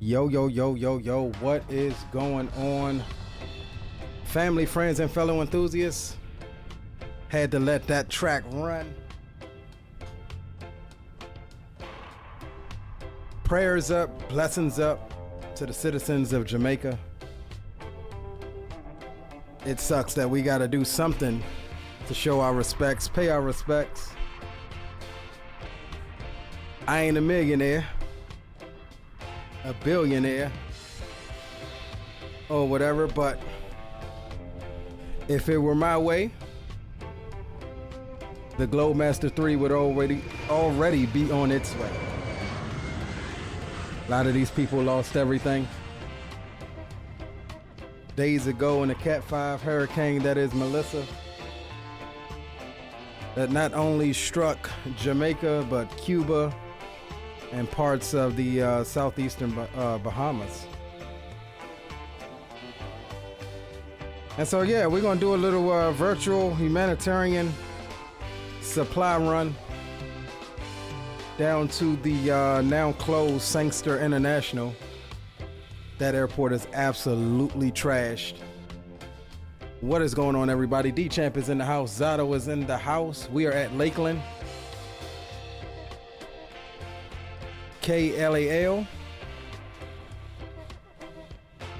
Yo, yo, yo, yo, yo, what is going on? Family, friends, and fellow enthusiasts. Had to let that track run. Prayers up, blessings up to the citizens of Jamaica. It sucks that we gotta do something to show our respects, pay our respects. I ain't a millionaire, a billionaire, or whatever, but if it were my way, the Globemaster 3 would already be on its way. A lot of these people lost everything. Days ago in a Cat 5 hurricane, that is Melissa, that not only struck Jamaica, but Cuba, and parts of the southeastern Bahamas. And so yeah, we're gonna do a little virtual humanitarian supply run down to the now closed Sangster International. That airport is absolutely trashed. What is going on, everybody? D-Champ is in the house, Zato is in the house. We are at Lakeland. KLAL.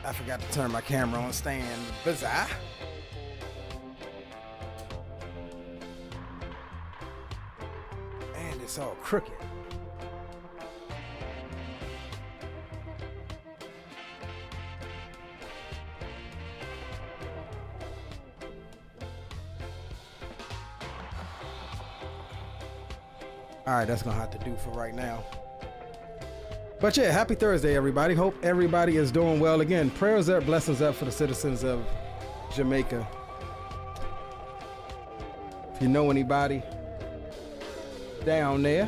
I forgot to turn my camera on, staying bizarre. And it's all crooked. All right, that's gonna have to do for right now. But yeah, happy Thursday, everybody. Hope everybody is doing well. Again, prayers up, blessings up for the citizens of Jamaica. If you know anybody down there,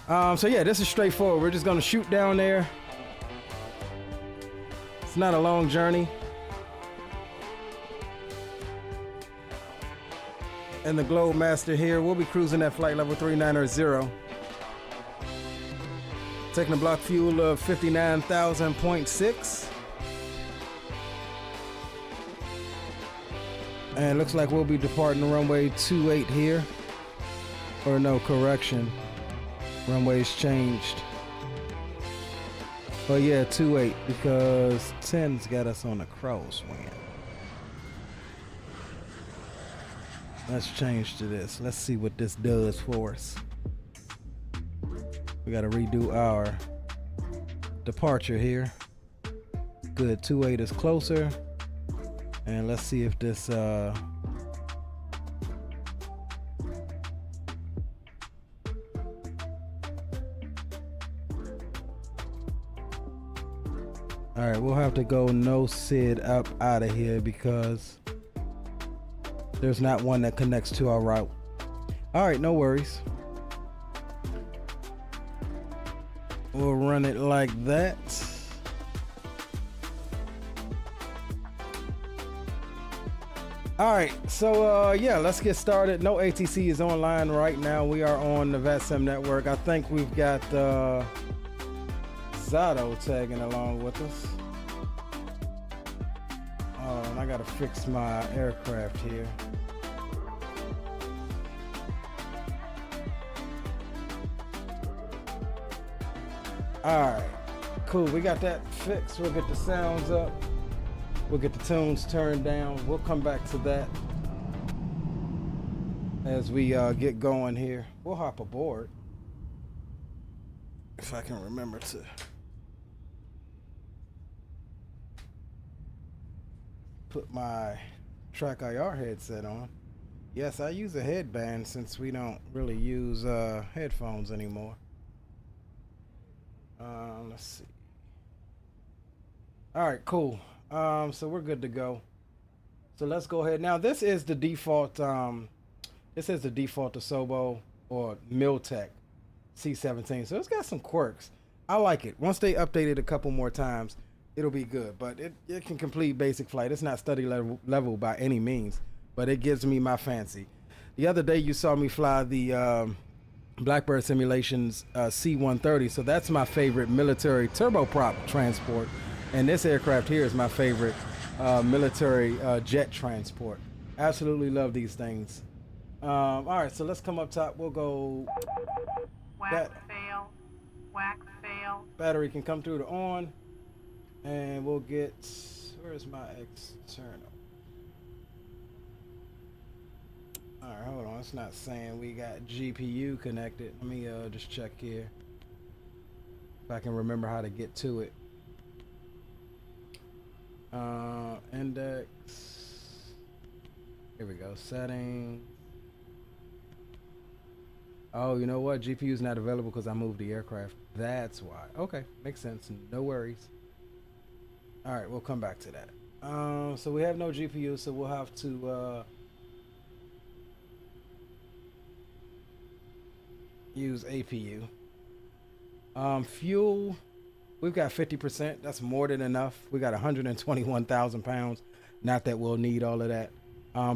so yeah, this is straightforward. We're just gonna shoot down there. It's not a long journey. And the Globemaster here, we'll be cruising at flight level 390. Taking a block fuel of 59,000.6. And it looks like we'll be departing the runway 28 here. Or no, correction. Runway's changed. But yeah, 28 because 10's got us on a crosswind. Let's change to this. Let's see what this does for us. We got to redo our departure here. Good, 28 is closer. And let's see if this all right, we'll have to go no SID up out of here because there's not one that connects to our route. All right, no worries. We'll run it like that. All right, so yeah, let's get started. No ATC is online right now. We are on the VATSIM network. I think we've got Zato tagging along with us. And I gotta fix my aircraft here. All right, cool. We got that fixed. We'll get the sounds up. We'll get the tunes turned down. We'll come back to that as we get going here. We'll hop aboard if I can remember to. Put my Track IR headset on. Yes, I use a headband since we don't really use headphones anymore. Let's see. All right, cool. So we're good to go. So let's go ahead. Now this is the default. This is the default Asobo or Miltech C-17. So it's got some quirks. I like it. Once they update it a couple more times, it'll be good. But it can complete basic flight. It's not study level by any means, but it gives me my fancy. The other day you saw me fly the Blackbird Simulations C-130. So that's my favorite military turboprop transport. And this aircraft here is my favorite military jet transport. Absolutely love these things. All right, so let's come up top. We'll go. Wax fail. Wax fail. Battery can come through to on. And we'll get. Where's my external? All right, hold on. It's not saying we got GPU connected. Let me just check here. If I can remember how to get to it. Index. Here we go. Setting. Oh, you know what? GPU is not available because I moved the aircraft. That's why. Okay, makes sense. No worries. All right, we'll come back to that. So we have no GPU, so we'll have to use APU. Fuel. We've got 50%. That's more than enough. We got 121,000 pounds. Not that we'll need all of that.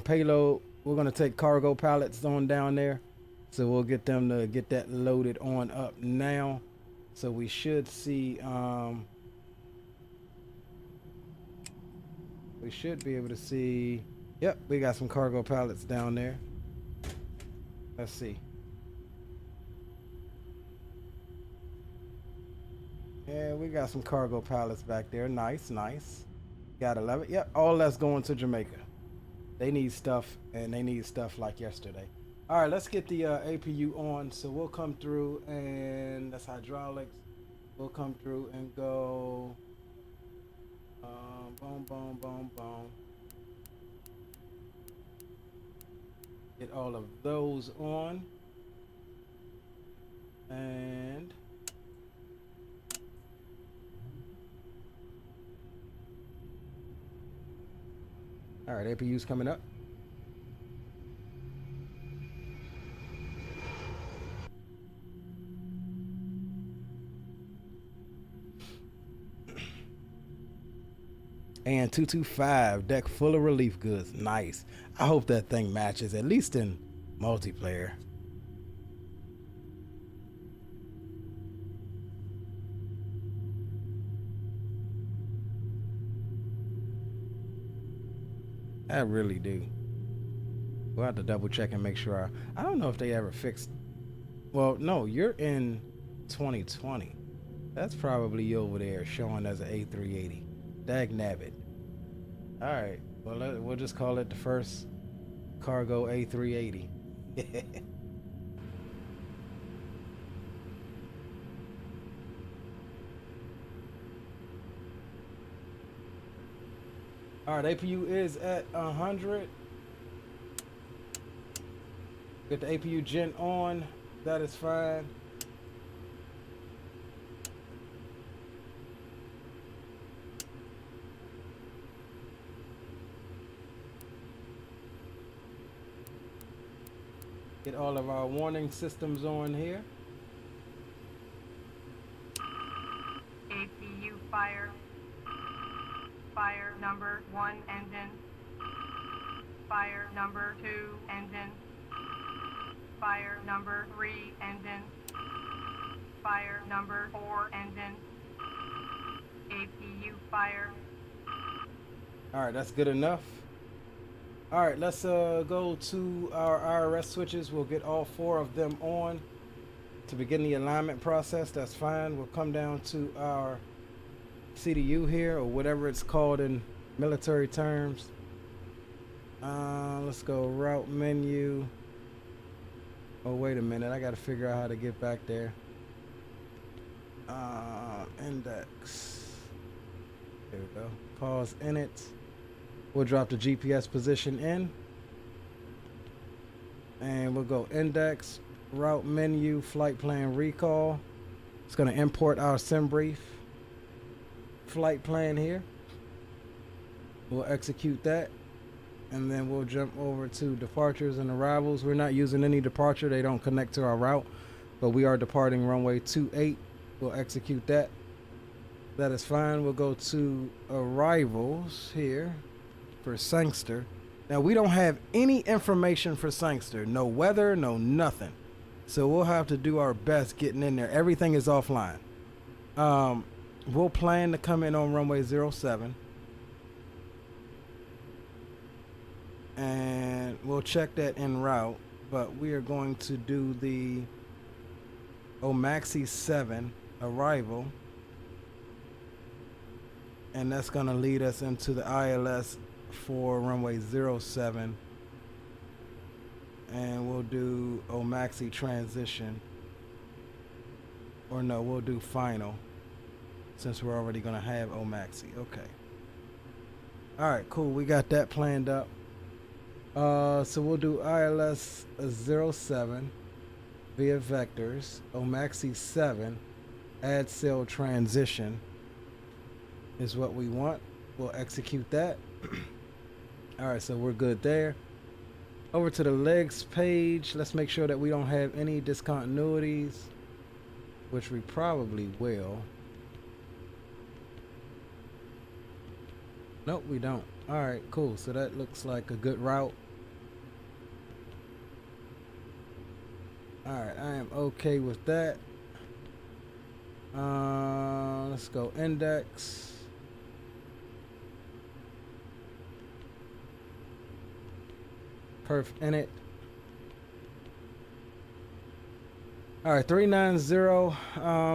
Payload, we're going to take cargo pallets on down there. So we'll get them to get that loaded on up now. So we should see, we should be able to see, yep, we got some cargo pallets down there. Let's see. Yeah, we got some cargo pallets back there. Nice, nice. Gotta love it. Yep, all that's going to Jamaica. They need stuff, and they need stuff like yesterday. All right, let's get the APU on. So we'll come through, and that's hydraulics. We'll come through and go boom, boom, boom, boom. Get all of those on. And all right, APU's coming up. And 225 deck full of relief goods. Nice. I hope that thing matches, at least in multiplayer. I really do. We'll have to double check and make sure. I don't know if they ever fixed. Well, no, you're in 2020. That's probably you over there showing as an A380. Dag nabbit. All right. Well, we'll just call it the first cargo A380. All right, APU is at 100. Get the APU gen on. That is fine. Get all of our warning systems on here. APU fire. Fire number 1 engine. Fire number 2 engine. Fire number 3 engine. Fire number 4 engine. APU fire. All right, that's good enough. All right, let's go to our IRS switches. We'll get all 4 of them on to begin the alignment process. That's fine. We'll come down to our CDU here, or whatever it's called in military terms. Let's go route menu. Oh, wait a minute. I got to figure out how to get back there. Index. There we go. Pause init. We'll drop the GPS position in. And we'll go index, route menu, flight plan recall. It's going to import our SimBrief flight plan here. We'll execute that, and then we'll jump over to departures and arrivals. We're not using any departure. They don't connect to our route, but we are departing runway 28. We'll execute that. That is fine. We'll go to arrivals here for Sangster. Now, we don't have any information for Sangster. No weather, no nothing. So we'll have to do our best getting in there. Everything is offline. We'll plan to come in on runway 07. And we'll check that en route. But we are going to do the Omaxi 7 arrival. And that's going to lead us into the ILS for runway 07. And we'll do Omaxi transition. Or no, we'll do final, since we're already going to have Omaxi. Okay. Alright, cool. We got that planned up. So we'll do ILS 07 via vectors. Omaxi 7. Add cell transition is what we want. We'll execute that. Alright, so we're good there. Over to the legs page. Let's make sure that we don't have any discontinuities, which we probably will. Nope, we don't. Alright, cool. So that looks like a good route. Alright, I am okay with that. Let's go index. Perf init. Alright, 390.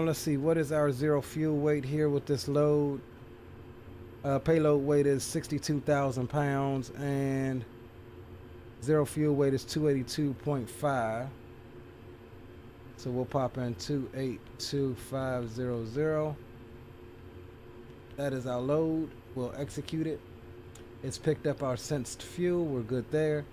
Let's see, what is our zero fuel weight here with this load? Payload weight is 62,000 pounds and zero fuel weight is 282.5. So we'll pop in 282500. That is our load. We'll execute it. It's picked up our sensed fuel. We're good there.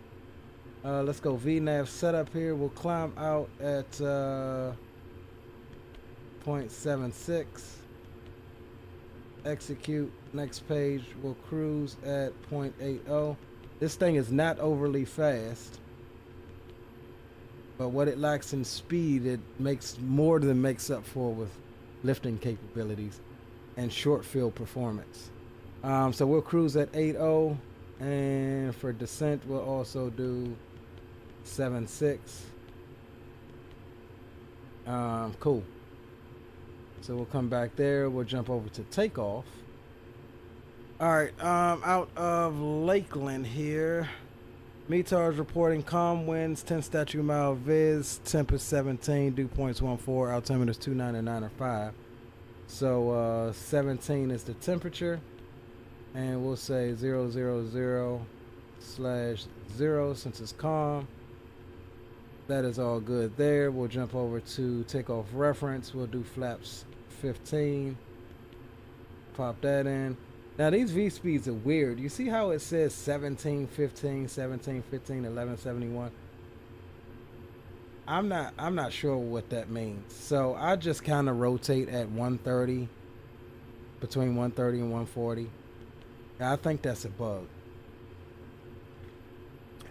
Let's go VNAV setup here. We'll climb out at 0.76. Execute. Next page. We'll cruise at 0.80. This thing is not overly fast, but what it lacks in speed, it makes more than makes up for with lifting capabilities and short field performance. So we'll cruise at 80, and for descent we'll also do 7.6. Cool. So we'll come back there. We'll jump over to takeoff. Alright, out of Lakeland here. METAR's reporting calm winds, 10 statute mile viz, temp is 17, dew points 14, altimeter is 299.5. So 17 is the temperature, and we'll say 000/0 since it's calm. That is all good there. We'll jump over to takeoff reference. We'll do flaps 15. Pop that in. Now these V speeds are weird. You see how it says 17, 15, 17, 15, 11, 71? I'm not sure what that means. So I just kind of rotate at 130, between 130 and 140. I think that's a bug,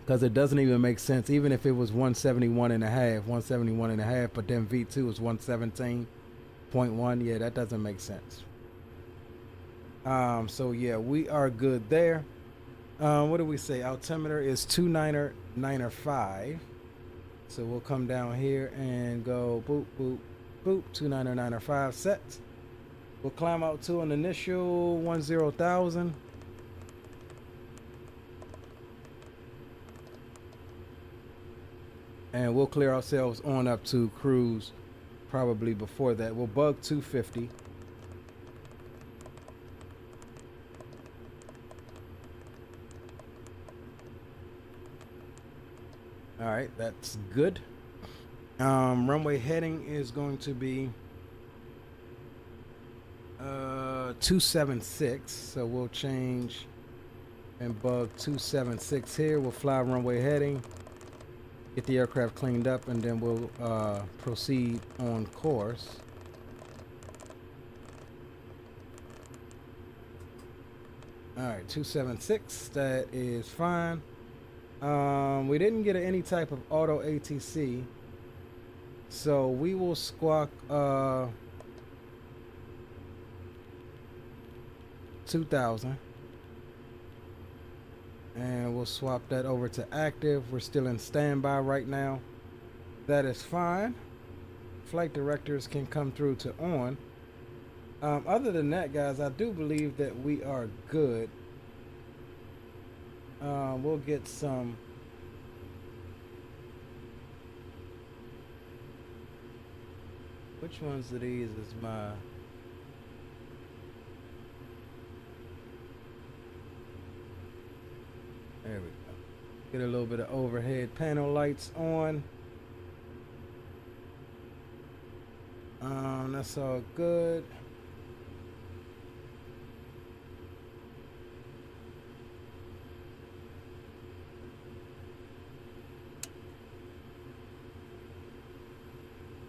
because it doesn't even make sense. Even if it was 171 and a half, but then V2 is 117.1. Yeah, that doesn't make sense. So yeah, we are good there. What do we say? Altimeter is 299.5. So we'll come down here and go boop, boop, boop, 299.5 sets. We'll climb out to an initial 10,000. And we'll clear ourselves on up to cruise probably before that. We'll bug 250. All right, that's good. Runway heading is going to be 276. So we'll change and bug 276 here. We'll fly runway heading, get the aircraft cleaned up, and then we'll proceed on course. All right, 276. That is fine. We didn't get any type of auto ATC, so we will squawk 2000, and we'll swap that over to active. We're still in standby right now. That is fine. Flight directors can come through to on. Other than that, guys, I do believe that we are good. We'll get some. Which ones of these is my? There we go. Get a little bit of overhead panel lights on. That's all good.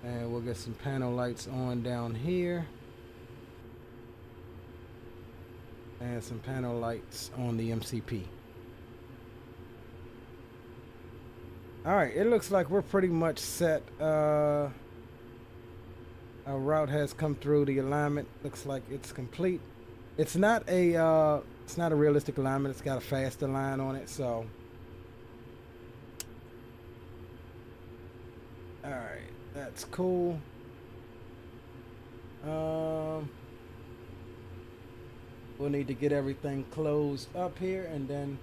And we'll get some panel lights on down here. And some panel lights on the MCP. Alright, it looks like we're pretty much set. Our route has come through. The alignment looks like it's complete. It's not a realistic alignment. It's got a fast align on it, so. Alright, that's cool. We'll need to get everything closed up here, and then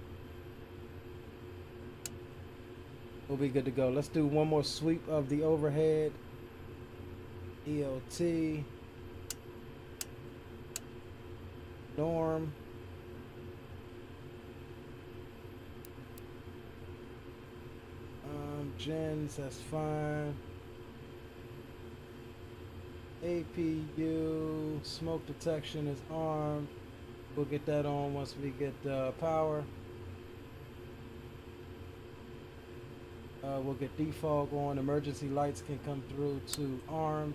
we'll be good to go. Let's do one more sweep of the overhead. ELT. Norm. Gens, that's fine. APU, smoke detection is armed. We'll get that on once we get power. We'll get defog on. Emergency lights can come through to armed.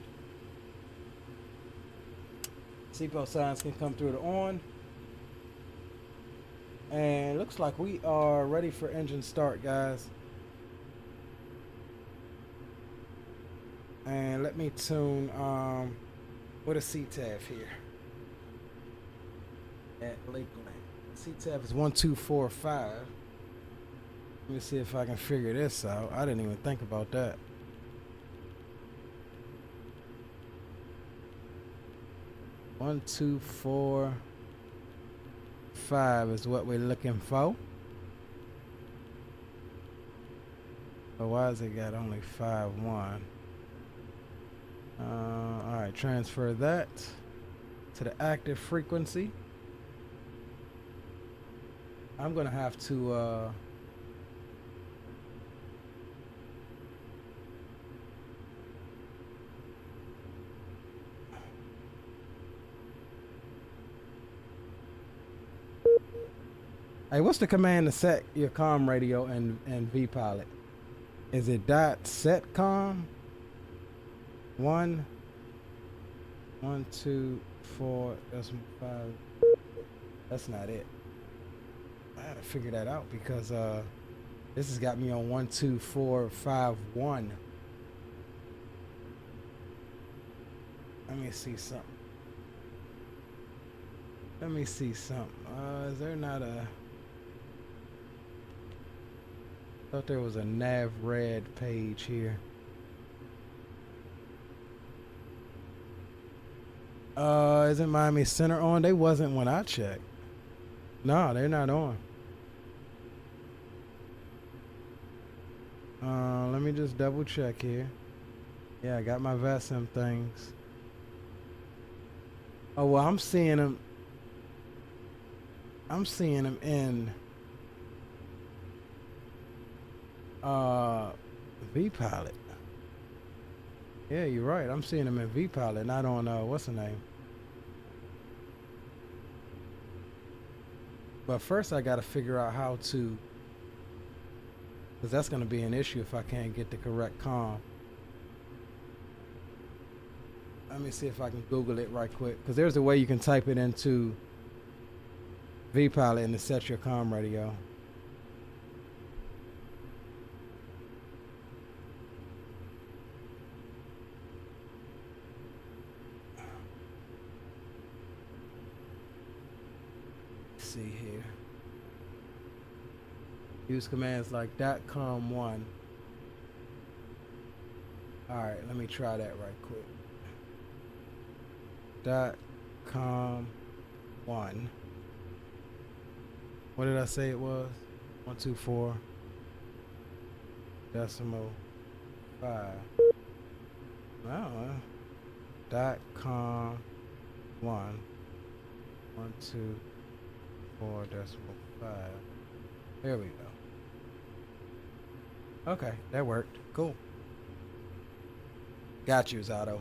Seatbelt signs can come through to on. And looks like we are ready for engine start, guys. And let me tune what a CTAF here at Lakeland. CTAF is 1245. Let me see if I can figure this out. I didn't even think about that. One, 2, 4, 5 is what we're looking for. But why has it got only 5.1? Alright, transfer that to the active frequency. I'm gonna have to hey, what's the command to set your comm radio and vPilot? Is it .setcom? 1, 2, 4, that's 5. That's not it. I had to figure that out because this has got me on 1, 2, 4, 5, 1. Let me see something. Let me see something. Is there not a? Thought there was a nav red page here. Isn't Miami Center on? They wasn't when I checked. No, they're not on. Let me just double check here. Yeah, I got my VASM things. Oh, well, I'm seeing them. I'm seeing them in vPilot. Yeah, you're right. I'm seeing them in vPilot, not on what's the name. But first I gotta figure out how to, because that's gonna be an issue if I can't get the correct comm. Let me see if I can Google it right quick, because there's a way you can type it into V-Pilot and to set your comm radio. Let's see here. Use commands like .com1. Alright, let me try that right quick. .com1. What did I say it was? 124 decimal 5. Oh, .com 1 124 decimal 5. There we go. Okay, that worked. Cool. Got you, Zato.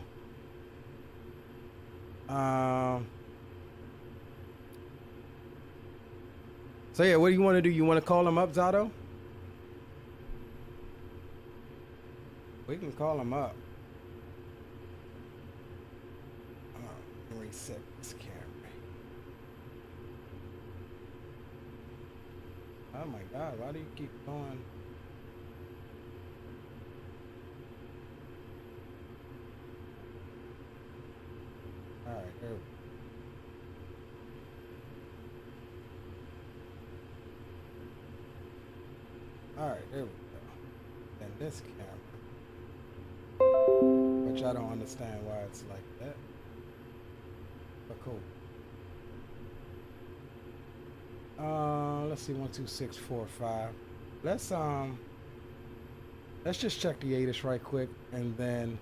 So yeah, what do you want to do? You want to call him up, Zato? We can call him up. Let me reset this camera. Oh my God, why do you keep going? Alright, here we go. Alright, there we go. And this camera, which I don't understand why it's like that, but cool. Let's see, 12645. Let's just check the ATIS right quick, and then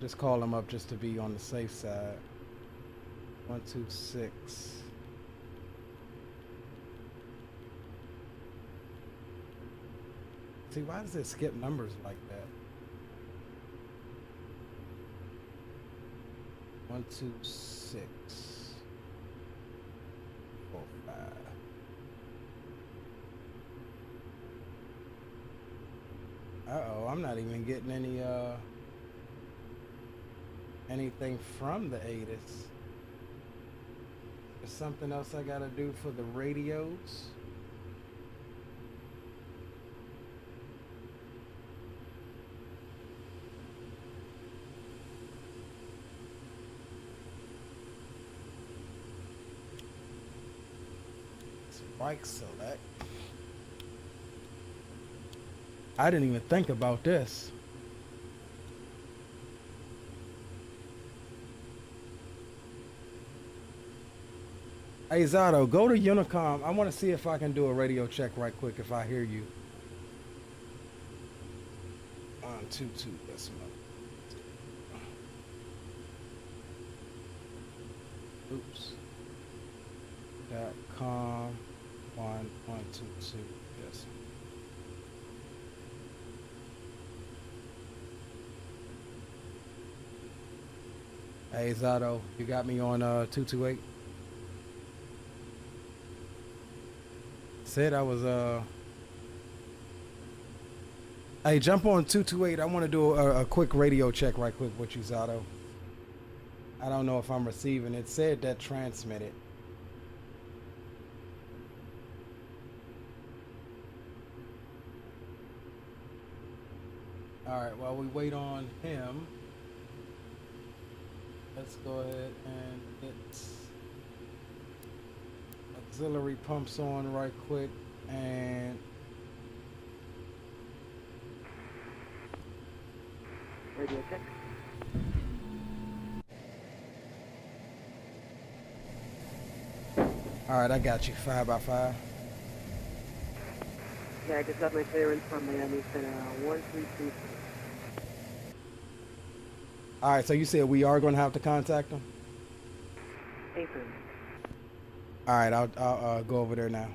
just call them up just to be on the safe side. 126. See, why does it skip numbers like that? 12645. Uh-oh, I'm not even getting any anything from the ATIS. There's something else I gotta do for the radios. Bike select. I didn't even think about this. Hey Zato, go to Unicom. I want to see if I can do a radio check right quick if I hear you. 122 decimal. Oops. .com 1122 decimal. Hey Zato, you got me on 228. Said I was Hey, jump on 228. I want to do a quick radio check right quick with you, Zato. I don't know if I'm receiving it. Said that transmitted. Alright, while we wait on him, let's go ahead and get auxiliary pumps on right quick and radio check. Alright, I got you. 5x5. Yeah, I just got my clearance from Miami Center 1323. Alright, so you said we are going to have to contact them? Affirm. Alright, I'll go over there now.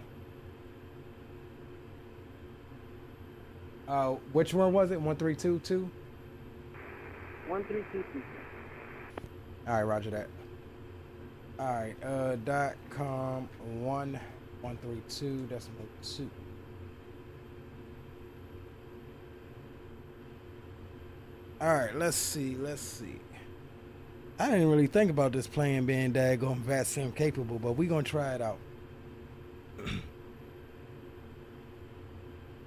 Which one was it? 1322? 1322. Alright, roger that. Alright, .com 1132 decimal 2. Alright, let's see. I didn't really think about this plane being daggone VATSIM capable, but we're going to try it out.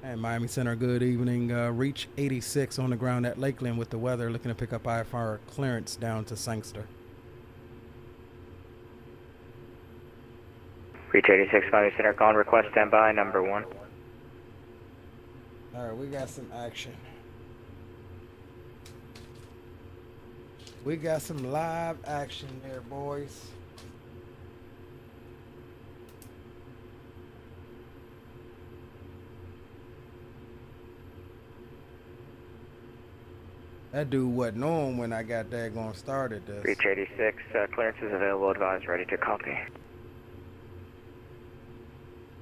And Miami Center, good evening. Reach 86 on the ground at Lakeland with the weather. Looking to pick up IFR clearance down to Sangster. Reach 86, Miami Center, con request standby, number 1. All right, we got some action. We got some live action there, boys. That dude wasn't on when I got that going started. This. Reach 86, clearance is available, advised, ready to copy.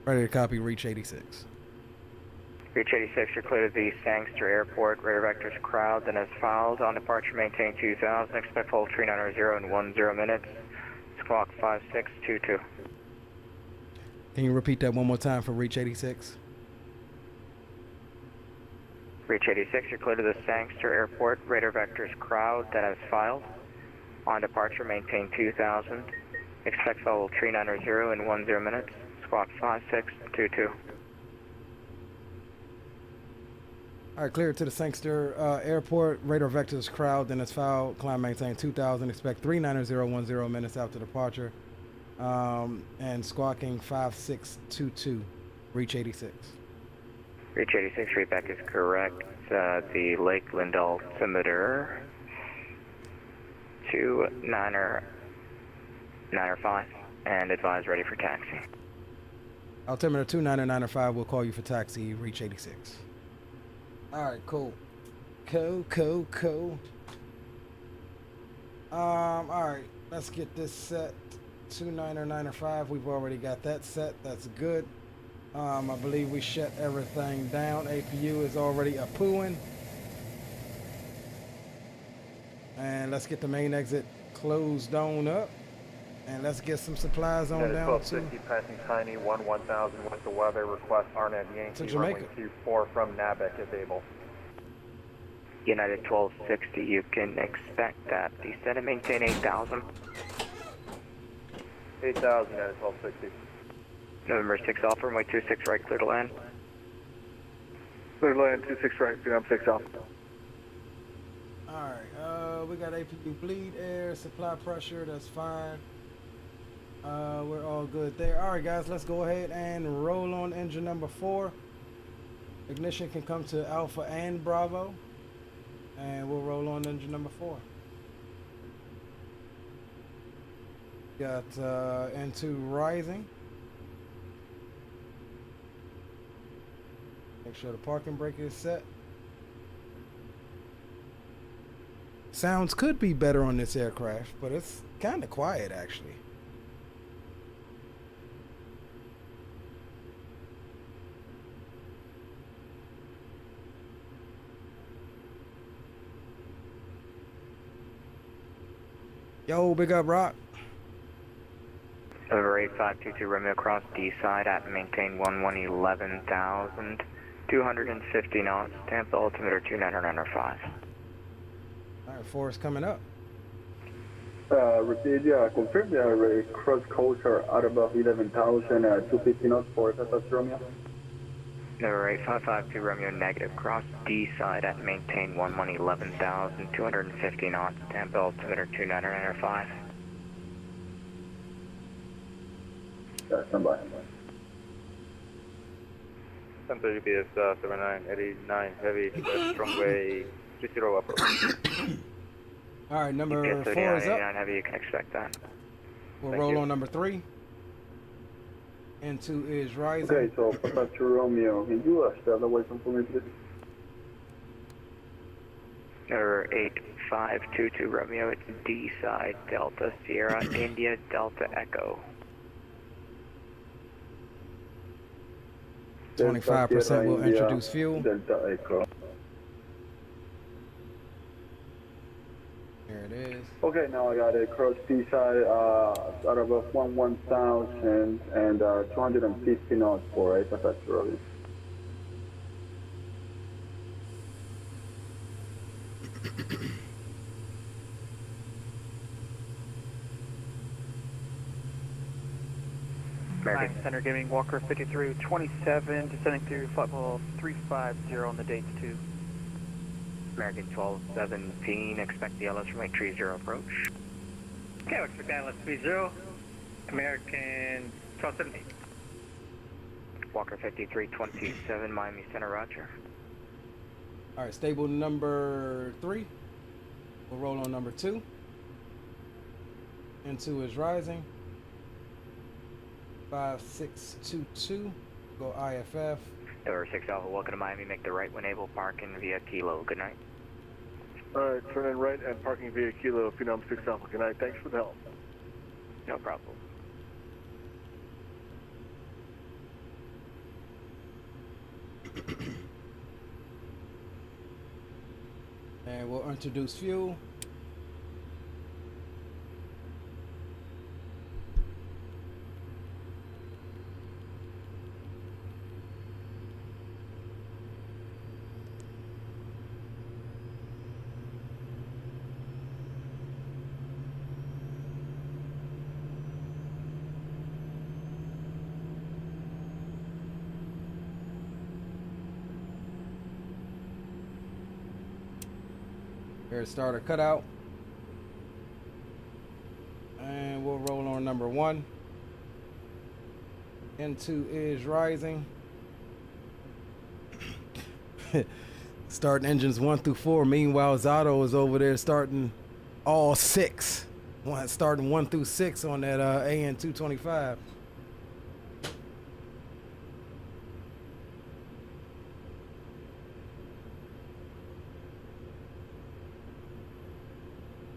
Ready to copy, reach 86. Reach 86, you're clear to the Sangster Airport, radar vectors crowd, then as filed, on departure maintain 2000, expect hold 390 in 10 minutes, squawk 5622. Can you repeat that one more time for reach 86? Reach 86, you're clear to the Sangster Airport, radar vectors crowd, then as filed, on departure maintain 2000, expect hold 390 in 10 minutes, squawk 5622. All right, clear to the Sangster Airport. Radar vectors crowd, then it's fouled. Climb maintain 2000. Expect 390 10 minutes after departure. And squawking 5622. Reach 86. Reach 86, readback is correct. The Lakeland altimeter 2995 and advise ready for taxi. Altimeter 2995 will call you for taxi. Reach 86. All right, cool. Cool. All right, let's get this set. 2995. We've already got that set. That's good. I believe we shut everything down. APU is already a-pooing. And let's get the main exit closed on up. And let's get some supplies on United down 1260 passing Tiny 1000 with the weather request RNAV Yankee to Jamaica. runway 24 from Nabec is able. United 1260, you can expect that. Descend and maintain 8000. 8000 United 1260. November 6 Alpha, runway 26 right, clear to land. Clear to land 26 right, Vietnam 6 Alpha. Alright, we got APU bleed air, supply pressure, that's fine. We're all good there. Alright guys, let's go ahead and roll on engine number 4. Ignition can come to Alpha and Bravo. And we'll roll on engine number 4. Got N2 rising. Make sure the parking brake is set. Sounds could be better on this aircraft, but it's kind of quiet actually. Yo, big up, Rock. Over 8522 Romeo cross D side at maintain 11,250 knots, Tampa altimeter 2995. Alright, 4 is coming up. Repeat, confirm the cross coaster at above 11,000, 250 knots for Asus Romeo. Over 8552 Romeo negative cross D side at maintain 11,250 knots, Tampa altimeter 2995. Stand by. 1030 BS 7989 heavy, runway 30 upper. Alright, number BS 4 is 3989 up. heavy, you can expect that. We'll Thank roll you. on number 3. N2 is rising. Okay, so Asus Romeo, can you stay otherwise from me, please? Number 8522 Romeo, it's D side, Delta Sierra, India, Delta Echo. 25% will introduce fuel. Delta Echo. Here it is. Okay, now I got a cross T side at above 11,000 and 250 knots for Asus Romeo. American. Center giving Walker 5327, descending through flight level 350 on the dates 2. American 1217, expect the LS from 30 approach. Okay, I'll expect LS 30, American 1217. Walker 5327, Miami Center, roger. All right, stable number 3. We'll roll on number 2. N2 is rising. 5622. Go IFF. Number 6 Alpha, welcome to Miami. Make the right when able. Parking via Kilo. Good night. Alright, turn in right and parking via Kilo, Phenom 6 Alpha. Good night. Thanks for the help. No problem. And we'll introduce fuel. Here's starter cutout. And we'll roll on number 1. N2 is rising. Starting engines 1 through 4. Meanwhile, Zato is over there starting all 6. Starting 1 through 6 on that AN225.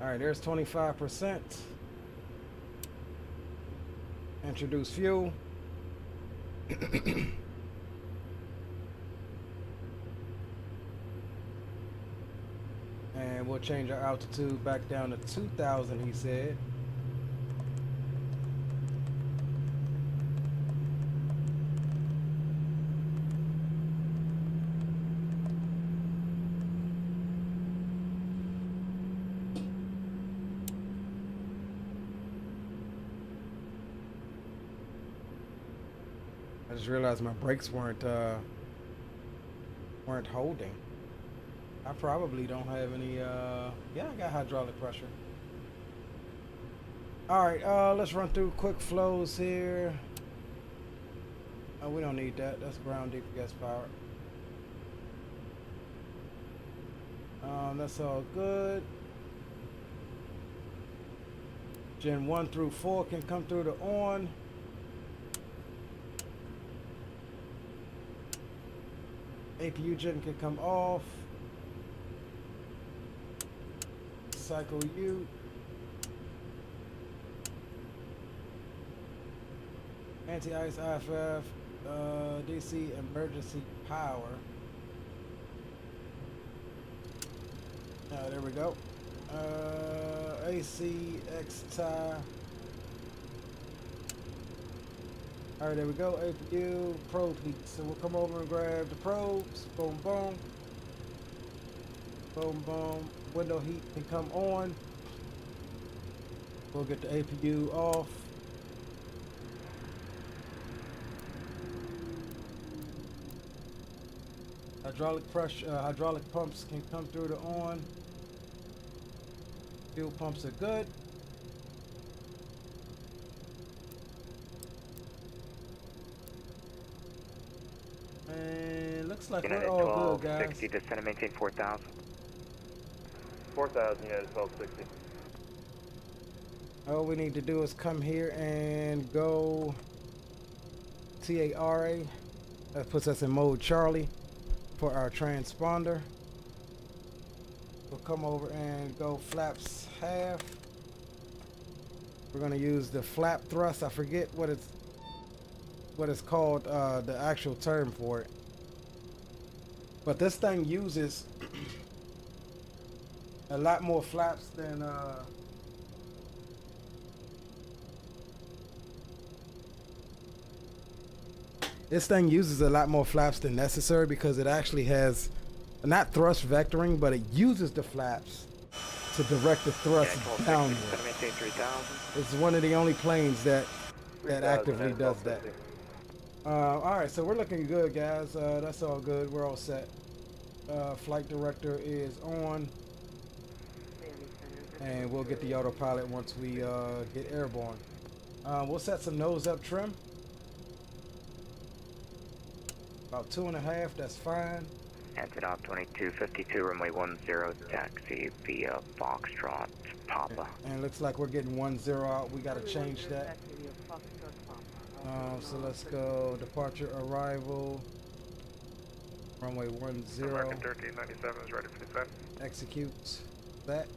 All right, there's 25%. Introduce fuel. And we'll change our altitude back down to 2,000, he said. I just realized my brakes weren't holding. I probably don't have any yeah, I got hydraulic pressure. Alright, let's run through quick flows here. Oh, we don't need that. That's ground DPS power. That's all good. Gen 1 through 4 can come through the on. APU gen can come off. Cycle U. Anti-ice IFF. DC emergency power. There we go. AC X-Ti. Alright, there we go. APU, probe heat. So we'll come over and grab the probes. Boom, boom. Boom, boom. Window heat can come on. We'll get the APU off. Hydraulic pressure, hydraulic pumps can come through the on. Fuel pumps are good. And looks like we're all good, guys. 60, descend and maintain 4,000. 4,000, United 1260. All we need to do is come here and go TARA. That puts us in mode Charlie for our transponder. We'll come over and go flaps half. We're gonna use the flap thrust. I forget what it's called, the actual term for it. But this thing uses a lot more flaps than this thing uses a lot more flaps than necessary because it actually has not thrust vectoring, but it uses the flaps to direct the thrust downward. It's one of the only planes that that actively does that. All right, so we're looking good, guys. That's all good. We're all set. Flight director is on, and we'll get the autopilot once we get airborne. We'll set some nose up trim. About 2.5, that's fine. Antonov 2252, runway 10, taxi via Foxtrot, Papa. And looks like we're getting 10 out. We got to change that. So let's go departure arrival. Runway 10. American 1397 is ready for descent. Execute that.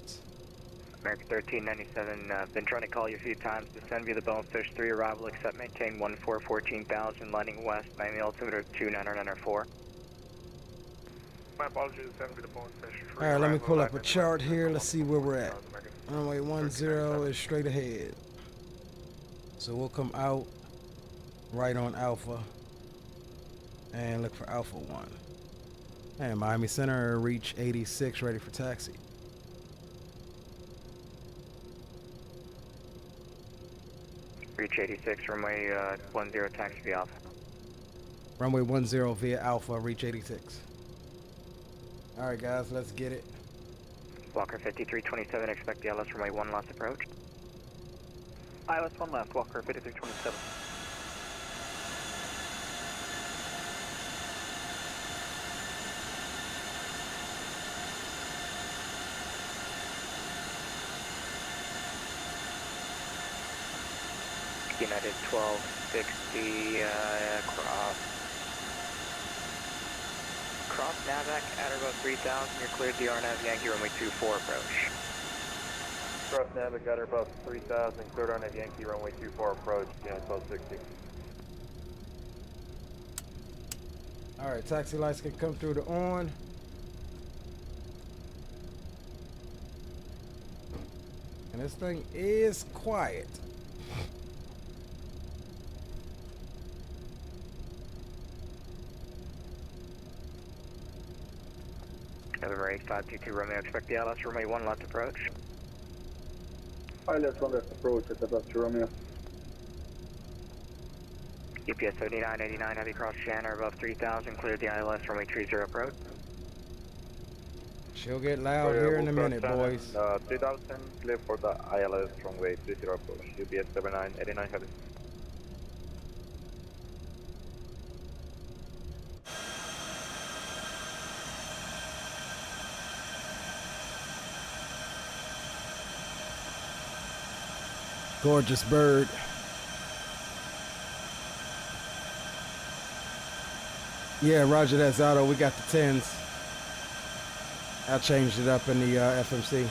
American 1397, been trying to call you a few times. Descend via the Bonefish 3 arrival, accept maintain 14,000, landing west, 90 altimeter 29994. My apologies, descend via the Bonefish 3. All right, let me pull up a chart here. Let's see where we're at. Runway 10 is straight ahead. So we'll come out right on Alpha and look for Alpha 1. And Miami Center, reach 86, ready for taxi. Reach 86, runway 10, taxi via Alpha. Runway 10 via Alpha, reach 86. All right, guys, let's get it. Walker 5327, expect the LS runway 1 last approach. ILS 1 left, Walker 5327. United 1260, cross Navac at or above 3000, you're cleared the RNAV Yankee runway 24 approach. Cross Navac at or above 3000, cleared on Yankee runway 24 approach, United 1260. All right, taxi lights can come through the on. And this thing is quiet. November 8522 Romeo, expect the LS runway 1 left approach. ILS 1 left approach at above Romeo. UPS 7989, heavy cross channel above 3000, cleared the ILS runway 30 approach. She'll get loud here in a minute, boys. 3000, clear for the ILS runway 30 approach. UPS 7989 heavy. Gorgeous bird. Yeah, roger that, Zato. We got the 10s. I changed it up in the FMC.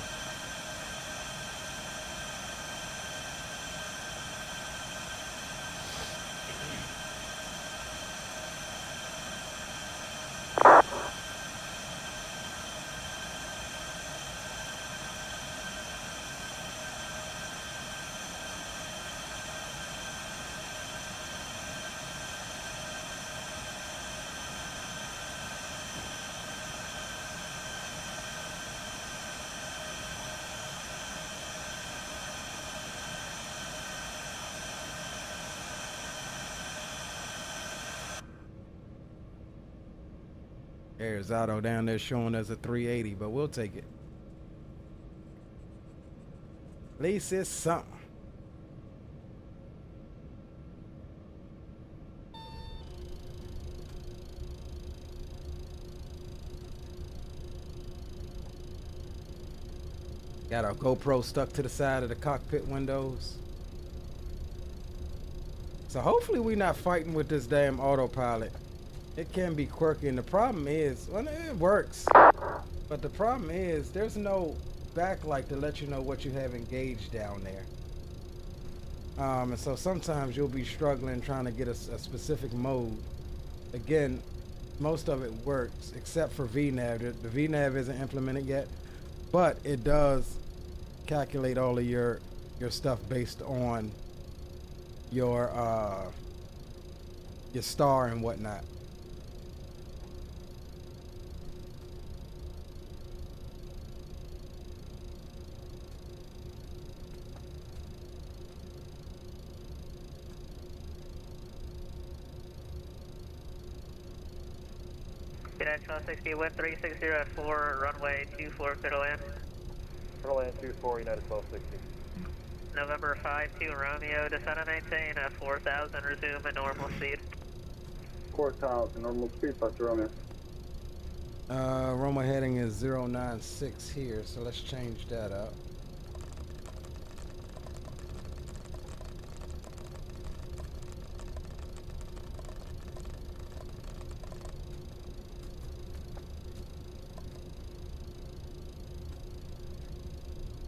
There's Otto down there showing us a 380, but we'll take it. At least it's something. Got our GoPro stuck to the side of the cockpit windows. So hopefully we're not fighting with this damn autopilot. It can be quirky, and the problem is, well, it works, but the problem is there's no backlight to let you know what you have engaged down there. And so sometimes you'll be struggling trying to get a specific mode. Again, most of it works except for VNAV. The VNAV isn't implemented yet, but it does calculate all of your stuff based on your star and whatnot. United 1260, wind 360 at 4, runway 24, clear to land. Clear to land 24, United 1260. November 52, Romeo, descend and maintain at 4,000, resume at normal speed. 4,000, normal speed, Pastor Romeo. Roma heading is 096 here, so let's change that up.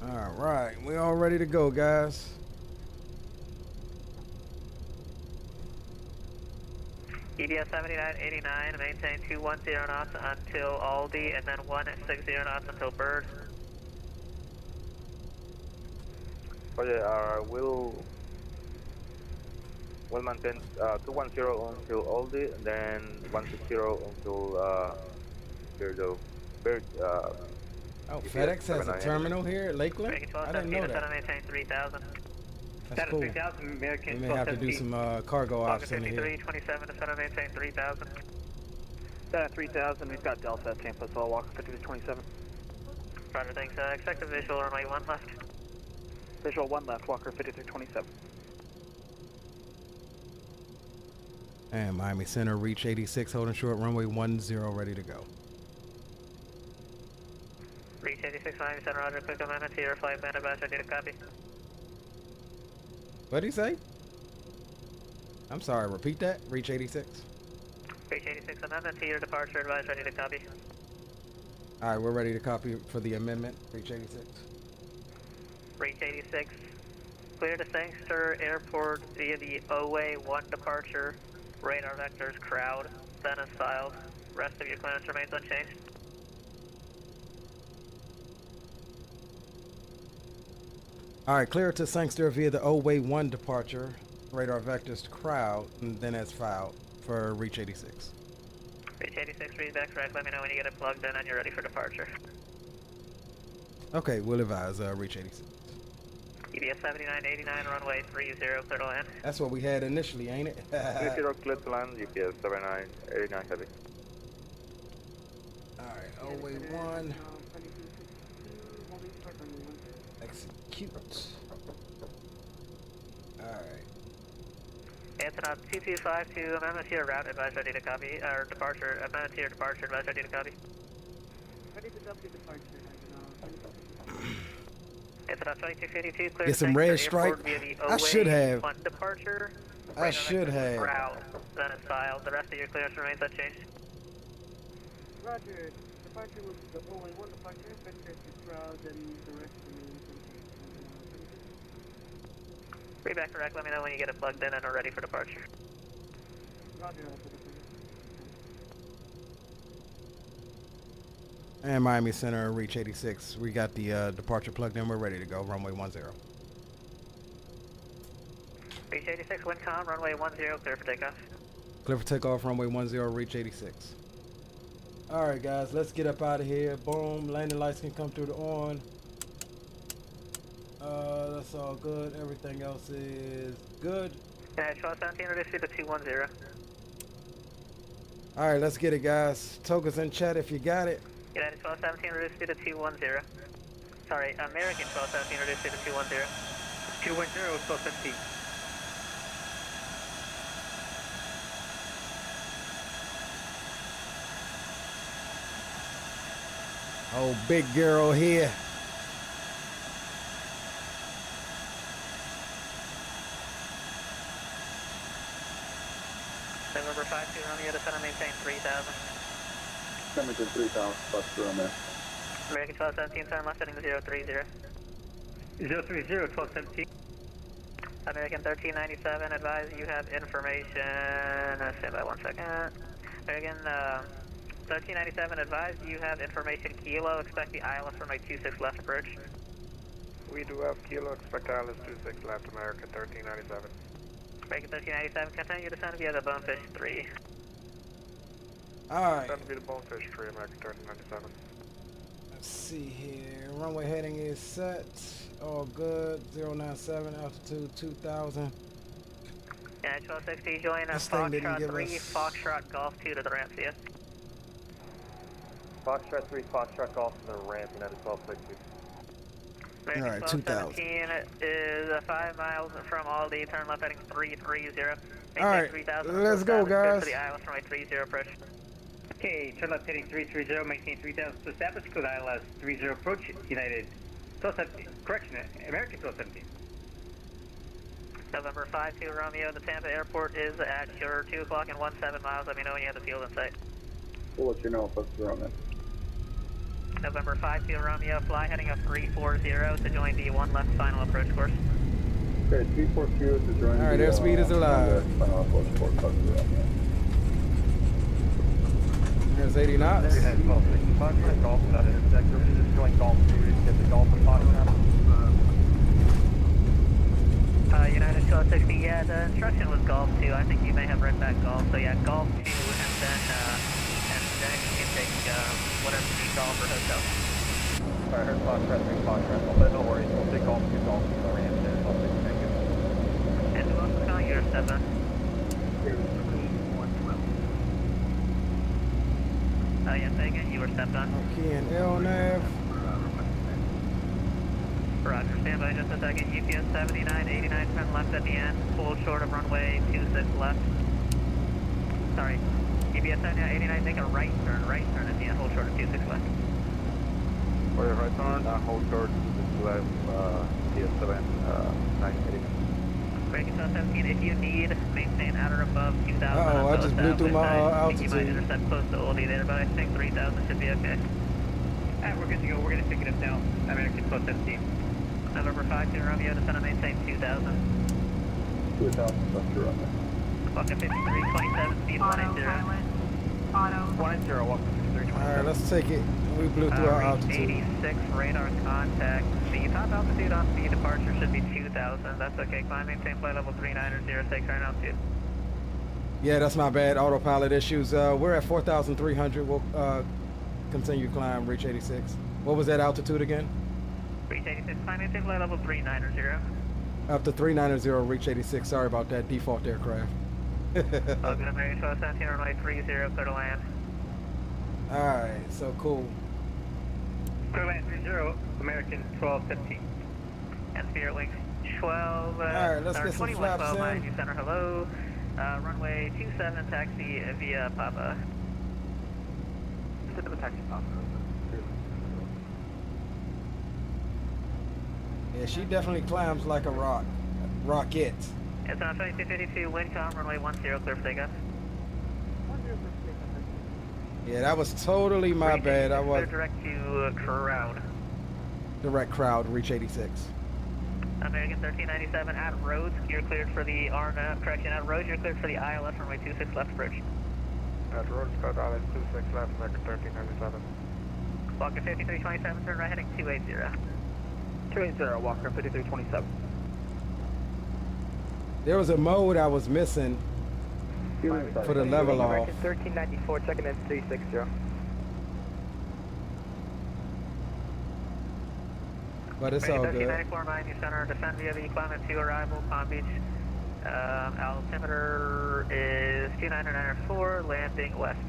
All right, we all ready to go, guys. EDS 7989, maintain 210 knots until Aldi, and then 160 knots until Bird. Roger, we'll maintain 210 until Aldi, and then 160 until Bird. Oh, FedEx has a terminal here at Lakeland? I didn't know that. Maintain 3000. That's cool. 3000, American We may have to do some cargo ops in here. 27, descend and maintain 3000. Descend at 3,000, we've got Delta at Tampa, so I'll walk 50 to 27. Roger, thanks. Expect a visual, runway 1 left. Visual 1 left, Walker 5327. And Miami Center, reach 86, holding short, runway 10, ready to go. Reach 86, Miami Center, roger, quick amendment to your flight plan, advise, ready to copy. What'd he say? I'm sorry, repeat that. Reach 86. Reach 86, amendment to your departure, advise, ready to copy. All right, we're ready to copy for the amendment. Reach 86. Reach 86, clear to Sangster Airport via the OA 1 departure, radar vectors, crowd, Venice filed. Rest of your clearance remains unchanged. All right, clear to Sangster via the OWay 1 departure, radar vectors to crowd, and then as filed for reach 86. Reach 86, read back correct. Let me know when you get it plugged in and you're ready for departure. Okay, we'll advise reach 86. EBS 7989, runway 30, clear to land. That's what we had initially, ain't it? 30, clear to land, UPS 7989 heavy. All right, OWay 1. Execute. All right. Antonov 2252, amendment to your route, advise ready to copy. Or departure, amendment to your departure, advise ready to copy. Ready to copy departure. Antonov 2252, clear Get some red stripe. I should have. Departure. I should have. Route, then it's filed. The rest of your clearance remains unchanged. Roger. Departure will be the only one departure, vector to crowd, and the rest remains unchanged. Read back correct, let me know when you get it plugged in and are ready for departure. Roger. And Miami Center, reach 86. We got the departure plugged in. We're ready to go. Runway 10. Reach 86, Windcom, runway 10, clear for takeoff. Clear for takeoff, runway 10, reach 86. All right, guys, let's get up out of here. Boom, landing lights can come through the on. That's all good. Everything else is good. United 1217, reduce to 210. All right, let's get it, guys. Toga's in chat if you got it. United 1217, reduce to 210. Sorry, American 1217, reduce to 210. 210, 1217. Oh, big girl here. November 52, Romeo, descend and maintain 3000. Hamilton 3000, Pastor Romeo. American 1217, turn left heading to 030. 030, 1217. American 1397, advise you have information. Stand by 1 second. American 1397, advise you have information. Kilo, expect the ILS from my 26 left approach. We do have Kilo, expect ILS 26 left, American 1397. American 1397, continue to descend via the Bonefish 3. All right. That would be the Bonefish 3, American 1397. Let's see here. Runway heading is set. All good. 097, altitude 2000. Yeah, 1260, join This thing didn't Foxtrot give 3, us- Foxtrot Golf 2 to the ramp, see ya. Foxtrot 3, Foxtrot Golf to the ramp, United 1260. All right, 2,000. 17 is 5 miles from Aldi, turn left heading 330. All right, let's go, guys. To the ILS runway 30 approach. Okay, turn left heading 330, maintain 3000 to establish code ILS 30 approach, United 1217, correction, American 1217. November 52 Romeo, the Tampa airport is at your 2 o'clock and 17 miles. Let me know when you have the field in sight. We'll let you know if that's around that. November 52 Romeo, fly heading up 340 to join the 1 left final approach course. Okay, 340 to join. All right, airspeed is allowed. Final approach course, that's around that. There's 80 knots. United 1260, Foxtrot Golf without intersector. We just join Golf 2 to get the Golf and Foxtrot. United 1260, yeah, the instruction was Golf 2. I think you may have read back Golf. So yeah, Golf 2 and then you can take whatever you need, Golf or Hotel. Alright, here's Foxtrot 3, Foxtrot Golf. But no worries, we'll take Golf 2, Golf to the ramp, United 1260. Thank you. And who else is calling you or 7? Yes, again, you were stepped on. Okay, and LNAV. Roger, stand by just a second. UPS 7989, turn left at the end. Hold short of runway 26 left. Sorry, UPS 7989, make a right turn at the end. Hold short of 26 left. For your right turn, hold short, 26 left, TS7, 980. Breaking 17, if you need, maintain at or above 2,000. Uh-oh, I just blew through my altitude. You might intercept close to Oldie there, but I think 3,000 should be okay. Alright, we're good to go. We're going to pick it up now. American 1217. November 52 Romeo, descend and maintain 2,000. 2,000, that's around that. Welcome 5327, speed 180. Auto. 180, welcome to 5327. All right, let's take it. We blew through our altitude. 86 radar contact. The top altitude on the departure should be 2,000. That's okay. Climb, maintain flight level 3906, current altitude. Yeah, that's my bad. Autopilot issues. We're at 4,300. We'll continue climb, reach 86. What was that altitude again? Reach 86, climb, maintain flight level 3900. Up to 390, reach 86. Sorry about that. Default aircraft. Good, American 1217, runway 30, clear to land. All right, so cool. Clear land 30, American 1215. And Spirit Wings 12, All right, let's get some 2112, flaps in. Miami Center, hello. Runway 27, taxi via Papa. Sit to the taxi Papa. Yeah, she definitely climbs like a rocket. It's on 2252, Windcom, runway 10, clear for takeoff. Yeah, that was totally my bad. I was Clear direct to crowd. direct crowd, reach 86. American 1397 at Rhodes, you're cleared for the correction, at Rhodes you're cleared for the ILS runway 26 left approach. At Rhodes, code ILS 26 left, American 1397. Walker 5327, turn right heading 280. 280, Walker 5327. There was a mode I was missing for the level off. American 1394, checking in 360. But it's all good. 1394, Miami Center, descend via the climate 2 arrival, Palm Beach. Altimeter is 2994, landing west.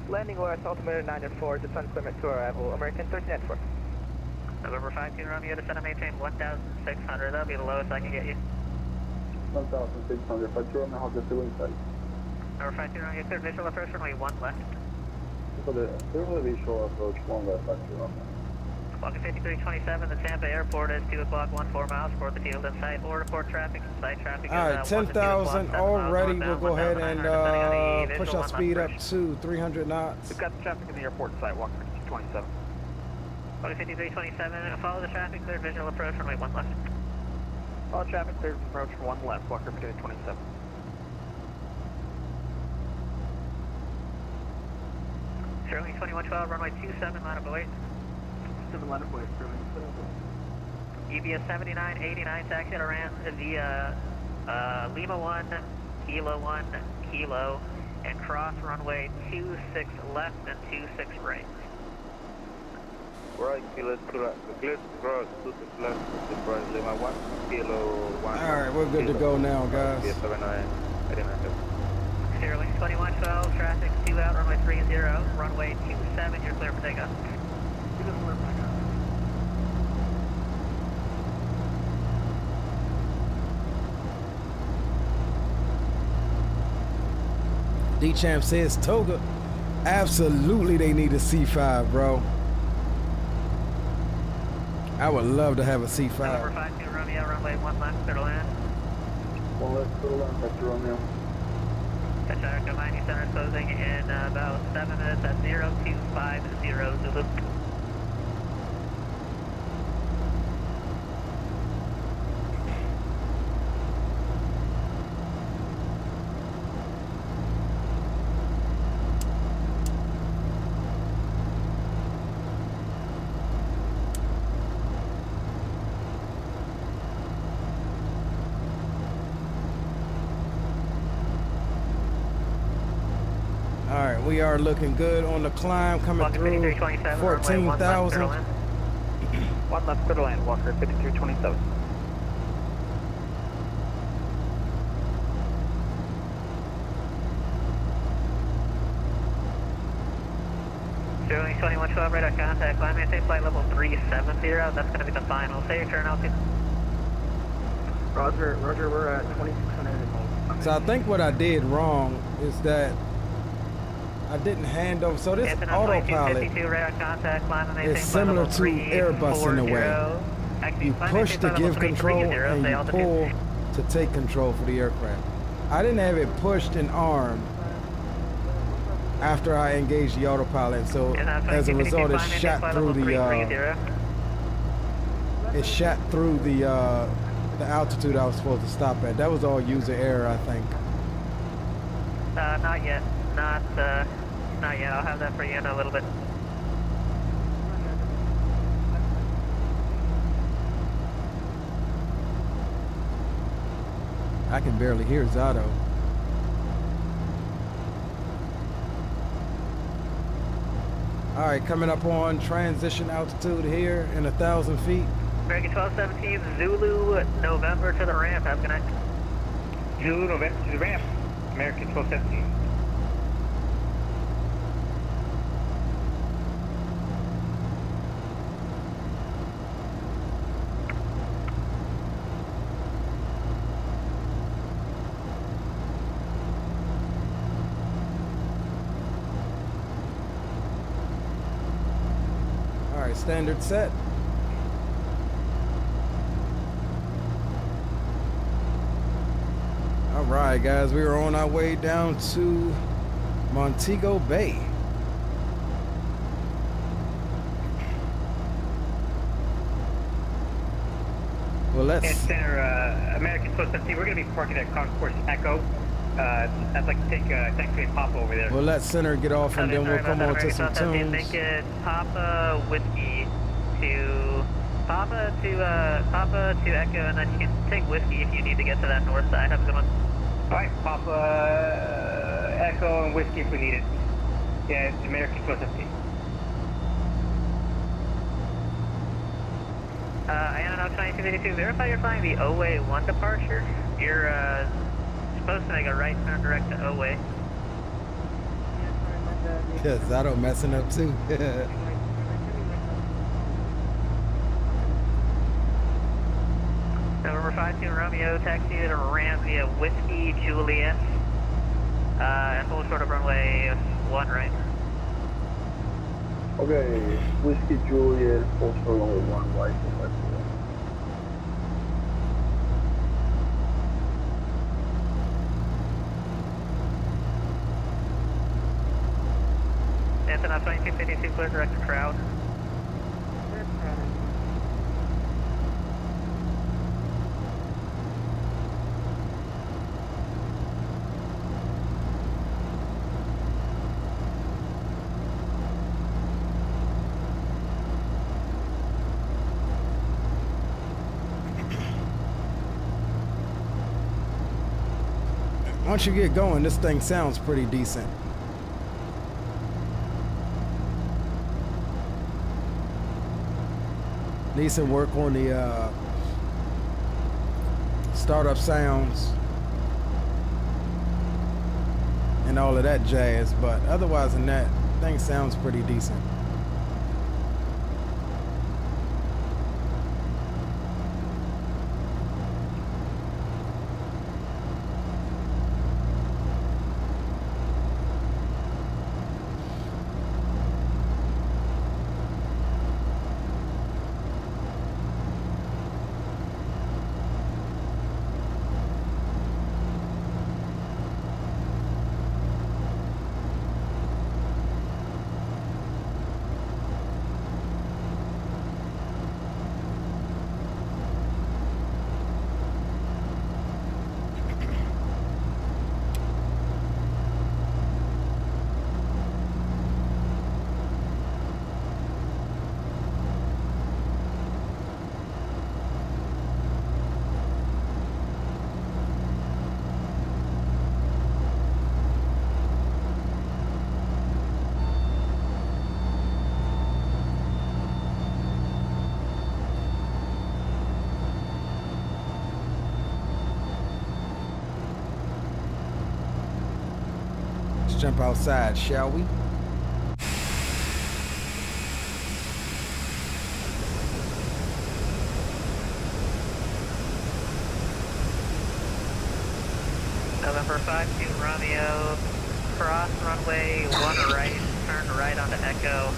Landing west, altimeter 904, descend climate 2 arrival, American 1394. November 52 Romeo, descend and maintain 1,600, that'll be the lowest I can get you. 1,600, but you're on the hot just to inside. Number 52 Romeo, clear visual approach runway 1 left. So there's a visual approach, 1 left, actually, on that. Walker 5327, the Tampa airport is 2 o'clock, 14 miles, report the field in sight, or report traffic, site traffic. All right, 10,000 already. We'll go ahead and push our speed up to 300 knots. We've got the traffic in the airport site, Walker 5227. Walker 5327, follow the traffic, clear visual approach runway 1 left. All traffic cleared approach 1 left, Walker 5227. Sterling 2112, runway 27, line up await. 7 line up await, Sterling. UBS 7989, taxi to Iran via Lima 1, Kilo 1, Kilo, and cross runway 26 left and 26 right. Right, Kilo, clear cross 26 left, Surprise Lima 1, Kilo 1. All right, we're good to go now, guys. UBS 7989. Sterling 2112, traffic 2 out, runway 30, runway 27, you're clear for takeoff. D-Champ says Toga. Absolutely they need a C5, bro. I would love to have a C5. November 52 Romeo, runway 1 left, clear to land. 1 left, clear to land, Vector Romeo. Touch America, Miami Center is closing in about 7 minutes at 0250 Zulu. We are looking good on the climb, coming through 14,000. 1 left, clear to land, Walker 5327. Sterling 2112, radar contact, climb maintain flight level 370, that's going to be the final. Say your turn altitude. Roger, we're at 2600. So I think what I did wrong is that I didn't hand over. So this autopilot is similar to Airbus in a way. You push to give control and you pull to take control for the aircraft. I didn't have it pushed and armed after I engaged the autopilot. So as a result, it shot through the altitude I was supposed to stop at. That was all user error, I think. Not yet. Not yet. I'll have that for you in a little bit. I can barely hear Zato. All right, coming up on transition altitude here in 1,000 feet. American 1217, Zulu, November to the ramp. Have a good night. Zulu, November to the ramp. American 1217. All right, standard set. All right, guys, we are on our way down to Montego Bay. Well, let's... And Center, American 1217, we're going to be parking at Concourse Echo. I'd like to take taxi and Papa over there. We'll let Center get off and then we'll come on to some tunes. Make it Papa Whiskey to Papa to Echo, and then you can take Whiskey if you need to get to that north side. Have a good one. Alright, Papa, Echo, and Whiskey if we need it. Yeah, it's American 1217. Ayanano 2282, verify you're flying the Oway 1 departure. You're supposed to make a right turn direct to Oway. Yeah, Zato messing up too. November 52 Romeo, taxi to ramp via Whiskey Juliet, and hold short of runway 1 right. Okay, Whiskey Juliet, full short runway 1 right. Anthony 2252, clear direct to crowd. Once you get going, this thing sounds pretty decent. Need some work on the startup sounds and all of that jazz, but otherwise than that, thing sounds pretty decent. Jump outside, shall we? November 52 Romeo, cross runway 1 right, turn right onto Echo,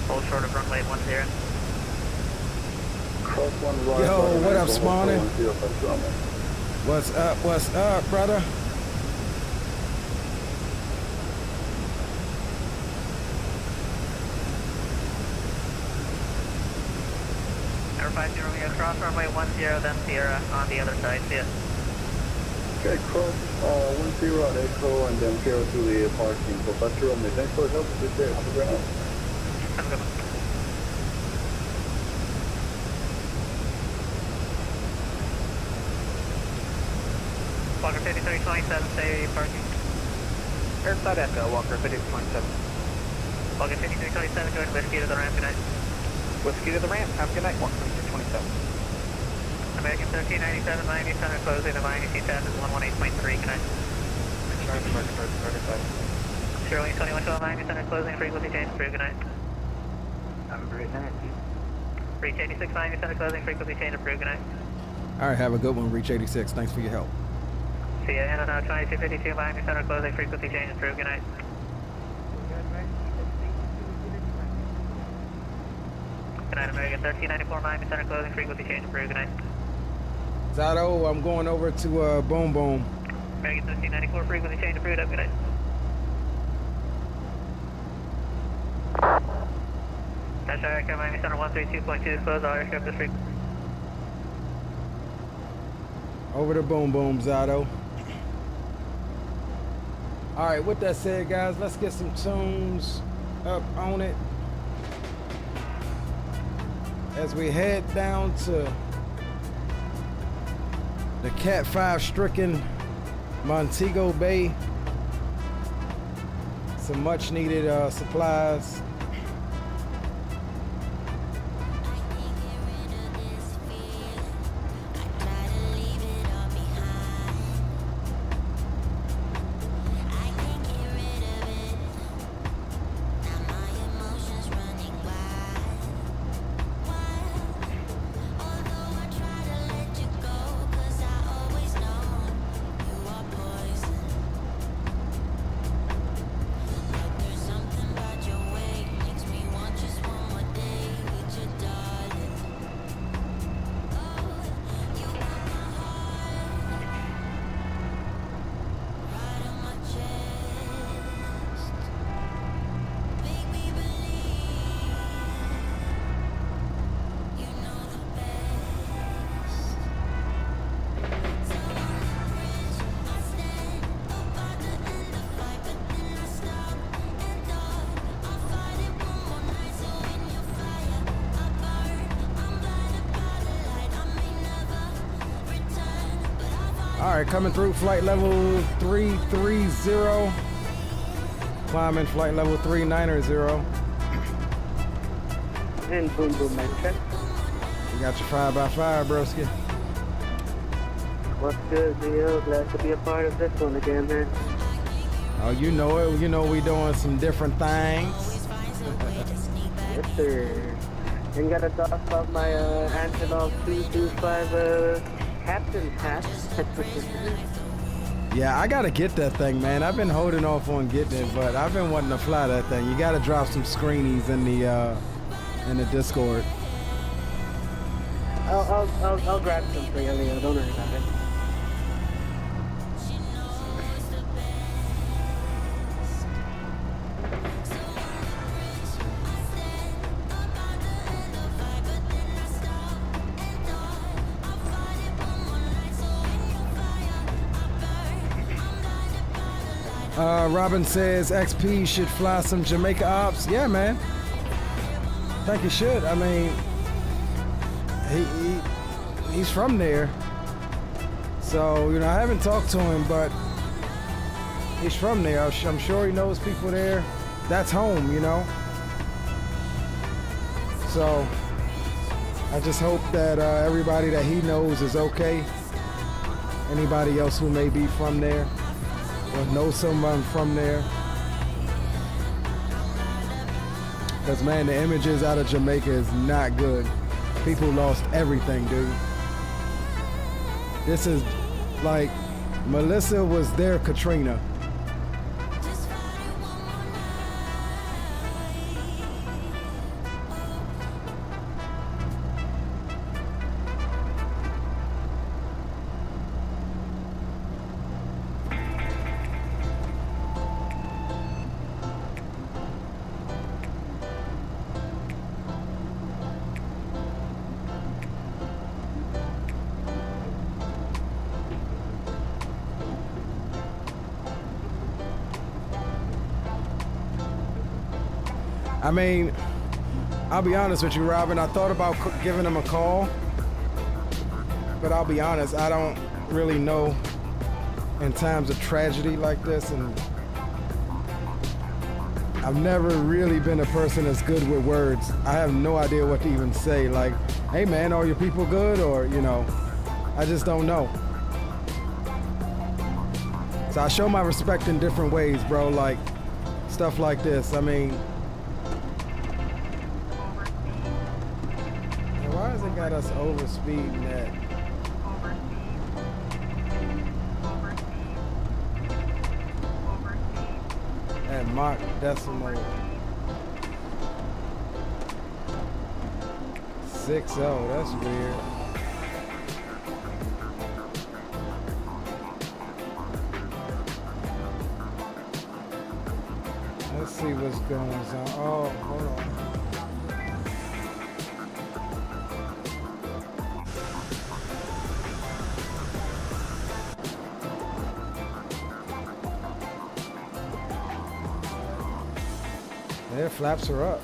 hold short of runway 10. Cross 1 right. Yo, what up, spawning? 10, What's up, brother? Number 52 Romeo, cross runway 10, then Sierra on the other side, see ya. Okay, cross 10 at Echo and then Sierra to the parking. So that's your only. Thanks for the help. Good day. Have a great night. Have a good one. Walker 5327, stay parking. Airside Echo, Walker 5327. Walker 5327, going whiskey to the ramp, good night. Whiskey to the ramp, have a good night, Walker 5327. American 1397, Miami Center closing, the Miami T-Tab is 118.3, good night. Charge American 1335. Shirley 2112, Miami Center closing, frequency change approved, good night. Have a great night. Reach 86, Miami Center closing, frequency change approved, good night. All right, have a good one, Reach 86. Thanks for your help. See ya, and 2252, Miami Center closing, frequency change approved, good night. Good night, American 1394, Miami Center closing, frequency change approved, good night. Zato, I'm going over to Boom Boom. American 1394, frequency change approved, have a good night. Dash America, Miami Center 132.2, close all aircraft this frequency. Over to Boom Boom, Zato. All right, with that said, guys, let's get some tunes up on it as we head down to the Cat 5 stricken Montego Bay. Some much needed supplies. All right, coming through flight level 330. Climbing flight level 390. And boom boom, man. Check. You got your 5x5, broski. What's good, Leo? Glad to be a part of this one again, man. Oh, you know it. You know we doing some different things. Yes, sir. And gotta toss off my Antonov 225 captain hat. Yeah, I gotta get that thing, man. I've been holding off on getting it, but I've been wanting to fly that thing. You gotta drop some screenies in the Discord. I'll grab something, Elio. Don't worry about it. Robin says XP should fly some Jamaica ops. Yeah, man. I think he should. I mean, he's from there. So, you know, I haven't talked to him, but he's from there. I'm sure he knows people there. That's home, you know. So, I just hope that everybody that he knows is okay. Anybody else who may be from there or know someone from there. Because, man, the images out of Jamaica is not good. People lost everything, dude. This is like, Melissa was their Katrina. I mean, I'll be honest with you, Robin. I thought about giving him a call, but I'll be honest, I don't really know in times of tragedy like this, and I've never really been a person that's good with words. I have no idea what to even say. Like, hey man, are your people good? Or, you know, I just don't know. So I show my respect in different ways, bro, like stuff like this. I mean, why has it got us overspeeding that? At Mach decimal 60, that's weird. Let's see what's going on. Oh, hold on. Their flaps are up.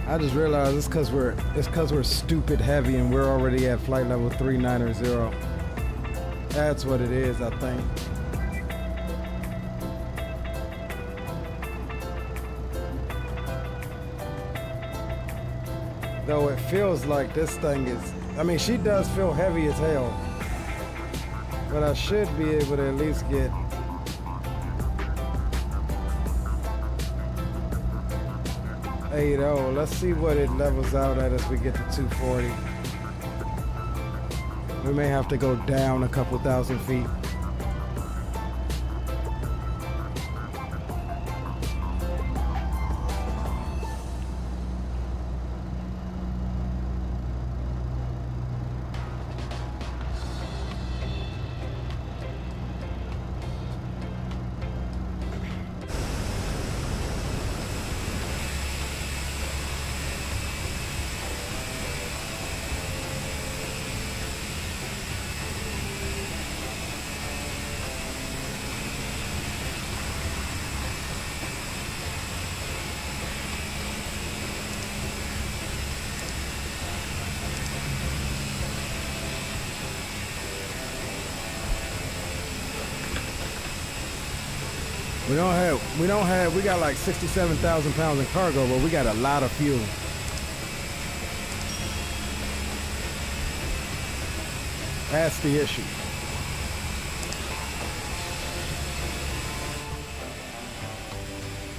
I just realized it's because we're stupid heavy and we're already at flight level 390. That's what it is, I think. Though it feels like this thing is, I mean, she does feel heavy as hell. But I should be able to at least get .80. Let's see what it levels out at as we get to 240. We may have to go down a couple thousand feet. We got like 67,000 pounds in cargo, but we got a lot of fuel. That's the issue.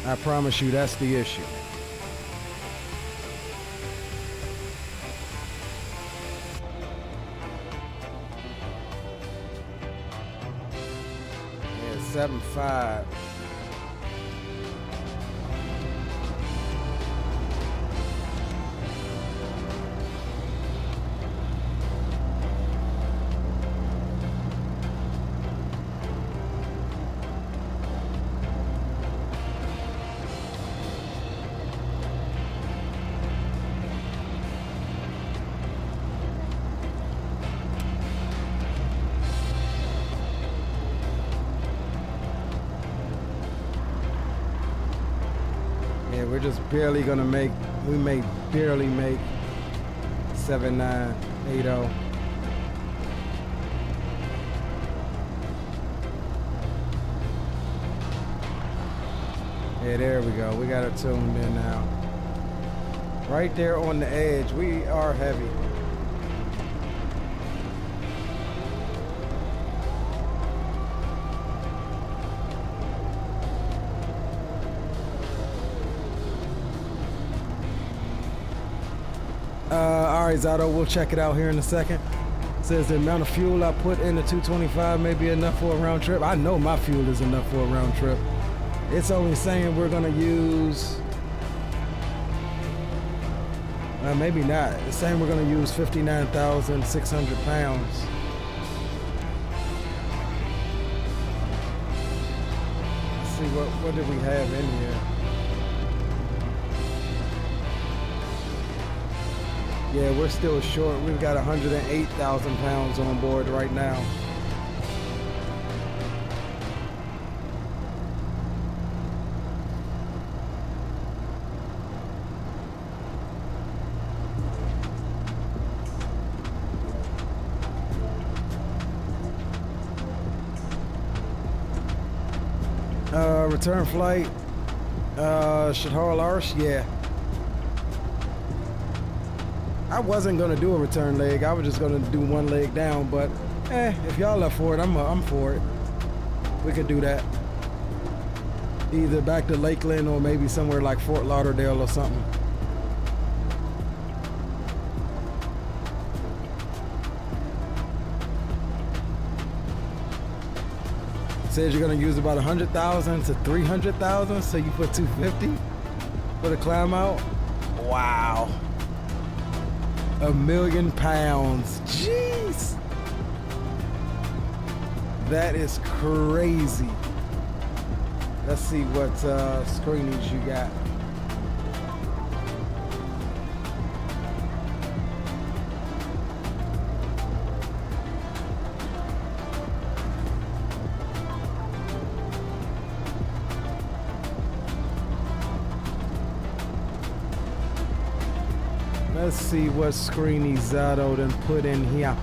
I promise you, that's the issue. Yeah, 7.5. We're just barely gonna make, we may barely make 7980. Yeah, there we go. We got it tuned in now. Right there on the edge. We are heavy. All right, Zato, we'll check it out here in a second. It says the amount of fuel I put in the 225 may be enough for a round trip. I know my fuel is enough for a round trip. It's only saying we're gonna use, maybe not. It's saying we're gonna use 59,600 pounds. Let's see, what did we have in here? Yeah, we're still short. We've got 108,000 pounds on board right now. Return flight, Shahar Aorus, yeah. I wasn't gonna do a return leg. I was just gonna do one leg down, but if y'all are for it, I'm for it. We could do that. Either back to Lakeland or maybe somewhere like Fort Lauderdale or something. It says you're gonna use about 100,000 to 300,000, so you put 250 for the climb out. Wow. 1,000,000 pounds. Jeez. That is crazy. Let's see what screenings you got. Let's see what screen Zato done put in here.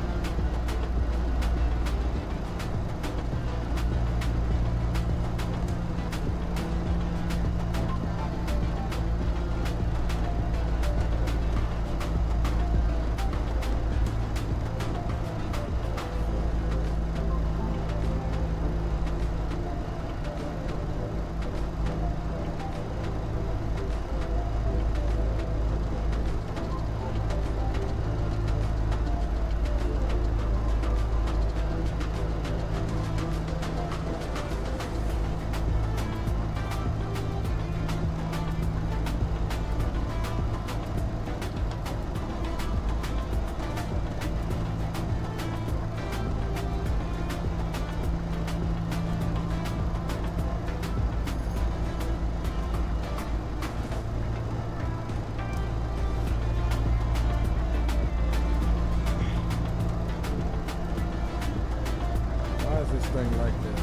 Thing like this.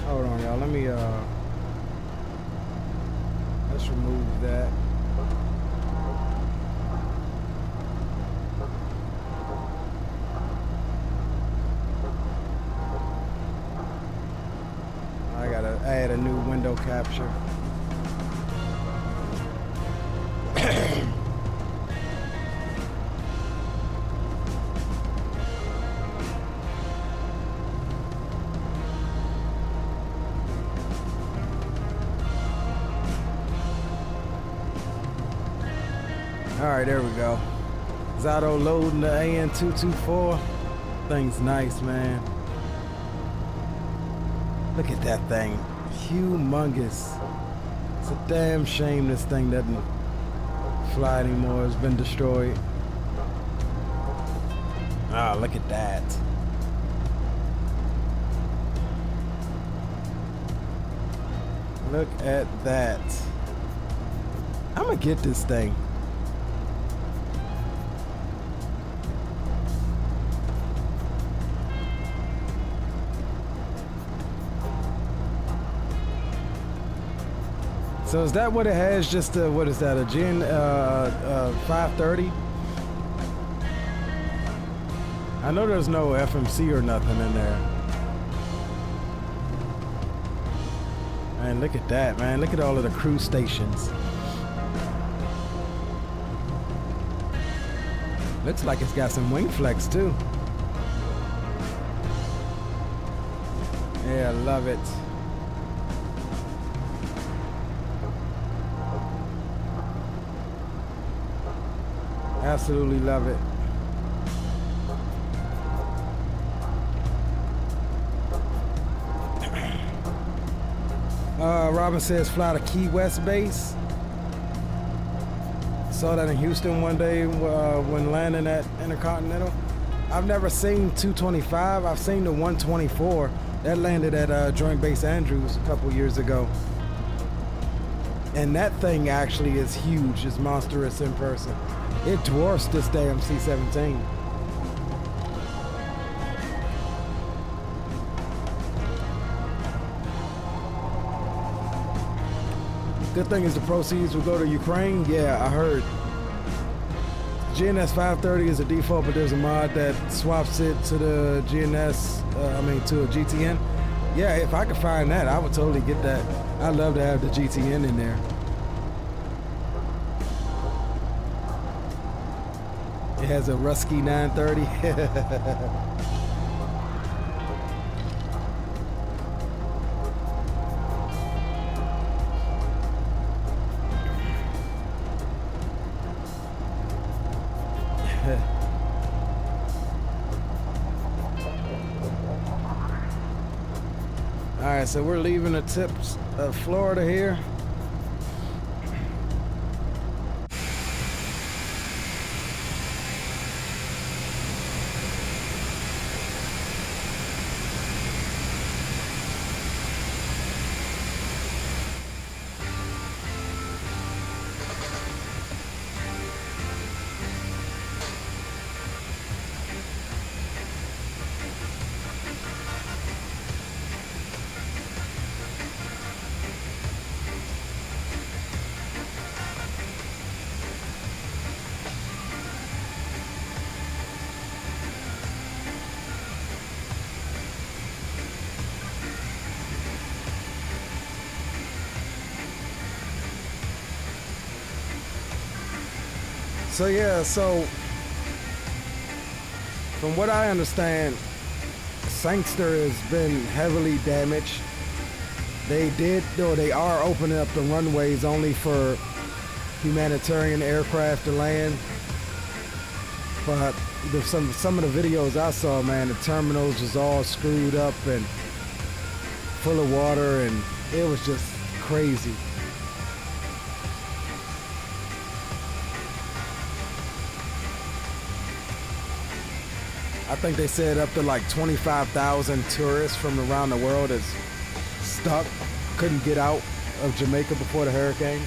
Hold on, y'all. Let me let's remove that. capture. All right, there we go. Zato loading the AN224. Thing's nice, man. Look at that thing. Humongous. It's a damn shame this thing doesn't fly anymore. It's been destroyed. Ah, look at that. Look at that. I'm gonna get this thing. So is that what it has? Just a, what is that? A Gen 530? I know there's no FMC or nothing in there. Man, look at that, man. Look at all of the cruise stations. Looks like it's got some wing flex too. Yeah, I love it. Absolutely love it. Robin says fly to Key West base. Saw that in Houston one day when landing at Intercontinental. I've never seen 225. I've seen the 124 that landed at Joint Base Andrews a couple years ago. And that thing actually is huge. It's monstrous in person. It dwarfs this damn C-17. Good thing is the proceeds will go to Ukraine. Yeah, I heard. GNS 530 is a default, but there's a mod that swaps it to the GNS, to a GTN. Yeah, if I could find that, I would totally get that. I'd love to have the GTN in there. It has a Rusky 930. All right, so we're leaving the tips of Florida here. So yeah, so from what I understand, Sangster has been heavily damaged. They are opening up the runways only for humanitarian aircraft to land. But some of the videos I saw, man, the terminals was all screwed up and full of water, and it was just crazy. I think they said up to like 25,000 tourists from around the world is stuck, couldn't get out of Jamaica before the hurricane.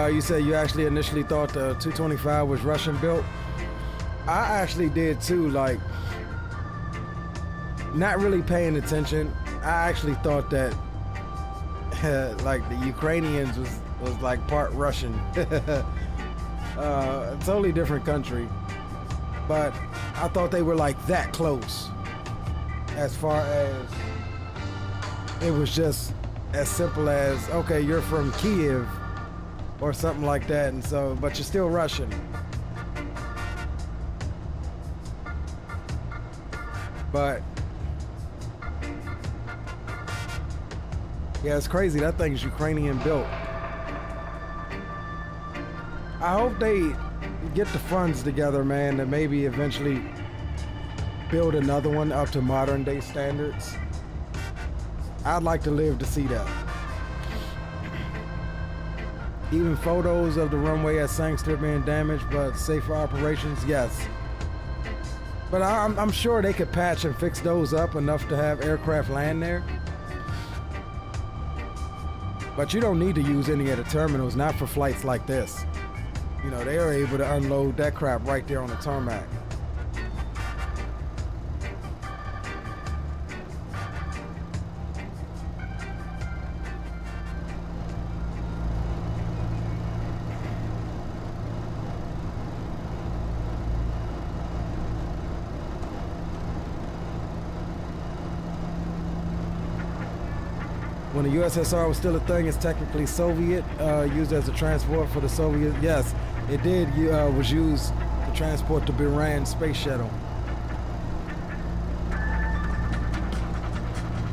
You said you actually initially thought the 225 was Russian built. I actually did too, like not really paying attention. I actually thought that like the Ukrainians was like part Russian. Totally different country, but I thought they were like that close as far as it was just as simple as, okay, you're from Kiev or something like that, and so, but you're still Russian. But yeah, it's crazy. That thing's Ukrainian built. I hope they get the funds together, man, to maybe eventually build another one up to modern day standards. I'd like to live to see that. Even photos of the runway at Sangster being damaged, but safe for operations, yes. But I'm sure they could patch and fix those up enough to have aircraft land there. But you don't need to use any of the terminals, not for flights like this. You know, they are able to unload that crap right there on the tarmac. When the USSR was still a thing, it's technically Soviet, used as a transport for the Soviet. Yes, it did. Was used to transport the Buran space shuttle.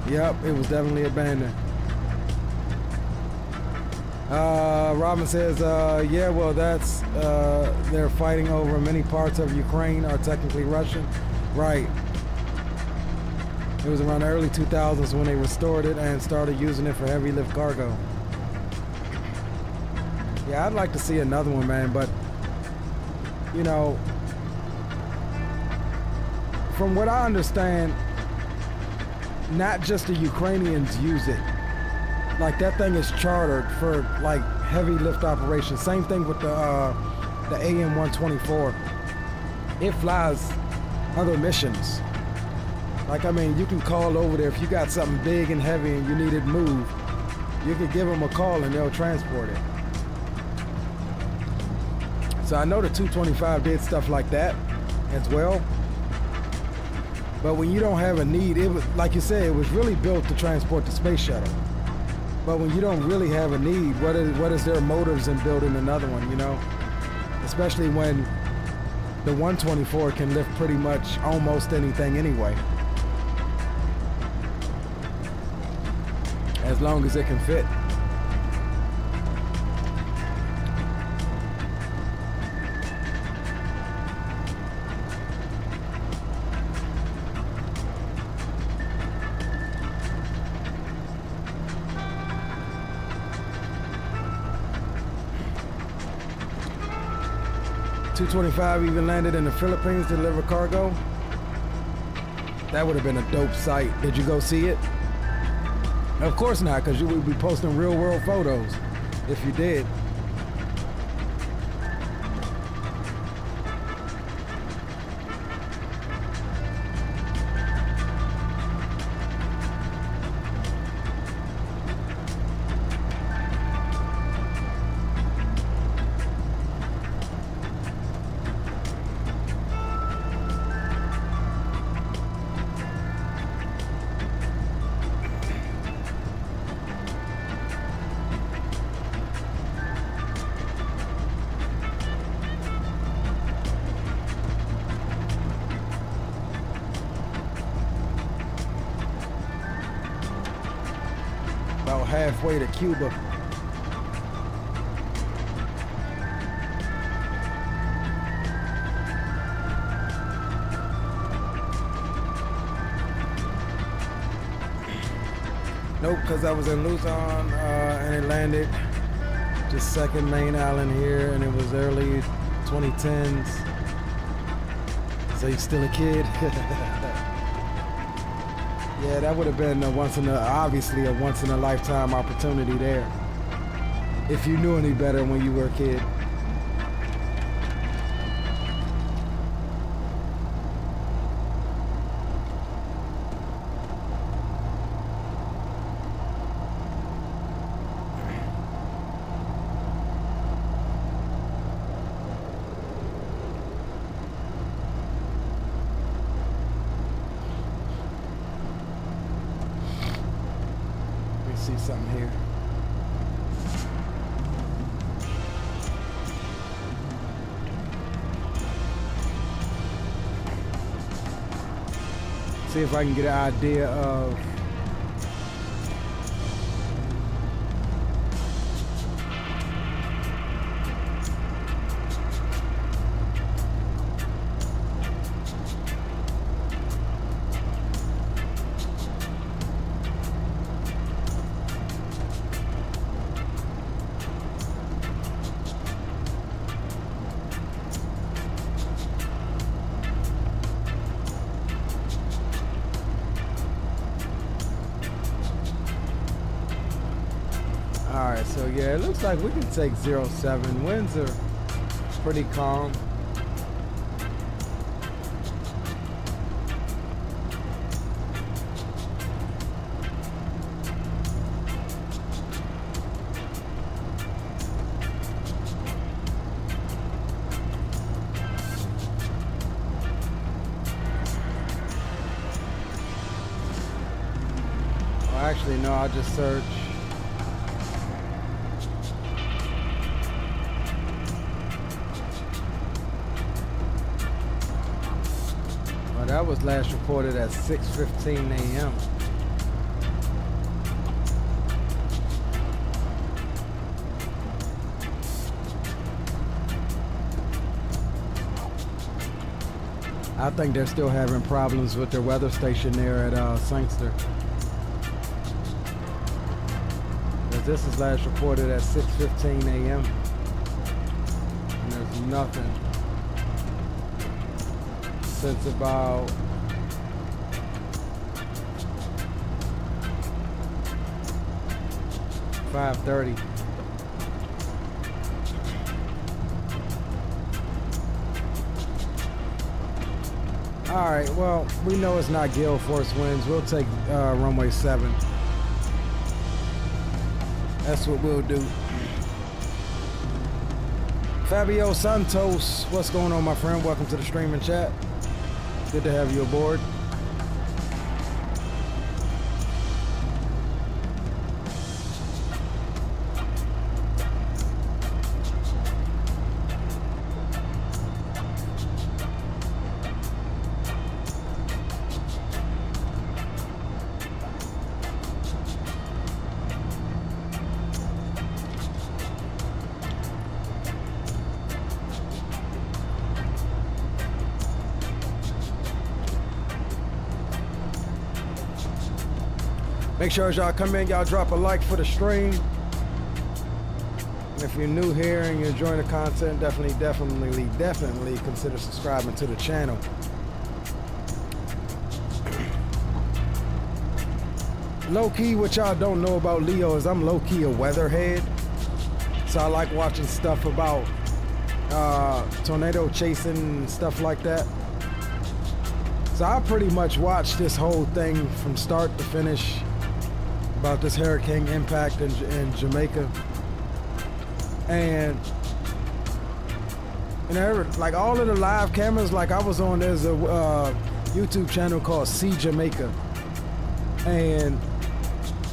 Yep, it was definitely abandoned. Robin says, yeah, well, that's they're fighting over many parts of Ukraine are technically Russian, right? It was around the early 2000s when they restored it and started using it for heavy lift cargo. Yeah, I'd like to see another one, man, but you know, from what I understand, not just the Ukrainians use it. Like that thing is chartered for like heavy lift operations. Same thing with the AM-124. It flies other missions. Like, I mean, you can call over there if you got something big and heavy and you need it moved. You can give them a call and they'll transport it. So I know the 225 did stuff like that as well. But when you don't have a need, it was, like you said, it was really built to transport the space shuttle. But when you don't really have a need, what is their motives in building another one, you know? Especially when the 124 can lift pretty much almost anything anyway. As long as it can fit. $225 even landed in the Philippines to deliver cargo. That would have been a dope sight. Did you go see it? Of course not, because you would be posting real world photos if you did. About halfway to Cuba. Nope, because I was in Luzon and it landed just second main island here, and it was early 2010s. So you're still a kid. Yeah, that would have been obviously a once in a lifetime opportunity there. If you knew any better when you were a kid. See something here. See if I can get an idea of Alright, so yeah, it looks like we can take 07. Winds are pretty calm. Well, actually, no, I'll just search. That was last reported at 6:15 a.m. I think they're still having problems with their weather station there at Sangster. This is last reported at 6:15 a.m. and there's nothing since about $5:30. All right, well, we know it's not gale force winds. We'll take runway 7. That's what we'll do. Fabio Santos, what's going on, my friend? Welcome to the stream and chat. Good to have you aboard. Make sure as y'all come in, y'all drop a like for the stream. And if you're new here and you're enjoying the content, definitely consider subscribing to the channel. Low key, what y'all don't know about Leo is I'm low key a weatherhead. So I like watching stuff about tornado chasing and stuff like that. So I pretty much watched this whole thing from start to finish about this hurricane impact in Jamaica. And you know, like all of the live cameras, like I was on, there's a YouTube channel called C Jamaica, and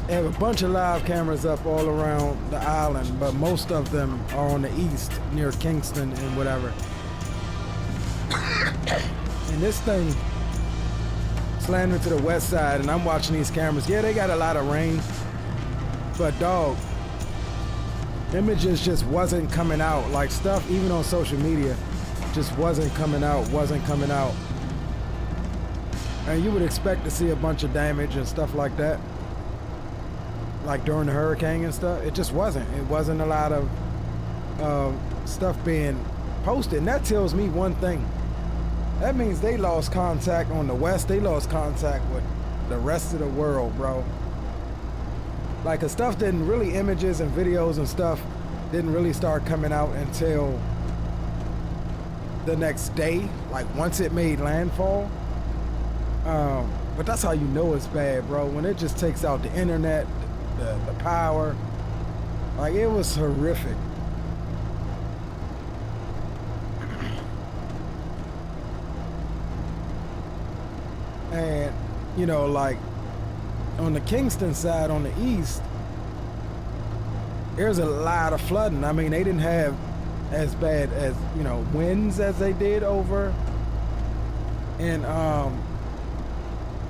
they have a bunch of live cameras up all around the island, but most of them are on the east near Kingston and whatever. And this thing slanted to the west side, and I'm watching these cameras. Yeah, they got a lot of rain, but dog, images just wasn't coming out. Like stuff, even on social media, just wasn't coming out. And you would expect to see a bunch of damage and stuff like that, like during the hurricane and stuff. It just wasn't. It wasn't a lot of stuff being posted. And that tells me one thing. That means they lost contact on the west. They lost contact with the rest of the world, bro. Like, 'cause stuff didn't really, images and videos and stuff didn't really start coming out until the next day, like once it made landfall. But that's how you know it's bad, bro. When it just takes out the internet, the power. Like, it was horrific. And, you know, like, on the Kingston side, on the east, there's a lot of flooding. I mean, they didn't have as bad as, you know, winds as they did over in,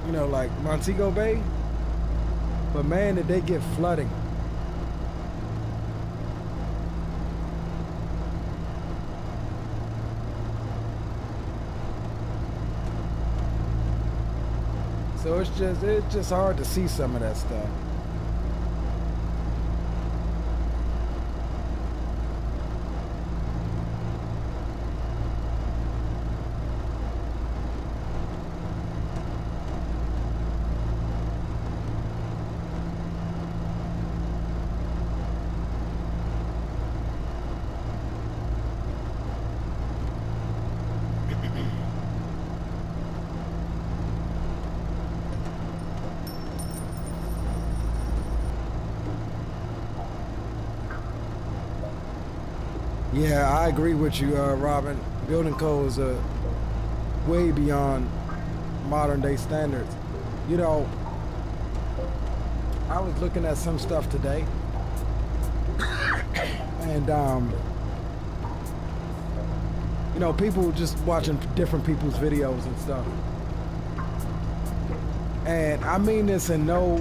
you know, like Montego Bay. But man, did they get flooding. So it's just hard to see some of that stuff. Yeah, I agree with you, Robin. Building codes are way beyond modern day standards. You know, I was looking at some stuff today, and you know, people just watching different people's videos and stuff. And I mean this in no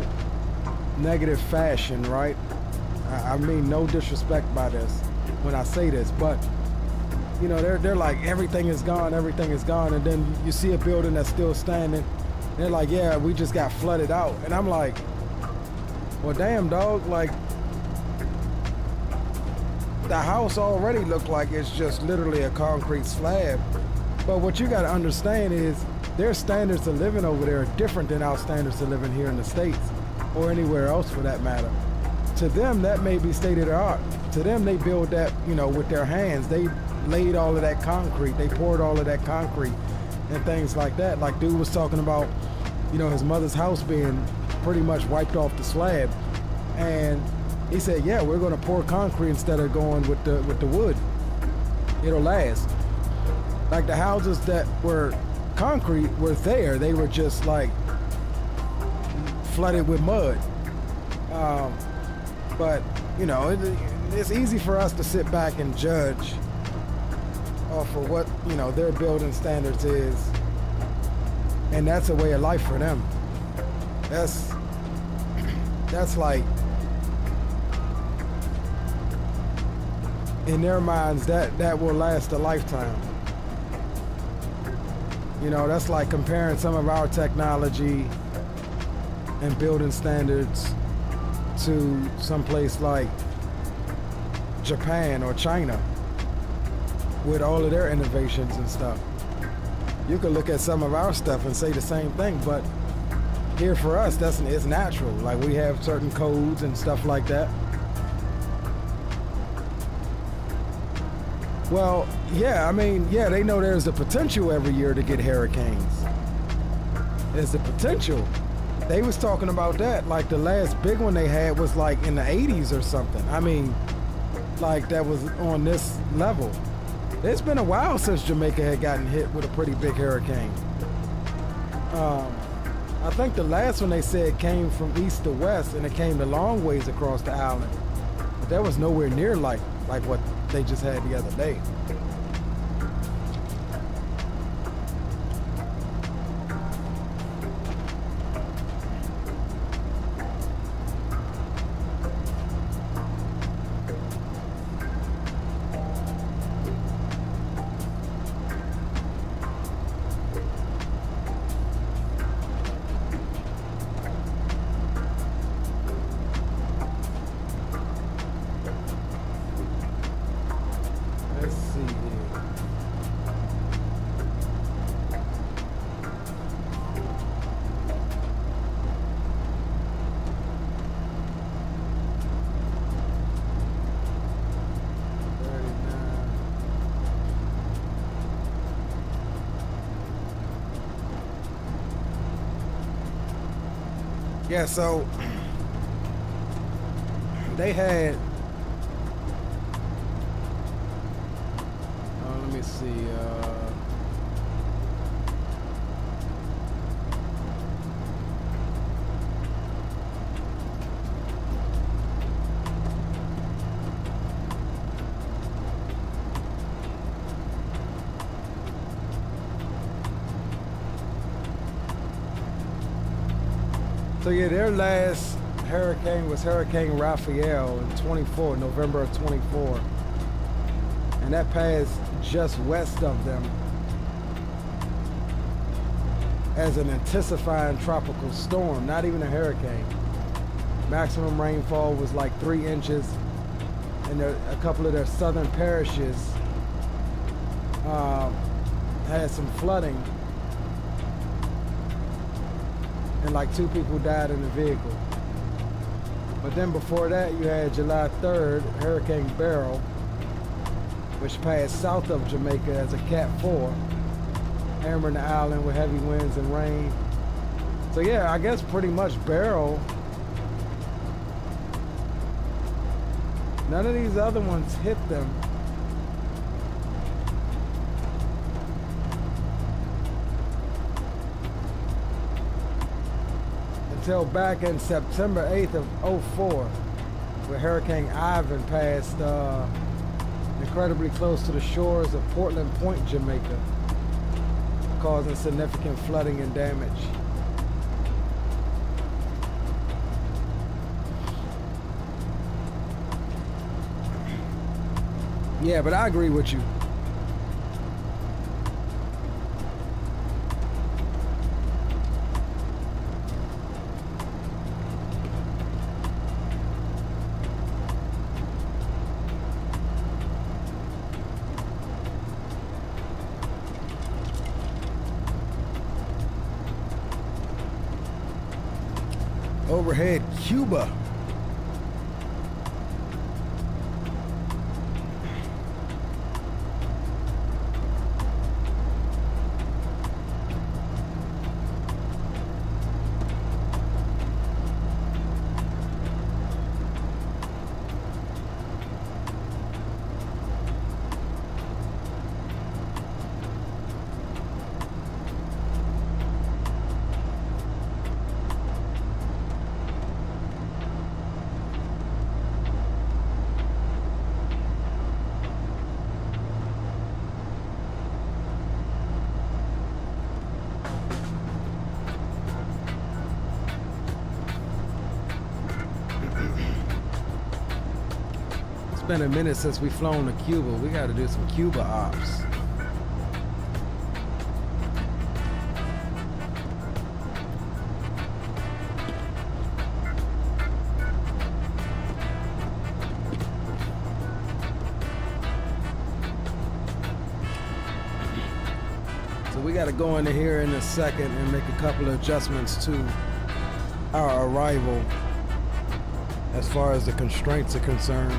negative fashion, right? I mean no disrespect by this when I say this, but you know, they're like, everything is gone, and then you see a building that's still standing. They're like, yeah, we just got flooded out. And I'm like, well, damn, dog, like, the house already looked like it's just literally a concrete slab. But what you got to understand is their standards of living over there are different than our standards of living here in the States, or anywhere else for that matter. To them, that may be state of the art. To them, they build that, you know, with their hands. They laid all of that concrete. They poured all of that concrete and things like that. Like dude was talking about, you know, his mother's house being pretty much wiped off the slab. And he said, yeah, we're going to pour concrete instead of going with the wood. It'll last. Like the houses that were concrete were there. They were just like flooded with mud. But, you know, it's easy for us to sit back and judge for what, you know, their building standards is. And that's a way of life for them. That's like, in their minds, that will last a lifetime. You know, that's like comparing some of our technology and building standards to someplace like Japan or China with all of their innovations and stuff. You could look at some of our stuff and say the same thing, but here for us, it's natural. Like we have certain codes and stuff like that. Well, yeah, I mean, yeah, they know there's the potential every year to get hurricanes. There's the potential. They was talking about that, like the last big one they had was like in the 80s or something. I mean, like that was on this level. It's been a while since Jamaica had gotten hit with a pretty big hurricane. I think the last one they said came from east to west, and it came the long ways across the island. But that was nowhere near like what they just had the other day. Yeah, so they had, let me see, so yeah, their last hurricane was Hurricane Raphael in 24, November of 24. And that passed just west of them as an intensifying tropical storm, not even a hurricane. Maximum rainfall was like 3 inches, and a couple of their southern parishes had some flooding, and like 2 people died in the vehicle. But then before that, you had July 3rd, Hurricane Beryl, which passed south of Jamaica as a Cat 4, hammering the island with heavy winds and rain. So yeah, I guess pretty much Beryl. None of these other ones hit them. Until back in September 8th of 04, where Hurricane Ivan passed incredibly close to the shores of Portland Point, Jamaica, causing significant flooding and damage. Yeah, but I agree with you. Overhead Cuba. It's been a minute since we've flown to Cuba. We got to do some Cuba ops. So we got to go into here in a second and make a couple of adjustments to our arrival as far as the constraints are concerned.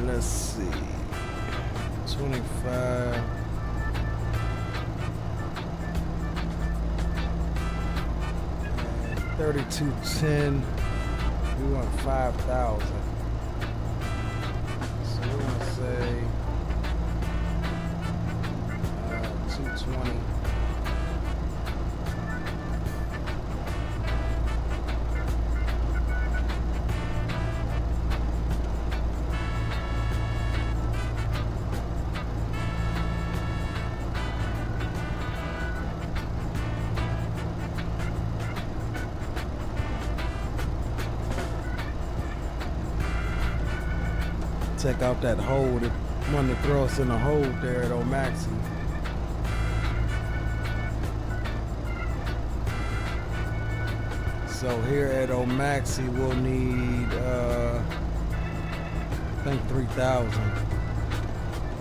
Let's see, 25. And 3210. We want 5,000. So we're gonna say 220. Check out that hole that wanted to throw us in the hole there at Omaxi. So here at Omaxi, we'll need, I think 3,000.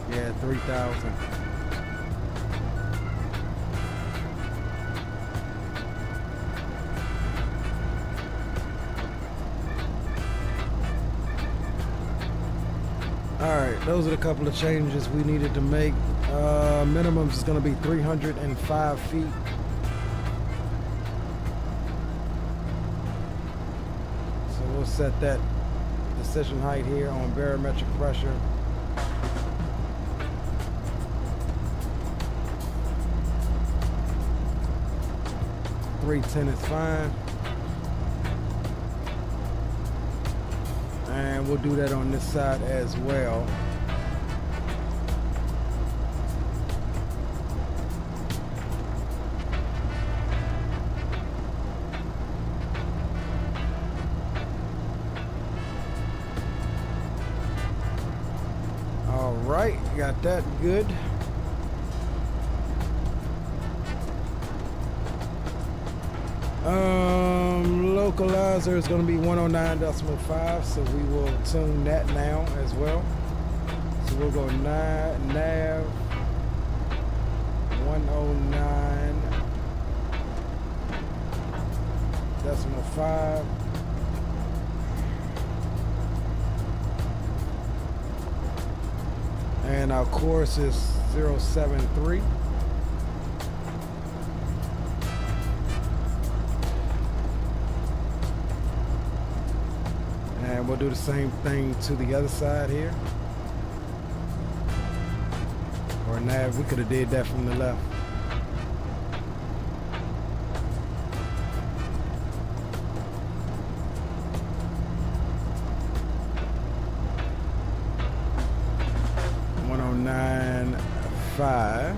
Yeah, 3,000. Alright, those are the couple of changes we needed to make. Minimums is going to be 305 feet. So we'll set that decision height here on barometric pressure. .310 is fine. And we'll do that on this side as well. All right, got that good. Localizer is going to be 109.5, so we will tune that now as well. So we'll go nav 109.5. And our course is 073. And we'll do the same thing to the other side here. Or nav, we could have did that from the left. .5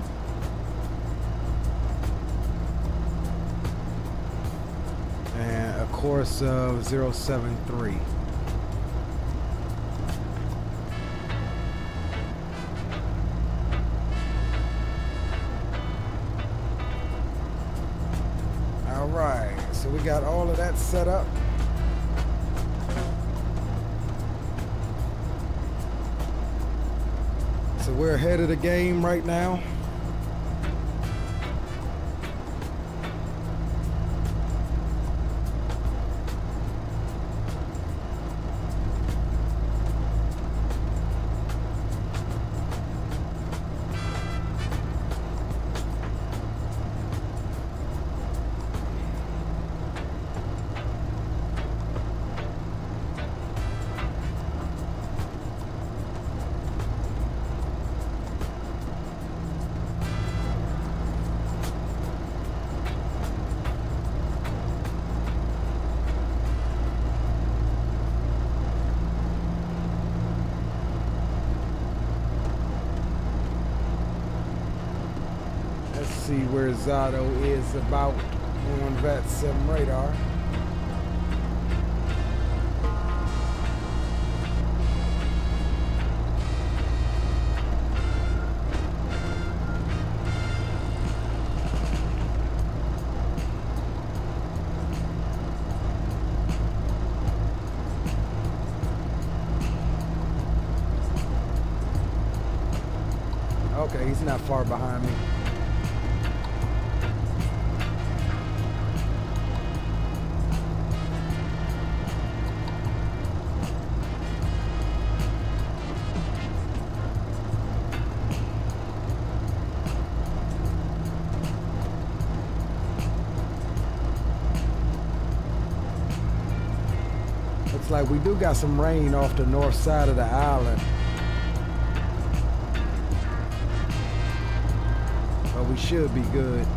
and a course of 073. All right, so we got all of that set up. So we're ahead of the game right now. See where Zato is about on VATSIM radar. Okay, he's not far behind me. Like we do got some rain off the north side of the island, but we should be good.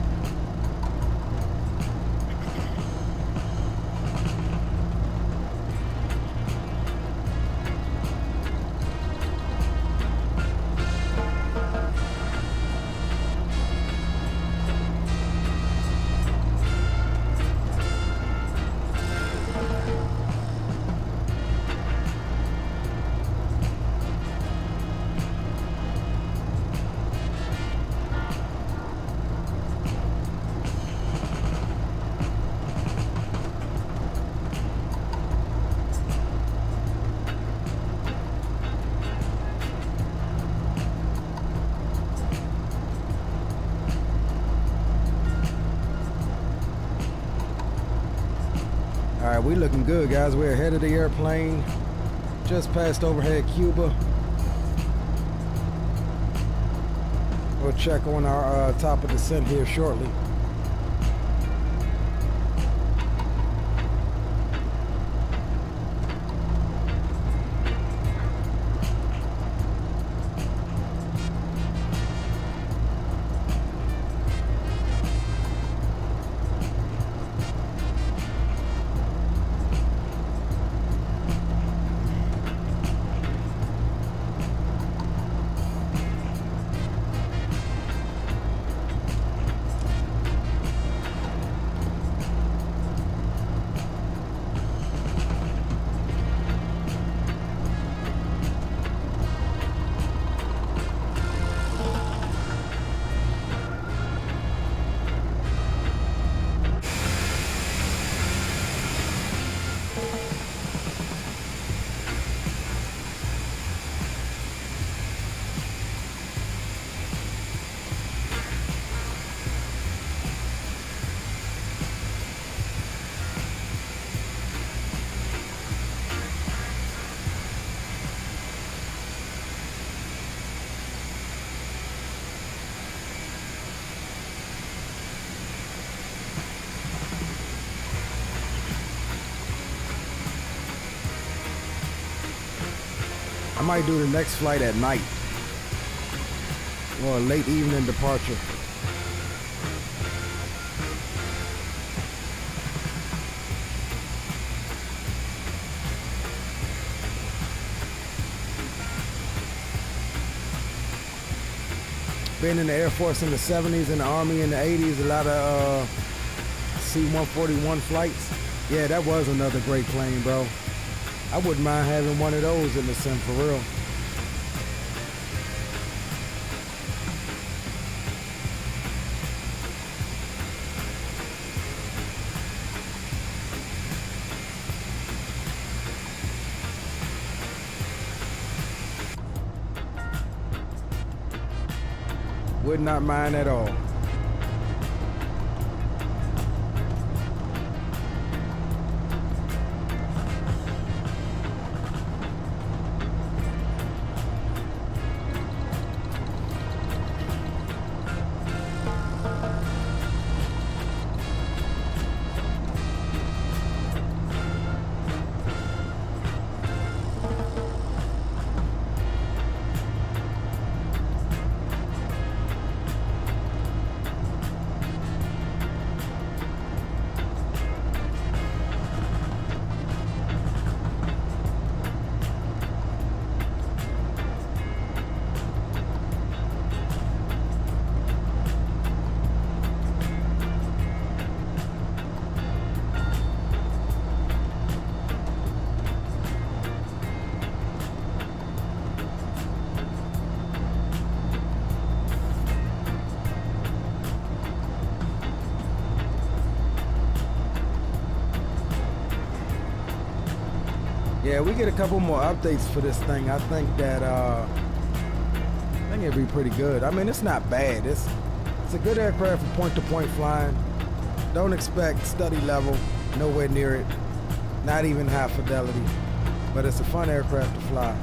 right, we looking good, guys. We're ahead of the airplane. Just passed overhead Cuba. We'll check on our top of descent here shortly. I might do the next flight at night or a late evening departure. Been in the Air Force in the 70s and the Army in the 80s, a lot of C-141 flights. Yeah, that was another great plane, bro. I wouldn't mind having one of those in the sim for real. Would not mind at all. Yeah, we get a couple more updates for this thing. I think that it'd be pretty good. I mean, it's not bad. It's a good aircraft for point-to-point flying. Don't expect study level, nowhere near it. Not even high fidelity. But it's a fun aircraft to fly.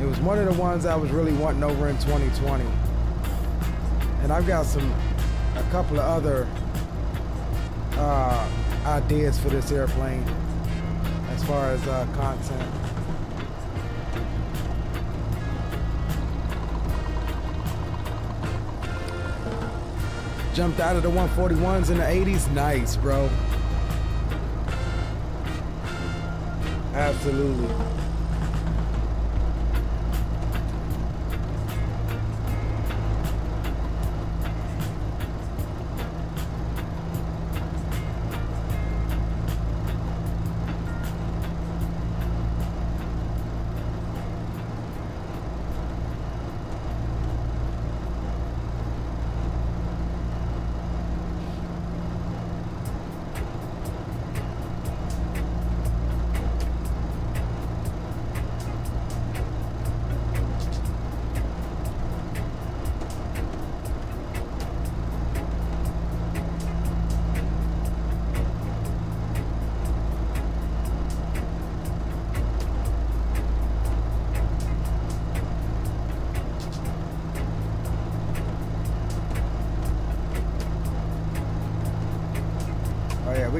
It was one of the ones I was really wanting over in 2020. And I've got a couple of other ideas for this airplane as far as content. Jumped out of the 141s in the 80s. Nice, bro. Absolutely.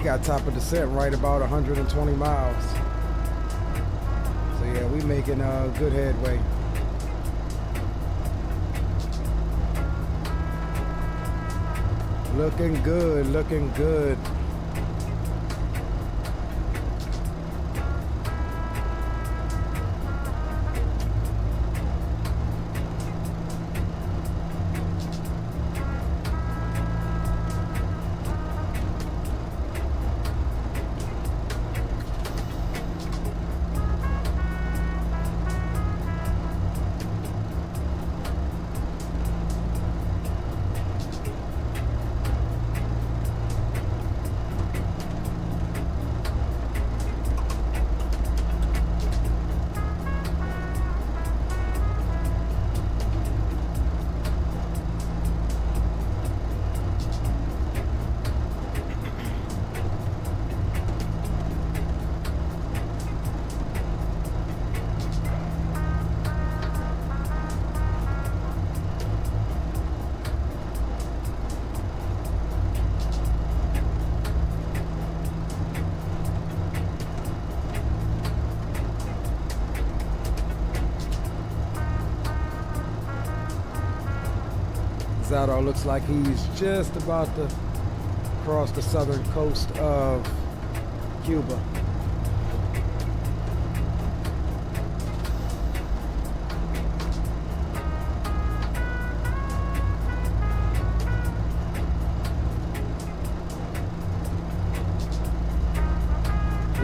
we got top of descent right about 120 miles. So yeah, we making good headway. Looking good, looking good. Zato looks like he's just about to cross the southern coast of Cuba.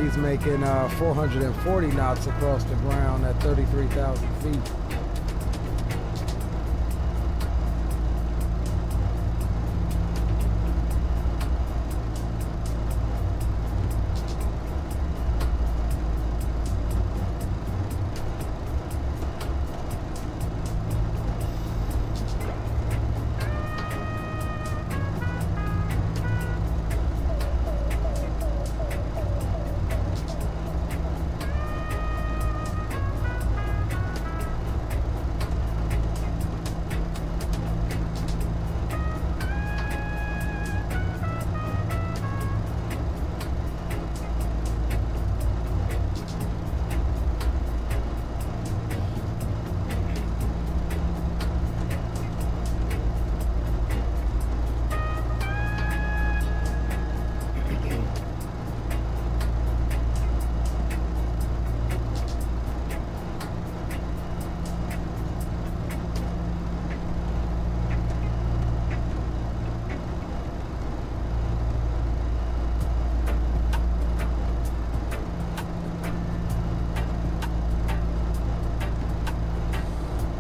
He's making 440 knots across the ground at 33,000 feet.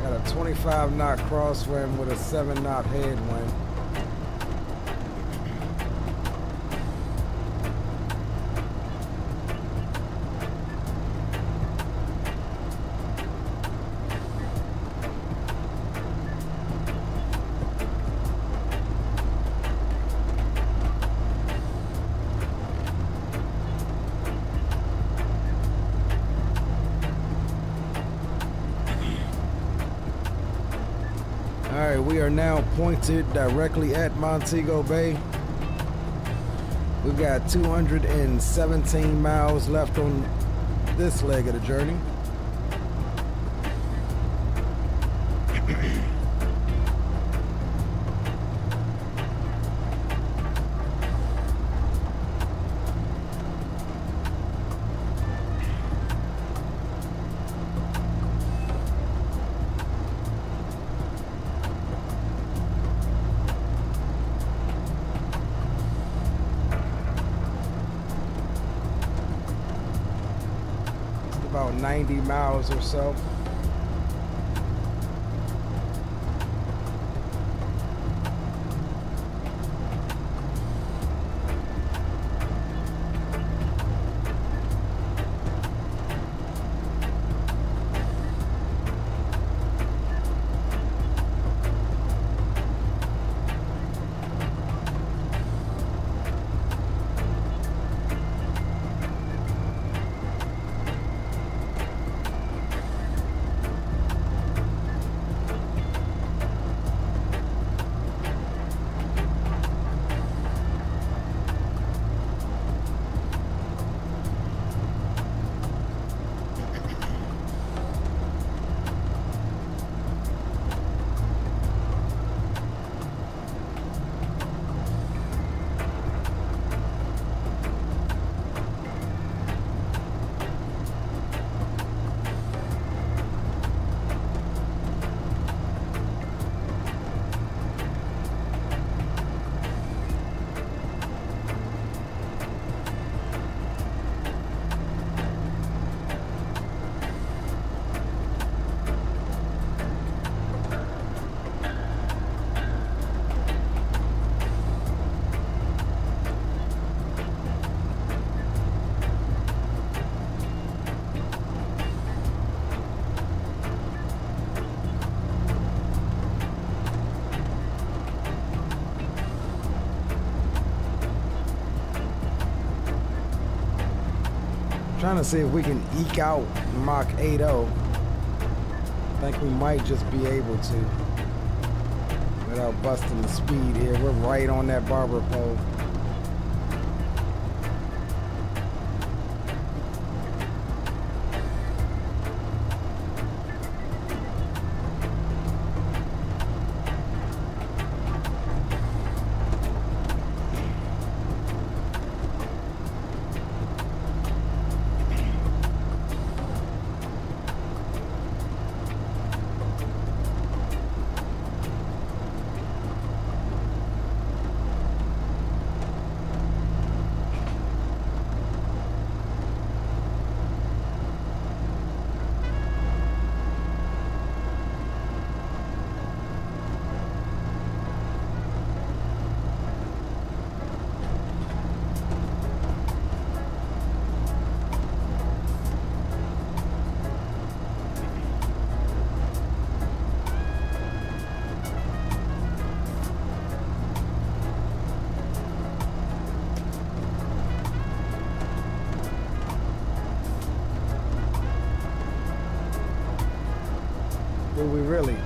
Got a 25 knot crosswind with a 7 knot headwind. Alright, we are now pointed directly at Montego Bay. We've got 217 miles left on this leg of the journey. About 90 miles or so. Trying to see if we can eke out Mach 8.0. I think we might just be able to without busting the speed here. We're right on that barber pole. Will we really?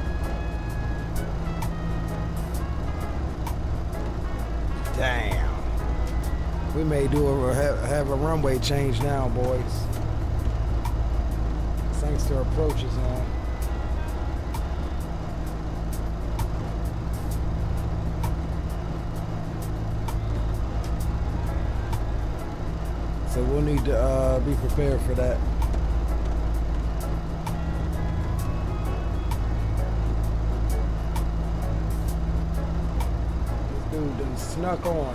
Damn. We may have a runway change now, boys. Thanks to approaches on. So we'll need to be prepared for that. Dude done snuck on.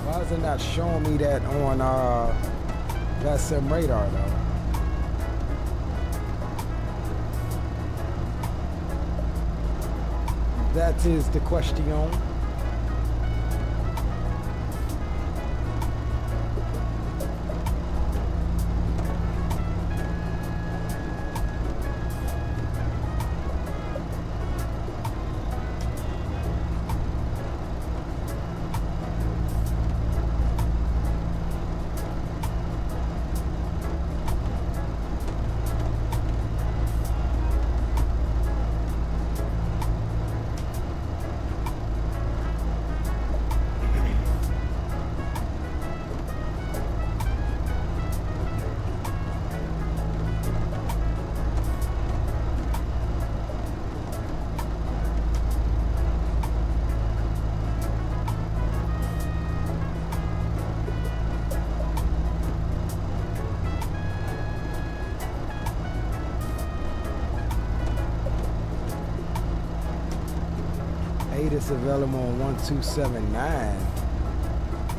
Why is it not showing me that on that sim radar though? That is the question. It's available on 1279.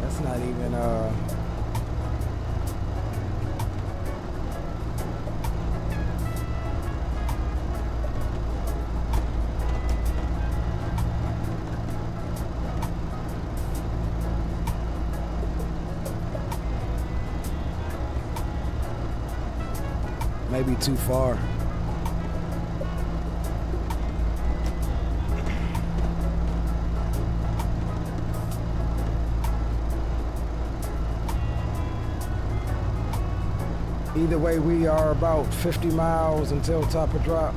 That's not even maybe too far. Either way, we are about 50 miles until top of drop.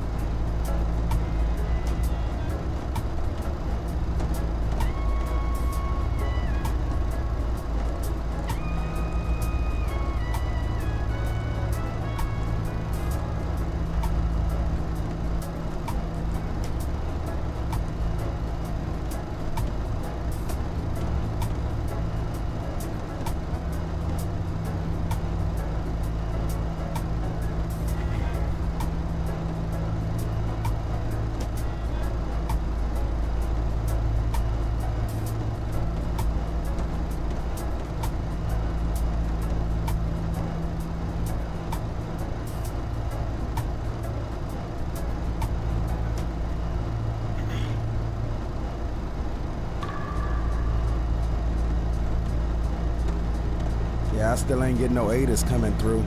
I still ain't getting no ADAS coming through.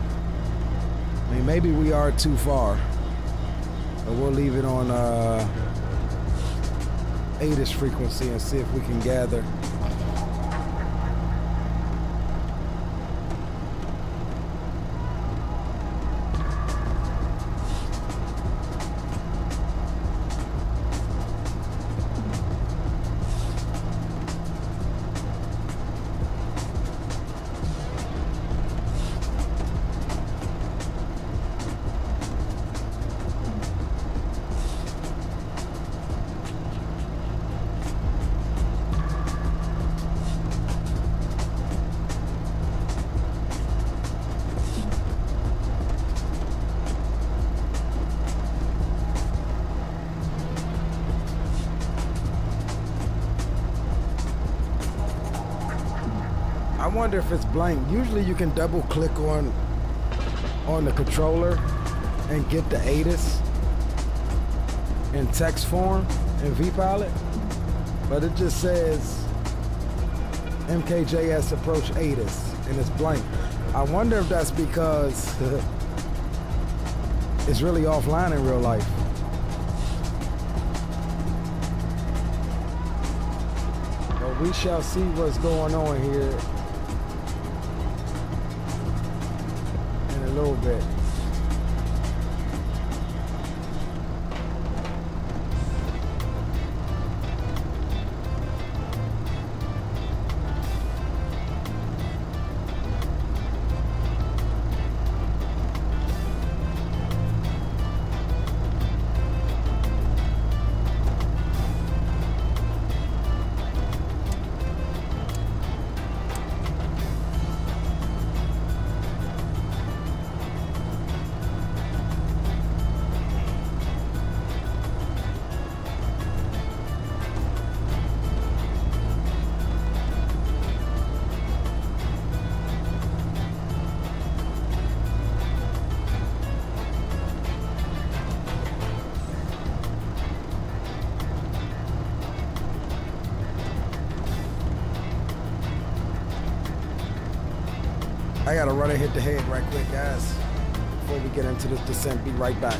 I mean, maybe we are too far, but we'll leave it on ADAS frequency and see if we can gather. I wonder if it's blank. Usually you can double click on the controller and get the ATIS in text form in vPilot, but it just says MKJS approach ATIS and it's blank. I wonder if that's because it's really offline in real life. But we shall see what's going on here in a little bit. I gotta run and hit the head right quick, guys, before we get into this descent. Be right back.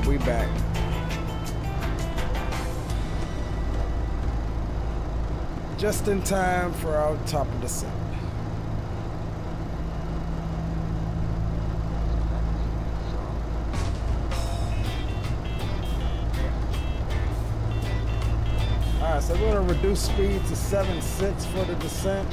We back. Just in time for our top of the set. Alright, so we're gonna reduce speed to 7.6 for the descent.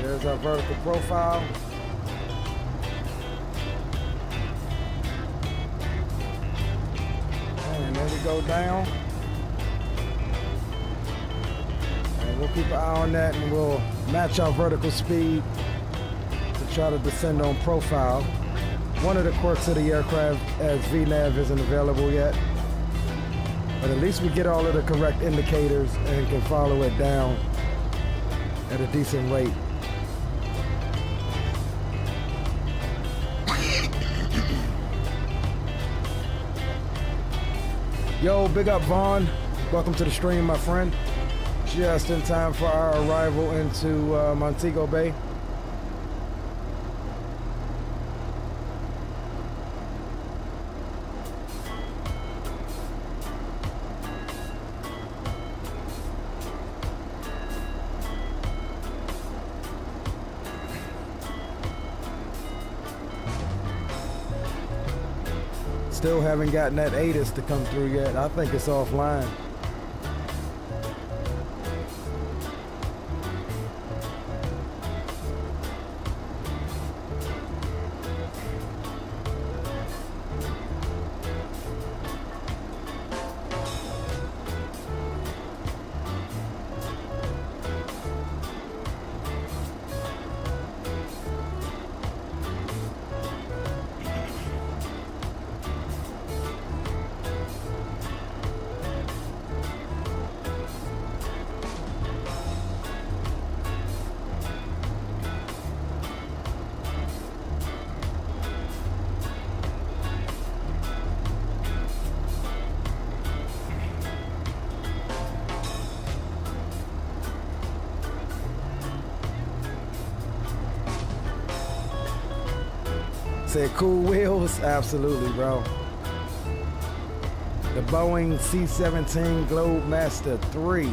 There's our vertical profile. And there we go down. And we'll keep an eye on that and we'll match our vertical speed to try to descend on profile. One of the quirks of the aircraft as VNAV isn't available yet. But at least we get all of the correct indicators and can follow it down at a decent rate. Yo, big up Vaughn. Welcome to the stream, my friend. Just in time for our arrival into Montego Bay. Still haven't gotten that ATIS to come through yet. I think it's offline. Said cool wheels, absolutely, bro. The Boeing C-17 Globemaster 3.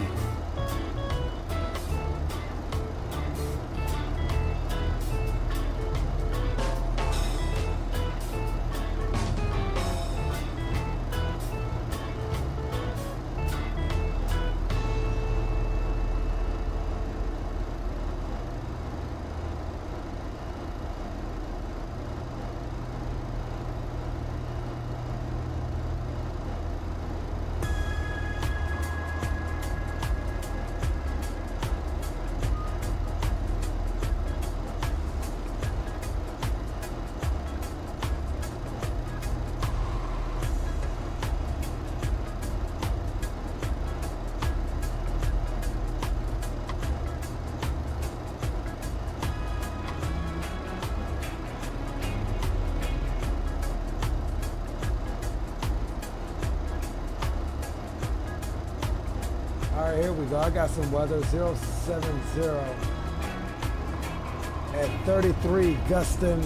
Here we go. I got some weather. 070 at 33, gusting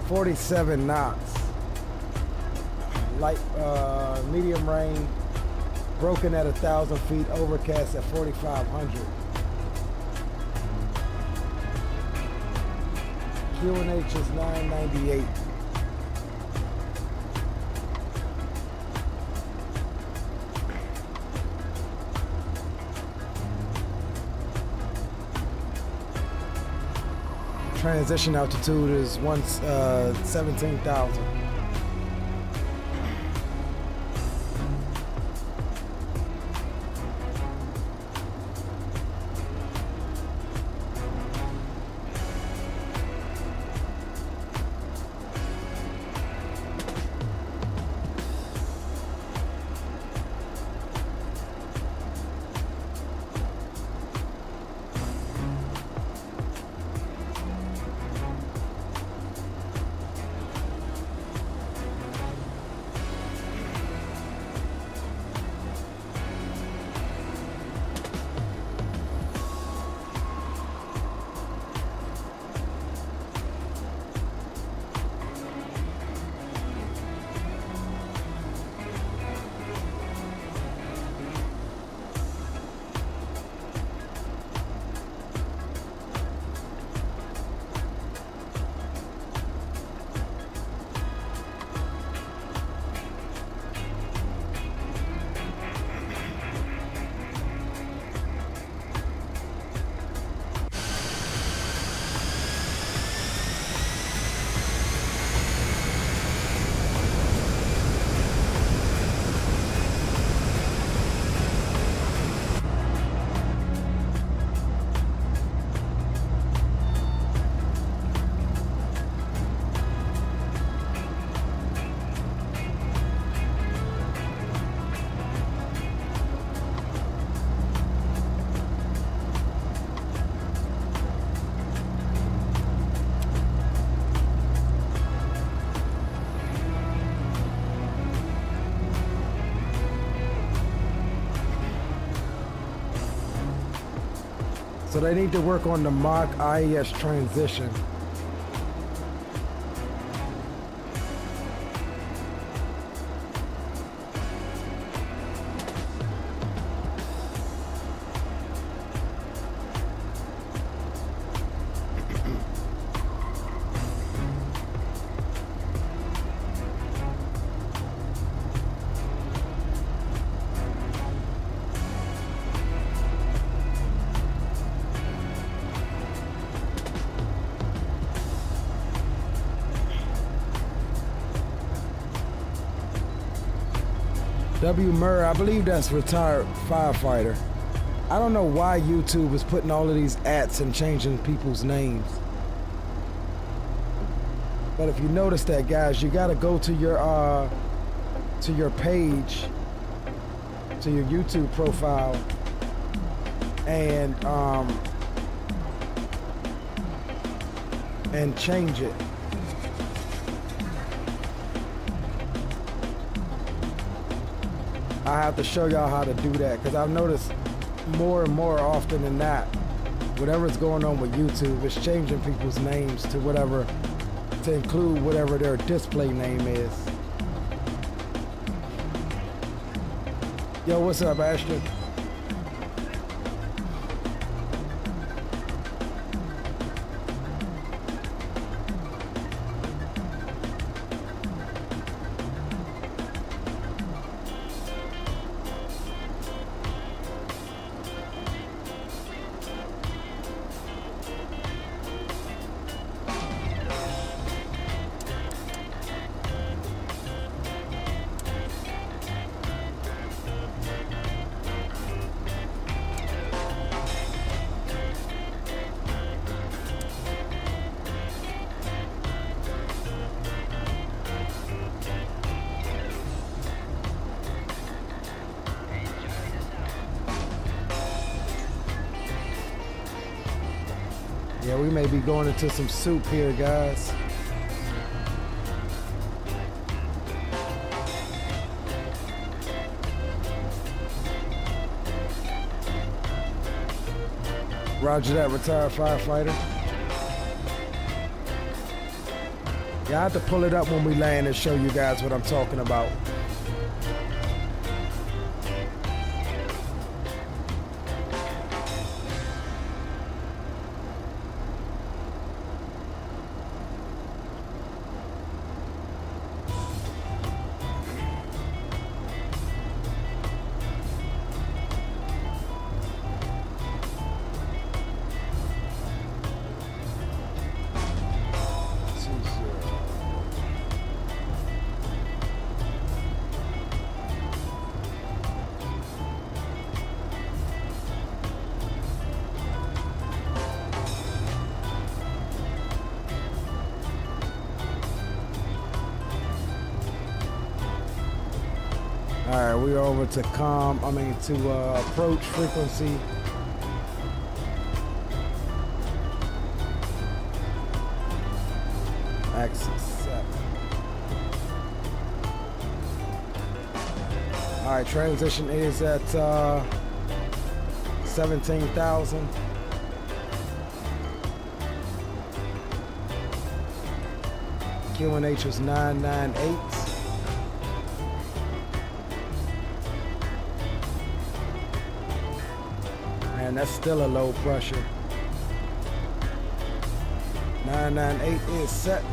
47 knots. Light, medium rain, broken at 1,000 feet, overcast at 4,500. QNH is 998. Transition altitude is 17,000. So they need to work on the Mach IES transition. W. Murray, I believe that's retired firefighter. I don't know why YouTube is putting all of these ats and changing people's names. But if you notice that, guys, you gotta go to your page, to your YouTube profile, and change it. I have to show y'all how to do that, because I've noticed more and more often than not, whatever's going on with YouTube, it's changing people's names to whatever, to include whatever their display name is. Yo, what's up, Ashton? Yeah, we may be going into some soup here, guys. Roger that, retired firefighter. Yeah, I have to pull it up when we land and show you guys what I'm talking about. Alright, we're over to approach frequency. Axis 7. Alright, transition is at 17,000. QNH was 998. And that's still a low pressure. 998 is set.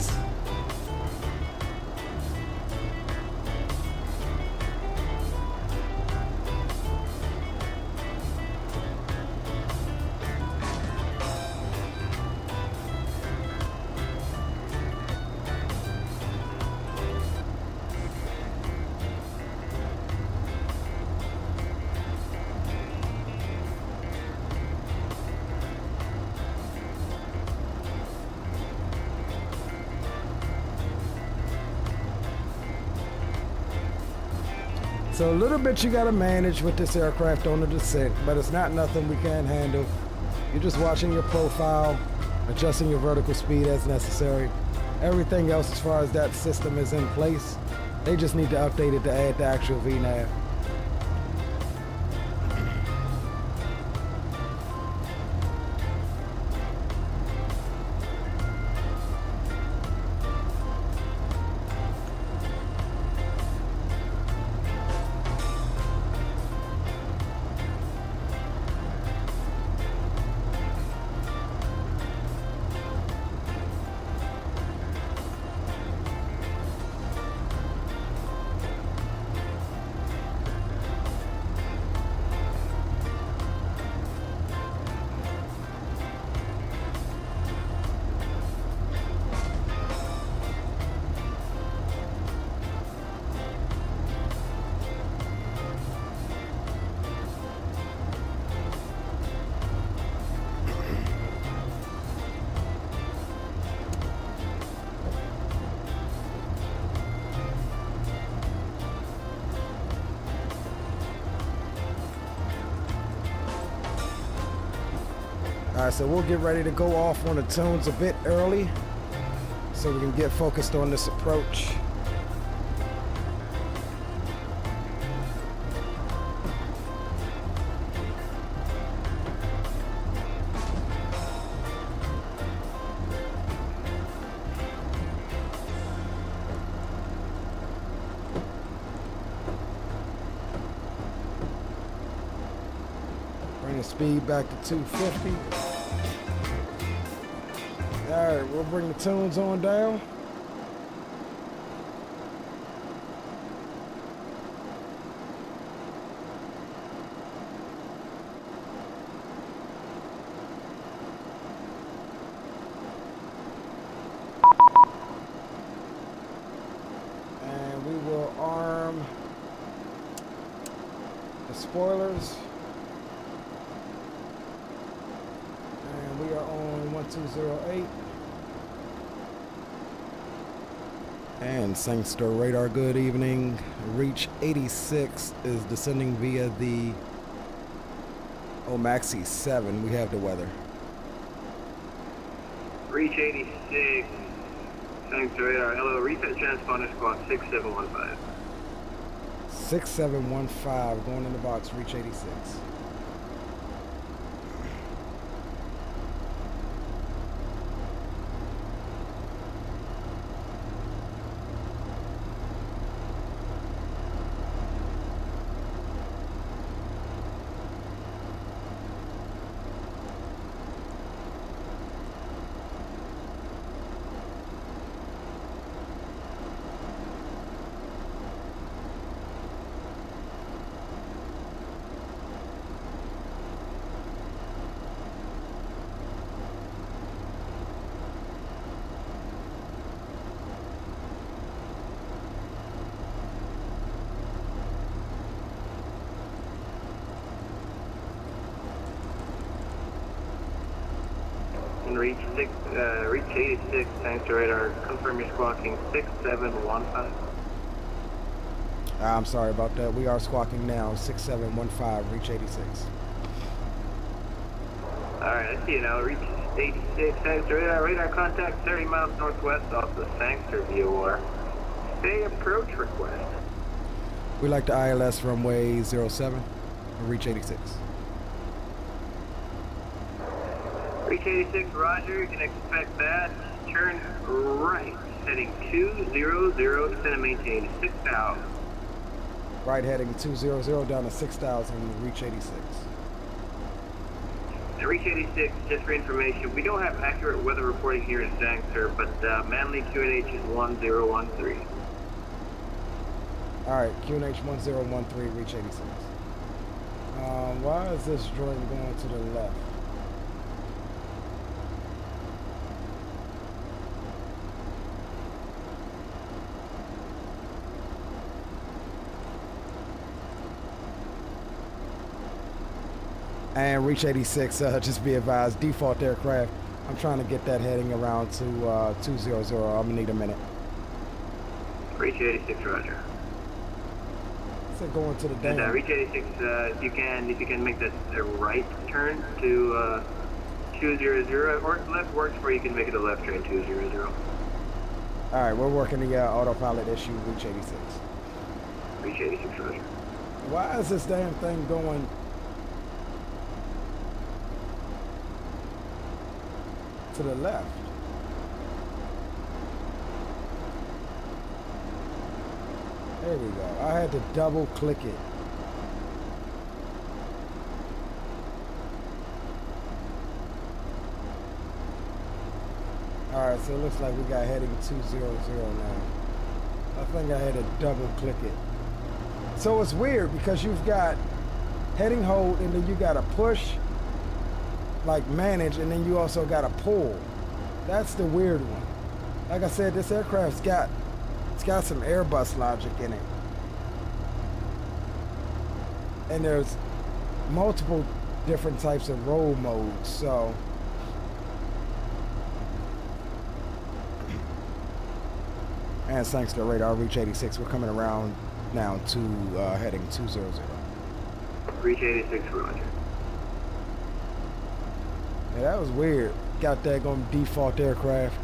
So a little bit you gotta manage with this aircraft on the descent, but it's not nothing we can't handle. You're just watching your profile, adjusting your vertical speed as necessary. Everything else as far as that system is in place. They just need to update it to add the actual VNAV. Alright, so we'll get ready to go off on the tunes a bit early so we can get focused on this approach. Bring the speed back to 250. Alright, we'll bring the tunes on down. And we will arm the spoilers. And we are on 1208. And Sangster radar, good evening. Reach 86 is descending via the Maxi 7. We have the weather. Reach 86, Sangster radar, hello, reset transponder squawk 6715. 6715, going in the box, reach 86. Reach 86, Sangster radar, confirm you're squawking 6715. I'm sorry about that. We are squawking now, 6715, reach 86. Alright, I see you now. Reach 86, Sangster radar contact 30 miles northwest off the Sangster VOR. Stay approach request. We like the ILS runway 07, reach 86. Reach 86, roger, you can expect that. Turn right, heading 200, descend and maintain 6,000. Right, heading 200 down to 6,000, reach 86. Now, reach 86, just for information, we don't have accurate weather reporting here in Sangster, but Manly QNH is 1013. Alright, QNH 1013, reach 86. Why is this droid going to the left? And reach 86, just be advised, default aircraft. I'm trying to get that heading around to 200. I'm gonna need a minute. Reach 86, roger. So going to the dam. And reach 86, if you can make that a right turn to 200, or left works where you can make it a left turn 200. All right, we're working the autopilot issue, reach 86. Reach 86, roger. Why is this damn thing going to the left? There we go. I had to double click it. Alright, so it looks like we got heading 200 now. I think I had to double click it. So it's weird because you've got heading hold and then you got to push, like manage, and then you also got to pull. That's the weird one. Like I said, this aircraft's got some Airbus logic in it. And there's multiple different types of roll modes, so and thanks to radar reach 86, we're coming around now to heading 200. Reach 86, roger. Yeah, that was weird. Got that going default aircraft.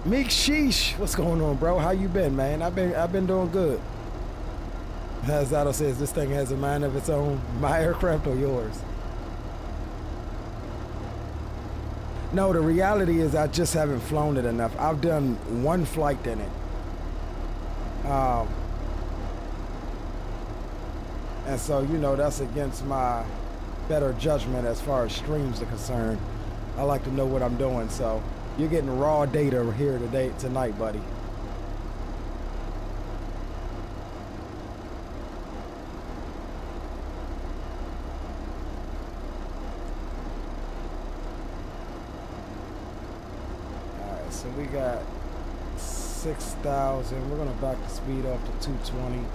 Meek Sheesh, what's going on, bro? How you been, man? I've been doing good. As Zato says, this thing has a mind of its own. My aircraft or yours? No, the reality is I just haven't flown it enough. I've done one flight in it. And so, you know, that's against my better judgment as far as streams are concerned. I like to know what I'm doing, so you're getting raw data here tonight, buddy. Alright, so we got 6,000. We're gonna back the speed up to 220.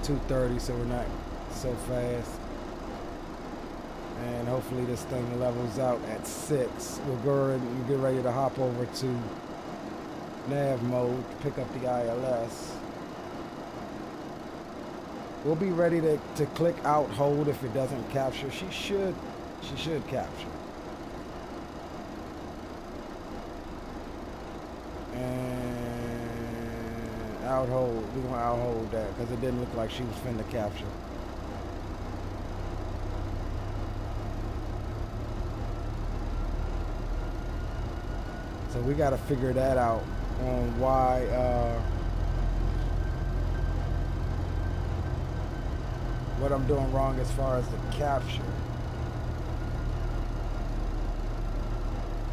230, so we're not so fast, and hopefully this thing levels out at 6. We'll go ahead and get ready to hop over to nav mode to pick up the ILS. We'll be ready to click out hold if it doesn't capture. She should capture. Out hold. We're gonna out hold that because it didn't look like she was finna capture. So we gotta figure that out on why what I'm doing wrong as far as the capture.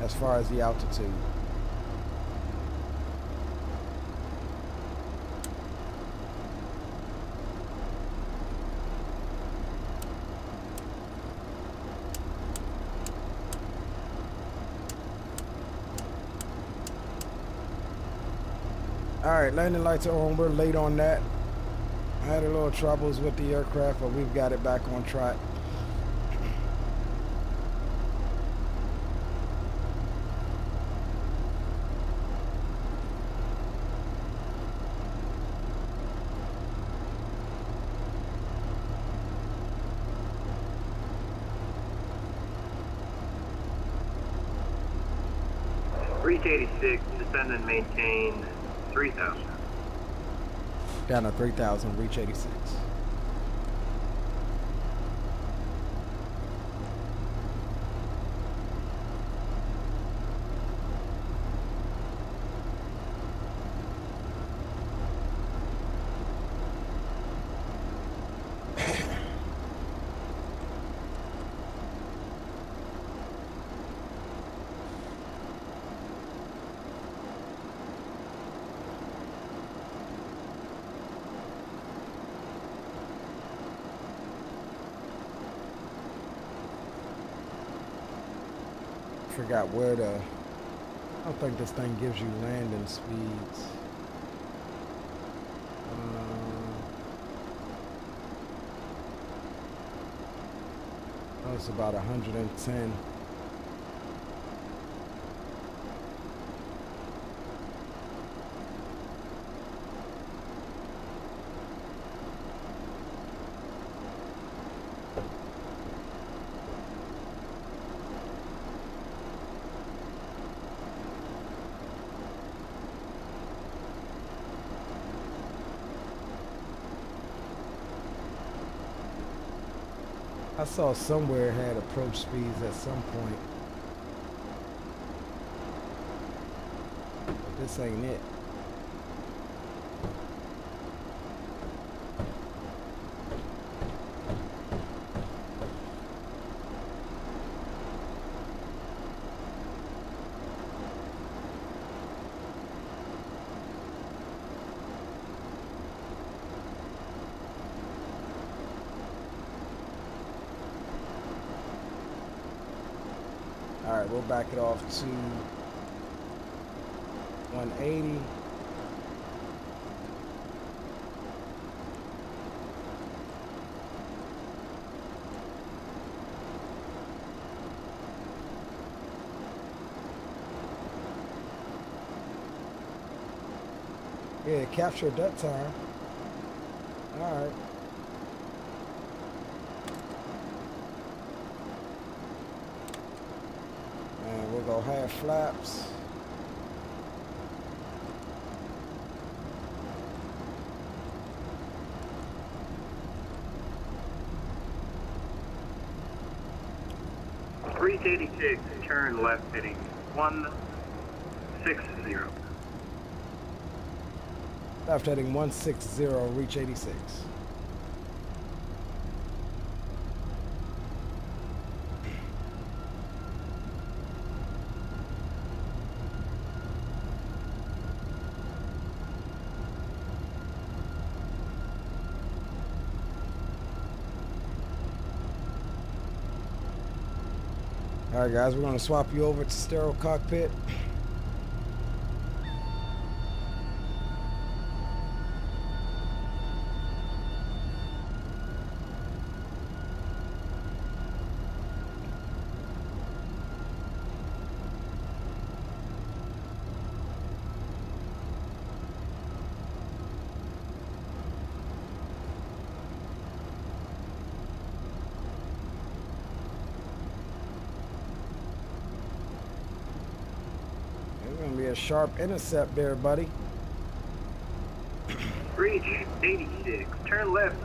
As far as the altitude. Alright, landing lights are on. We're late on that. I had a little troubles with the aircraft, but we've got it back on track. Reach 86, descend and maintain 3,000. Down to 3,000, reach 86. Forgot where to. I don't think this thing gives you landing speeds. Oh, it's about 110. I saw somewhere it had approach speeds at some point. But this ain't it. Alright, we'll back it off to 180. Yeah, it captured that time. Alright. go half flaps. Reach 86, turn left heading 160. Left heading 160, reach 86. All right, guys, we're going to swap you over to sterile cockpit. A sharp intercept there, buddy. Reach 86, turn left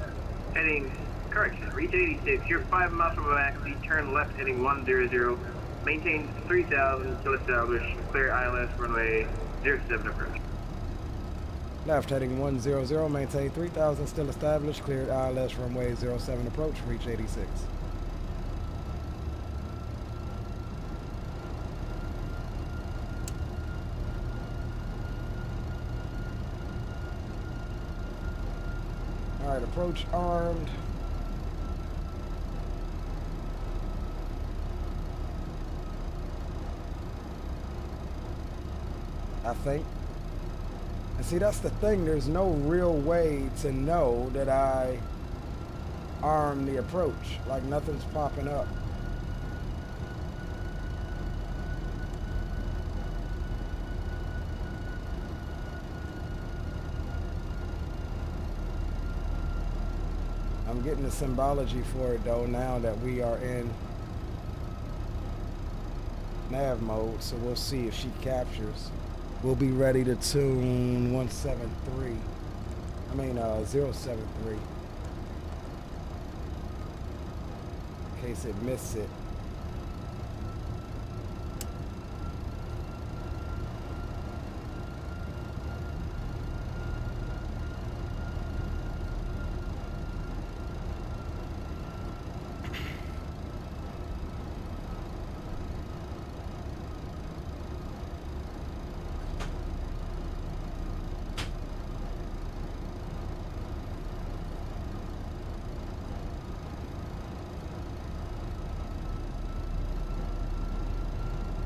heading, correction, reach 86, you're 5 miles from Maxi, turn left heading 100, maintain 3000, still established, clear ILS runway 07 approach. Left heading 100, maintain 3000, still established, cleared ILS runway 07 approach, reach 86. All right, approach armed. I think. And see, that's the thing. There's no real way to know that I armed the approach. Like, nothing's popping up. I'm getting the symbology for it though now that we are in nav mode, so we'll see if she captures. We'll be ready to tune 173. I mean 073. In case it missed it.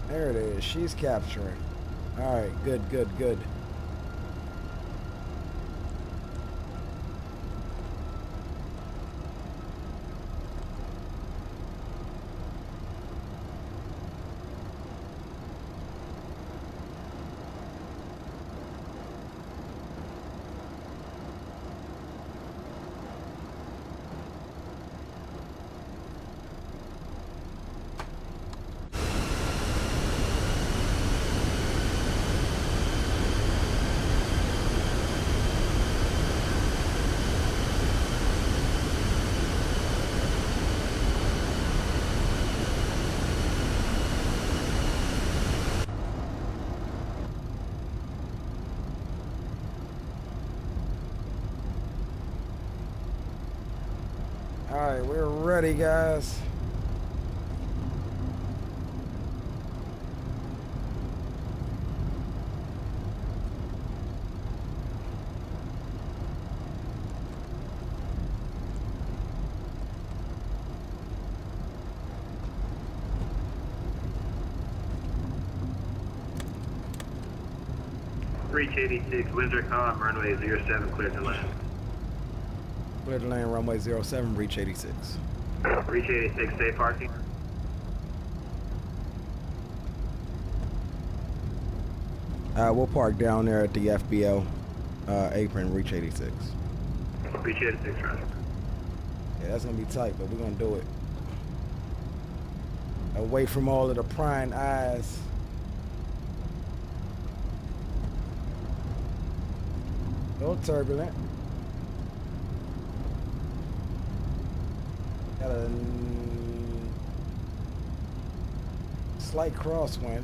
There it is. She's capturing. All right. Good, good, good. Alright, we're ready, guys. Reach 86, Windsor Comm, runway 07, clear to land. Clear to land, runway 07, reach 86. Reach 86, safe parking. We'll park down there at the FBO apron, reach 86. Reach 86, Roger. Yeah, that's gonna be tight, but we're gonna do it. Away from all of the prying eyes A little turbulent. Got a slight crosswind.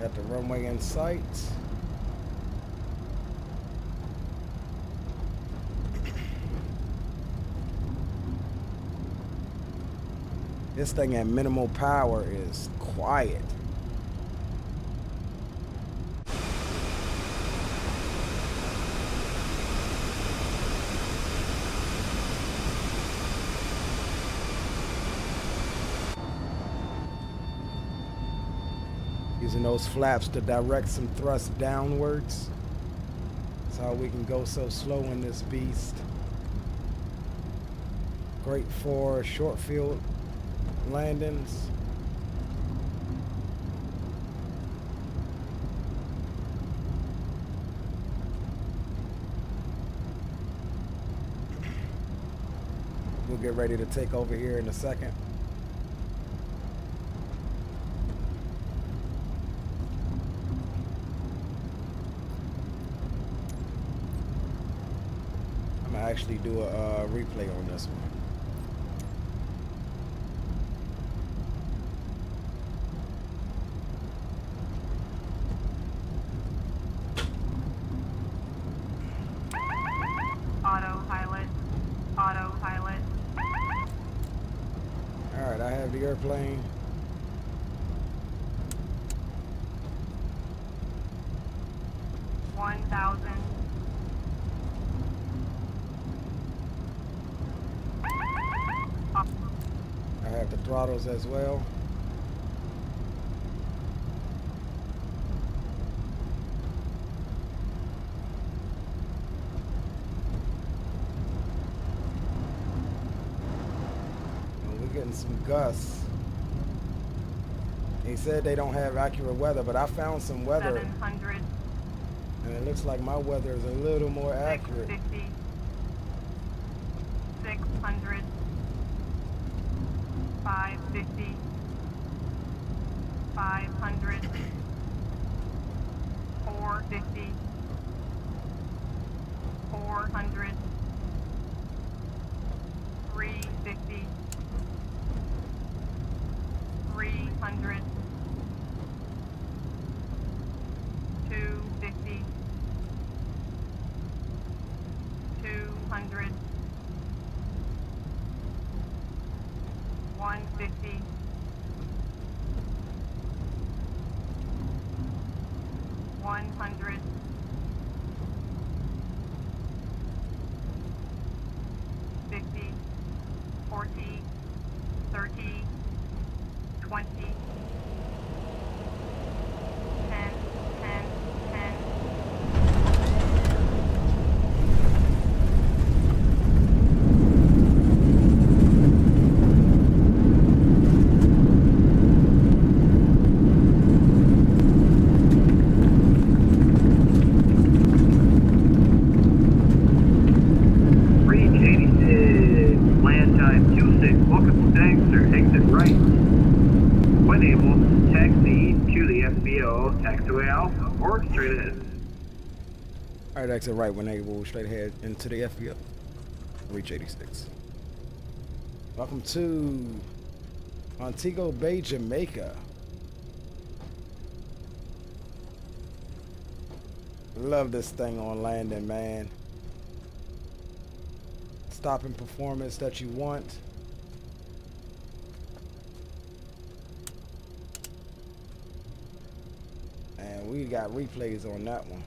Got the runway in sight. This thing at minimal power is quiet. Using those flaps to direct some thrust downwards. That's how we can go so slow in this beast. Great for short field landings. We'll get ready to take over here in a second. Actually do a replay on this one. Autopilot. Autopilot. All right, I have the airplane. I have the throttles as well. And we're getting some gusts. He said they don't have accurate weather, but I found some weather. 700. And it looks like my weather is a little more accurate. 650. 600. 550. 500. 450. 400. 350. 300. 250. 200. 150. 100. 50. 40. 30. 20. 10. 10. 10. Alright, exit right when they will straight ahead into the FBO. Reach 86. Welcome to Montego Bay, Jamaica. Love this thing on landing, man. Stopping performance that you want. And we got replays on that one.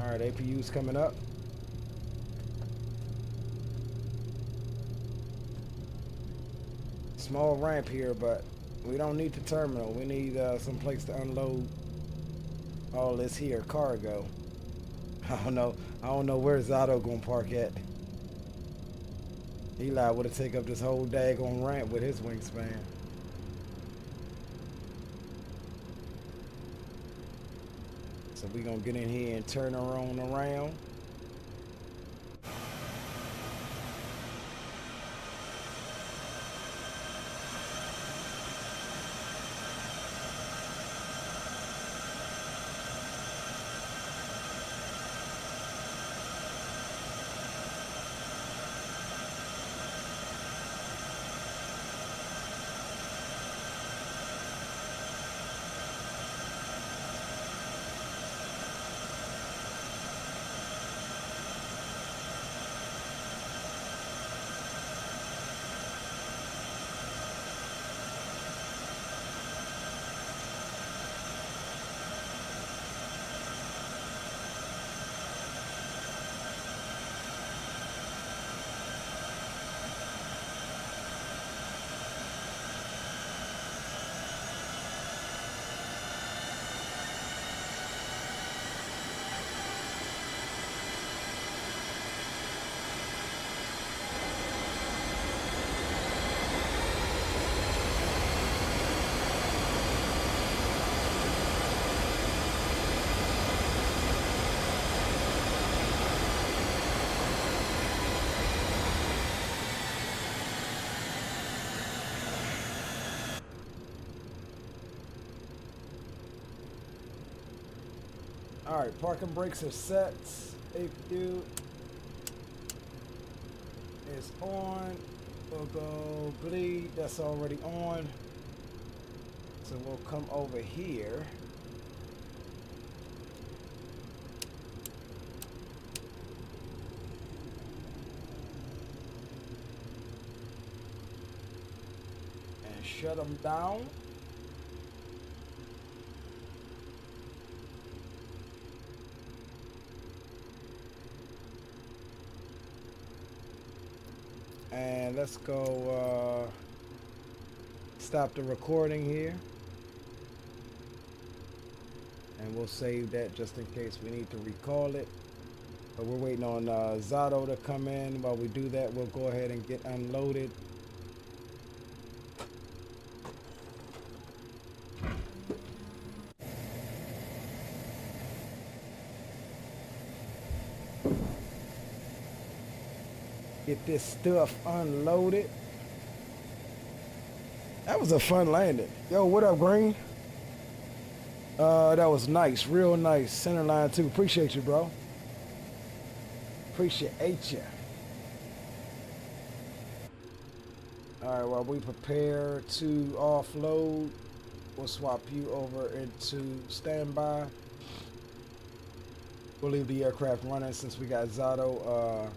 All right, APU's coming up. Small ramp here, but we don't need the terminal. We need some place to unload all this here cargo. I don't know where Zato gonna park at. Eli would have taken up this whole daggone ramp with his wingspan. So we gonna get in here and turn her on around. All right, parking brakes are set. APU is on. We'll go bleed. That's already on. So we'll come over here. And shut them down. And let's go stop the recording here. And we'll save that just in case we need to recall it. But we're waiting on Zato to come in. While we do that, we'll go ahead and get unloaded. Get this stuff unloaded. That was a fun landing. Yo, what up, Green? That was nice, real nice. Center line too. Appreciate you, bro. Appreciate you. All right, while we prepare to offload, we'll swap you over into standby. We'll leave the aircraft running since we got Zato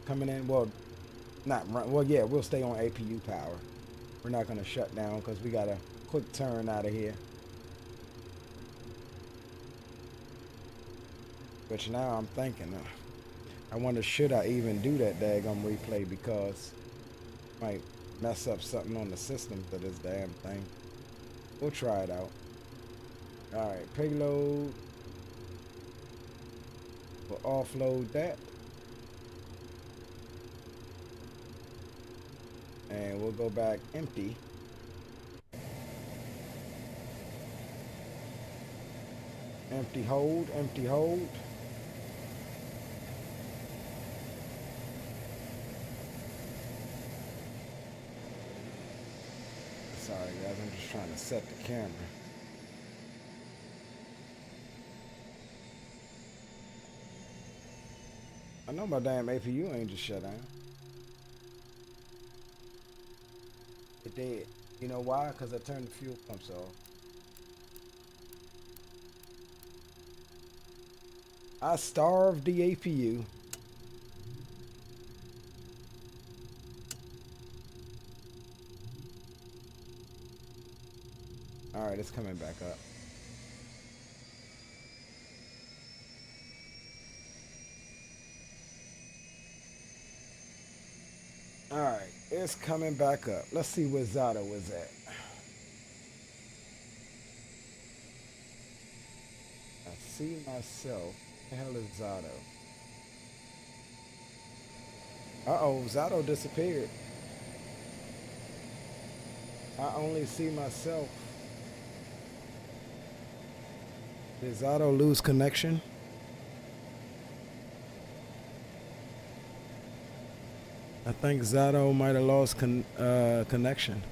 coming in. Well, not run. Well, yeah, we'll stay on APU power. We're not going to shut down because we got a quick turn out of here. But now I'm thinking, I wonder should I even do that daggum replay because it might mess up something on the system for this damn thing. We'll try it out. All right, payload. We'll offload that. And we'll go back empty. Empty hold, empty hold. Sorry guys, I'm just trying to set the camera. I know my damn APU ain't just shut down. It did. You know why? Because I turned the fuel pumps off. I starved the APU. Alright, it's coming back up. All right, it's coming back up. Let's see where Zato is at. I see myself. Where the hell is Zato? Uh-oh, Zato disappeared. I only see myself. Did Zato lose connection? I think Zato might have lost connection.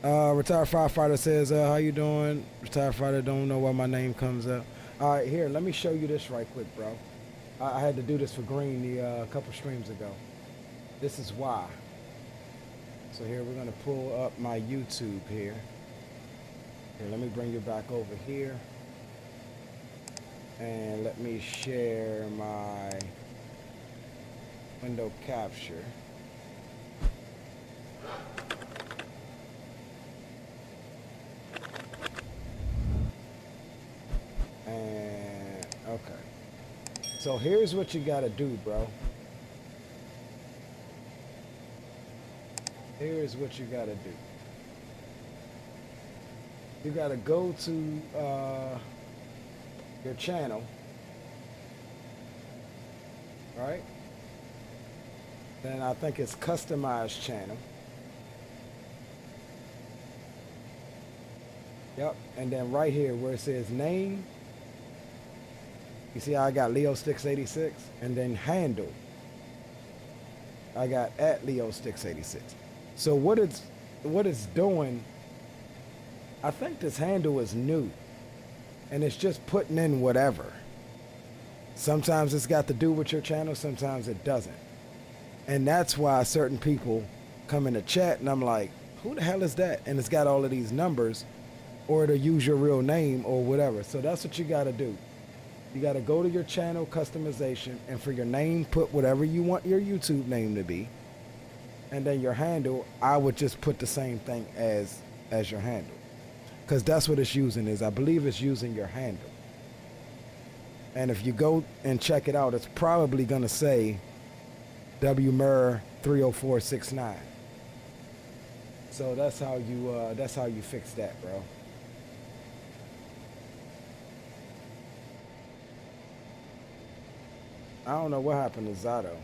Retired firefighter says, how you doing? Retired firefighter, don't know why my name comes up. All right, here, let me show you this right quick, bro. I had to do this for Green a couple streams ago. This is why. So here, we're gonna pull up my YouTube here. Here, let me bring you back over here. And let me share my window capture. And okay. So here's what you gotta do, bro. Here's what you gotta do. You gotta go to your channel, right? Then I think it's customized channel. Yep, and then right here where it says name, you see how I got Leo686, and then handle, I got at Leo686. So what it's doing, I think this handle is new, and it's just putting in whatever. Sometimes it's got to do with your channel, sometimes it doesn't. And that's why certain people come in the chat and I'm like, who the hell is that? And it's got all of these numbers, or to use your real name or whatever. So that's what you gotta do. You gotta go to your channel customization, and for your name, put whatever you want your YouTube name to be. And then your handle, I would just put the same thing as your handle. Because that's what it's using is, I believe it's using your handle. And if you go and check it out, it's probably gonna say WMER30469. So that's how you fix that, bro. I don't know what happened to Zato.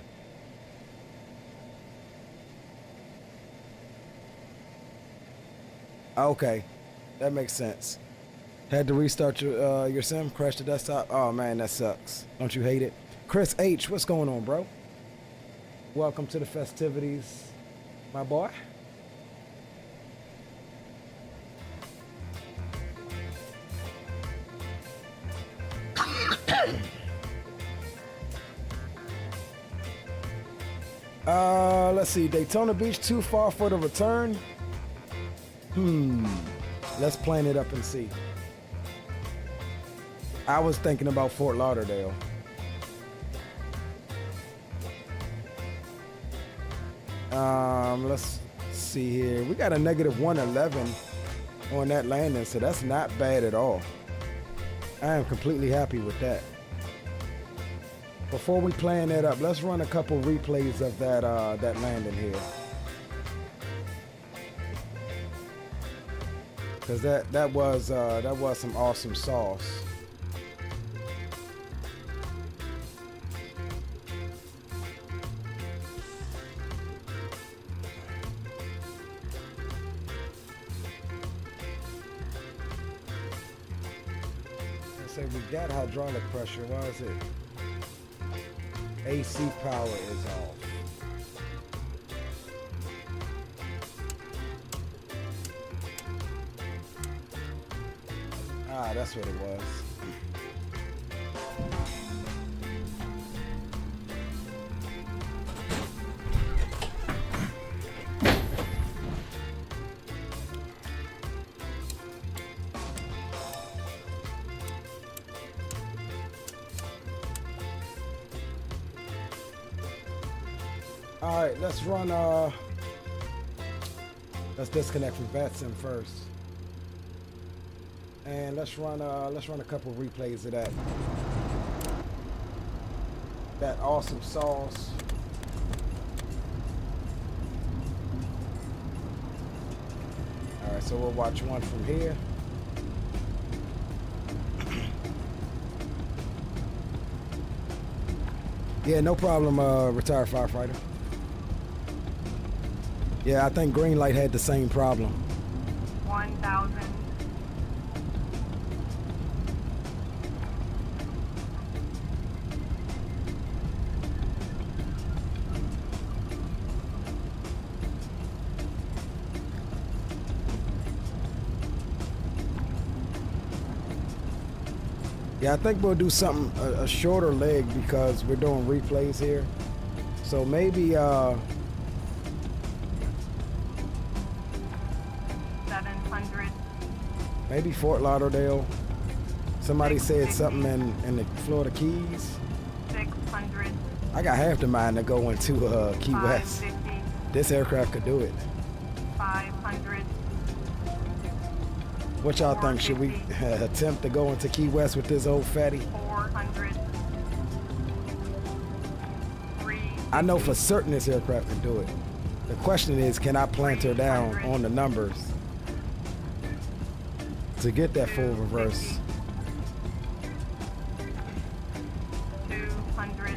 Okay, that makes sense. Had to restart your sim, crash the desktop. Oh man, that sucks. Don't you hate it? Chris H, what's going on, bro? Welcome to the festivities, my boy. Let's see. Daytona Beach too far for the return? Let's plan it up and see. I was thinking about Fort Lauderdale. Let's see here. We got a -111 on that landing, so that's not bad at all. I am completely happy with that. Before we plan that up, let's run a couple replays of that landing here. Cause that was some awesome sauce. Say we got hydraulic pressure. Why is it? AC power is off. Ah, that's what it was. All right, let's run, let's disconnect from VATSIM first. And let's run a couple replays of that awesome sauce. All right, so we'll watch one from here. Yeah, no problem, retired firefighter. Yeah, I think Greenlight had the same problem. 1,000. Yeah, I think we'll do something, a shorter leg because we're doing replays here. So maybe, 700. maybe Fort Lauderdale. Somebody said something in the Florida Keys. 600. I got half the mind to go into Key West. 550. This aircraft could do it. 500. What y'all think? Should we attempt to go into Key West with this old fatty? 400. 3. I know for certain this aircraft can do it. The question is, can I plant her down on the numbers to get that full reverse? 200.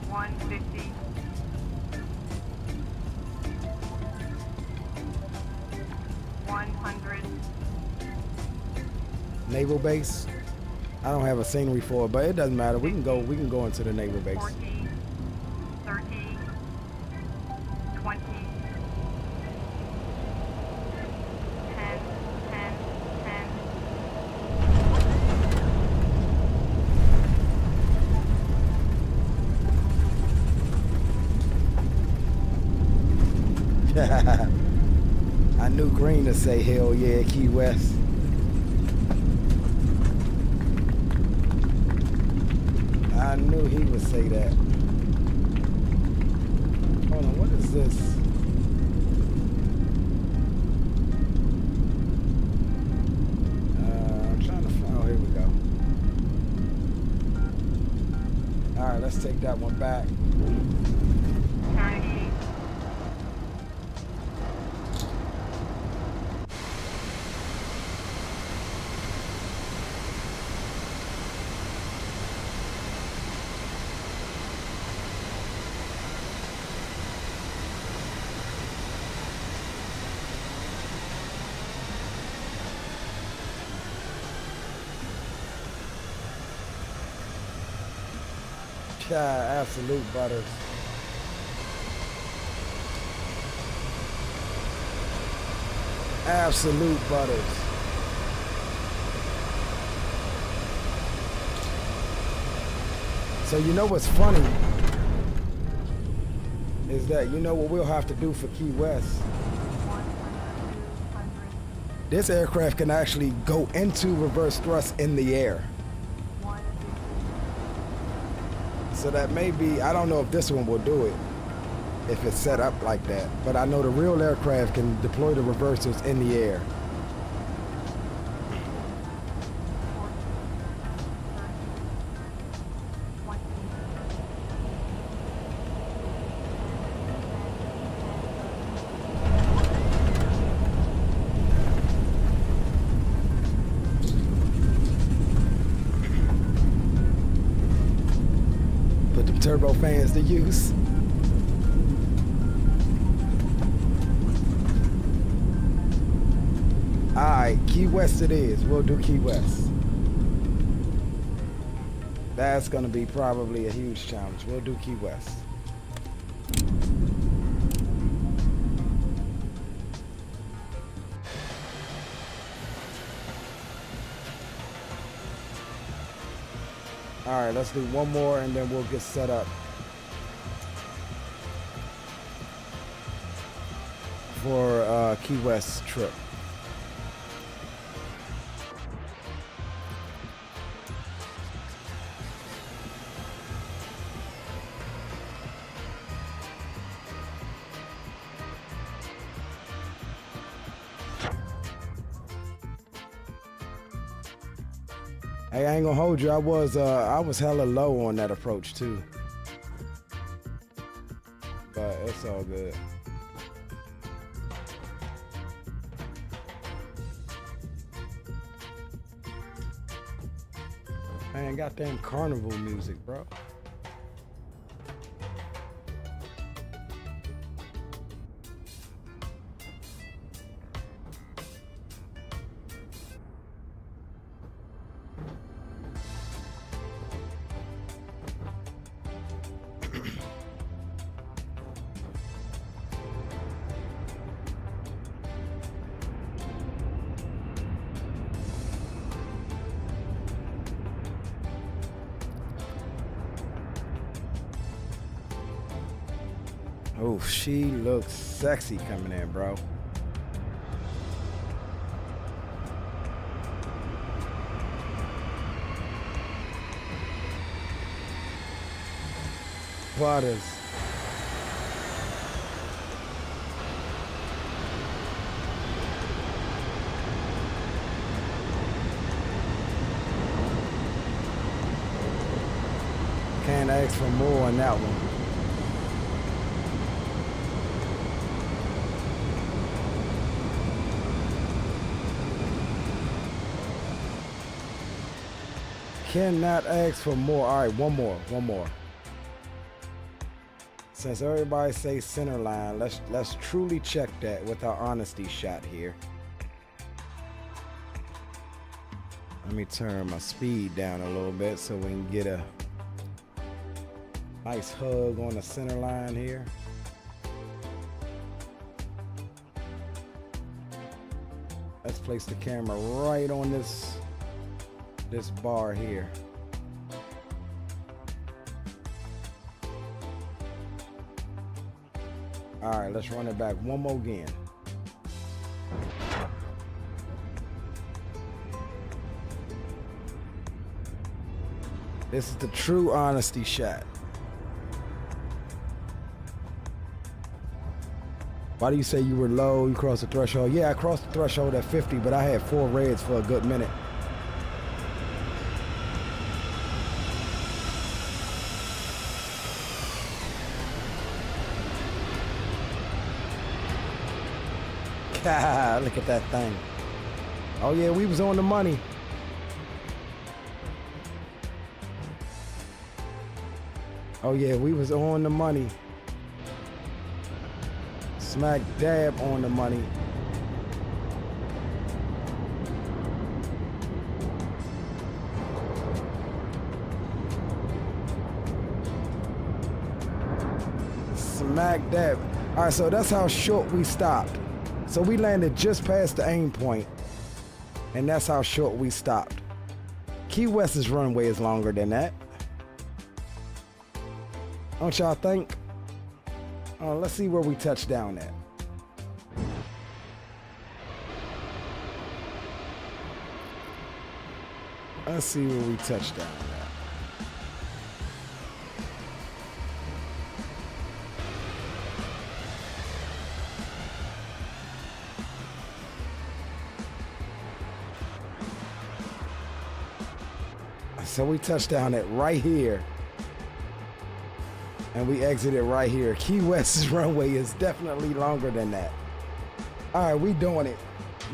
150. 100. Naval base? I don't have a scenery for it, but it doesn't matter. We can go into the naval base. 40. 30. 20. 10. 10. 10. I knew Green to say hell yeah, Key West. I knew he would say that. Hold on, what is this? I'm trying to find, oh, here we go. All right, let's take that one back. Turn east. Absolute butters. Absolute butters. So you know what's funny is that you know what we'll have to do for Key West. This aircraft can actually go into reverse thrust in the air. So that may be, I don't know if this one will do it, if it's set up like that. But I know the real aircraft can deploy the reversers in the air. Turbo fans to use. Alright, Key West it is. We'll do Key West. That's gonna be probably a huge challenge. We'll do Key West. All right, let's do one more and then we'll get set up for Key West trip. Hey, I ain't gonna hold you. I was hella low on that approach too, but it's all good. man. Goddamn carnival music, bro. Oh, she looks sexy coming in, bro. Butters. Can't ask for more on that one. Cannot ask for more. All right, one more. Since everybody says center line, let's truly check that with our honesty shot here. Let me turn my speed down a little bit so we can get a nice hug on the center line here. Let's place the camera right on this bar here. All right, let's run it back one more again. This is the true honesty shot. Why do you say you were low? You crossed the threshold? Yeah, I crossed the threshold at 50, but I had 4 reds for a good minute. Look at that thing. Oh yeah, we was on the money. Oh yeah, we was on the money. Smack dab on the money. Smack dab. All right, so that's how short we stopped. So we landed just past the aim point, and that's how short we stopped. Key West's runway is longer than that. Don't y'all think? Let's see where we touched down at. Let's see where we touched down at. So we touched down at right here. And we exited right here. Key West's runway is definitely longer than that. All right, we doing it.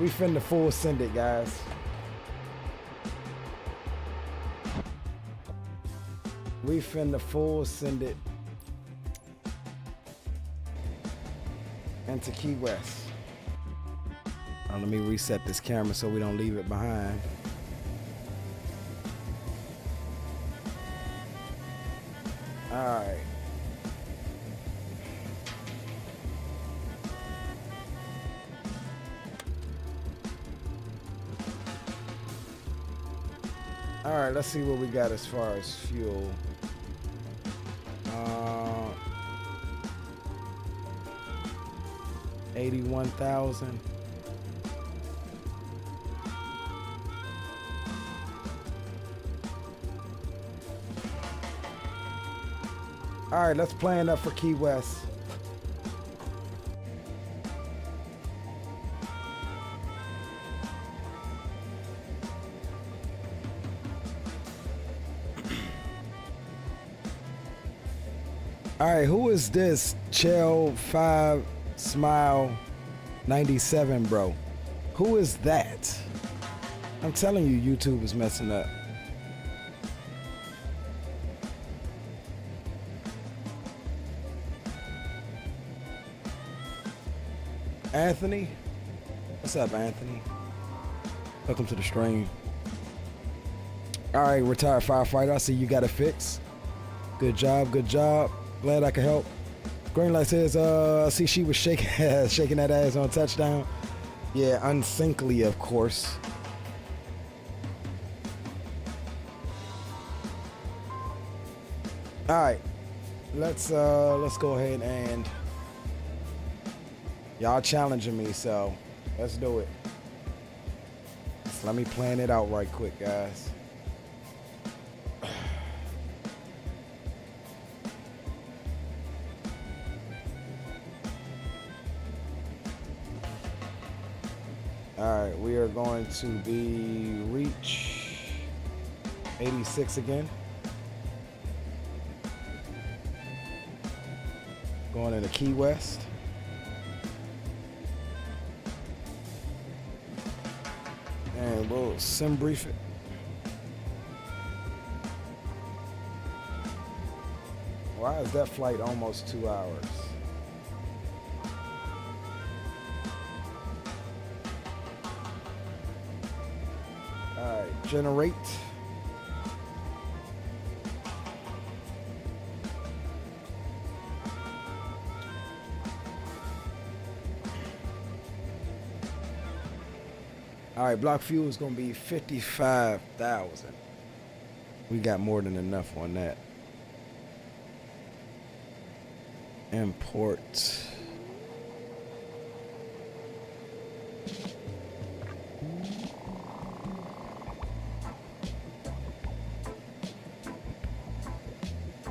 We finna full send it, guys. We finna full send it into Key West. Let me reset this camera so we don't leave it behind. All right. All right, let's see what we got as far as fuel. 81,000. All right, let's plan up for Key West. All right, who is this? Chell 5 Smile 97, bro. Who is that? I'm telling you, YouTube is messing up. Anthony. What's up, Anthony? Welcome to the stream. All right, retired firefighter. I see you got it fixed. Good job, good job. Glad I could help. Greenlight says, I see she was shaking that ass on touchdown. Yeah, unsyncly, of course. All right, let's go ahead and y'all challenging me, so let's do it. So let me plan it out right quick, guys. All right, we are going to be reach 86 again. Going into Key West. And we'll sim brief it. Why is that flight almost 2 hours? All right, generate. All right, block fuel is going to be 55,000. We got more than enough on that. Import.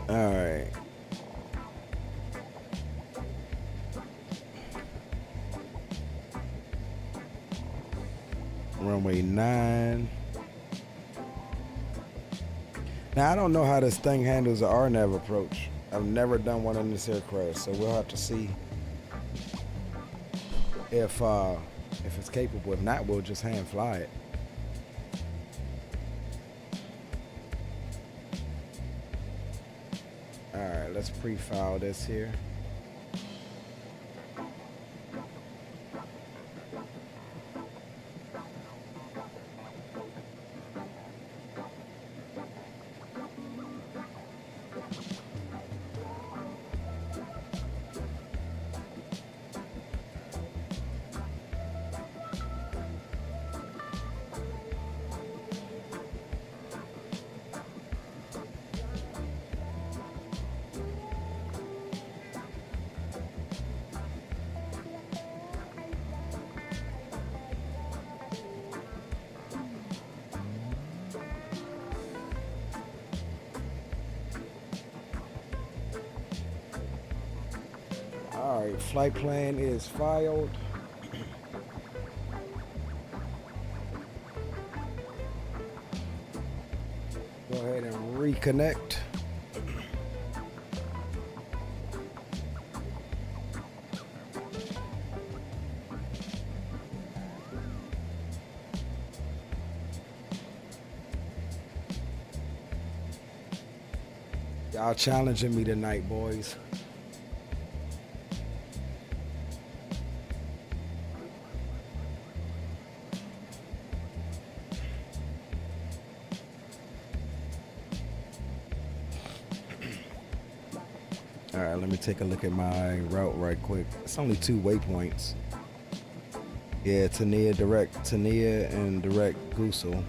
All right. Runway 9. Now I don't know how this thing handles the RNAV approach. I've never done one in this aircraft, so we'll have to see if it's capable. If not, we'll just hand fly it. All right, let's pre-file this here. Alright, flight plan is filed. Go ahead and reconnect. Y'all challenging me tonight, boys. All right, let me take a look at my route right quick. It's only 2 waypoints. Yeah, Tania and direct Gusel.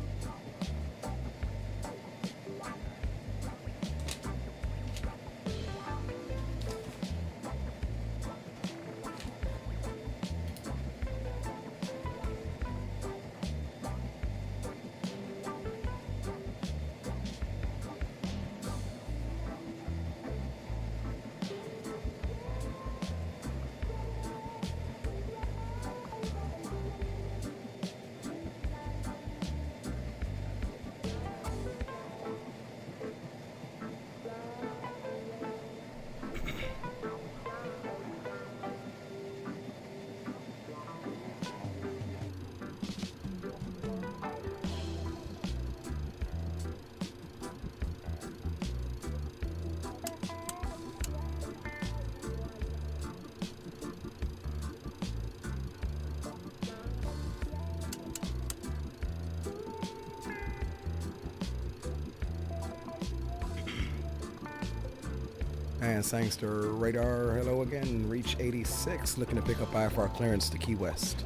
And Sangster Radar, hello again. Reach 86, looking to pick up IFR clearance to Key West.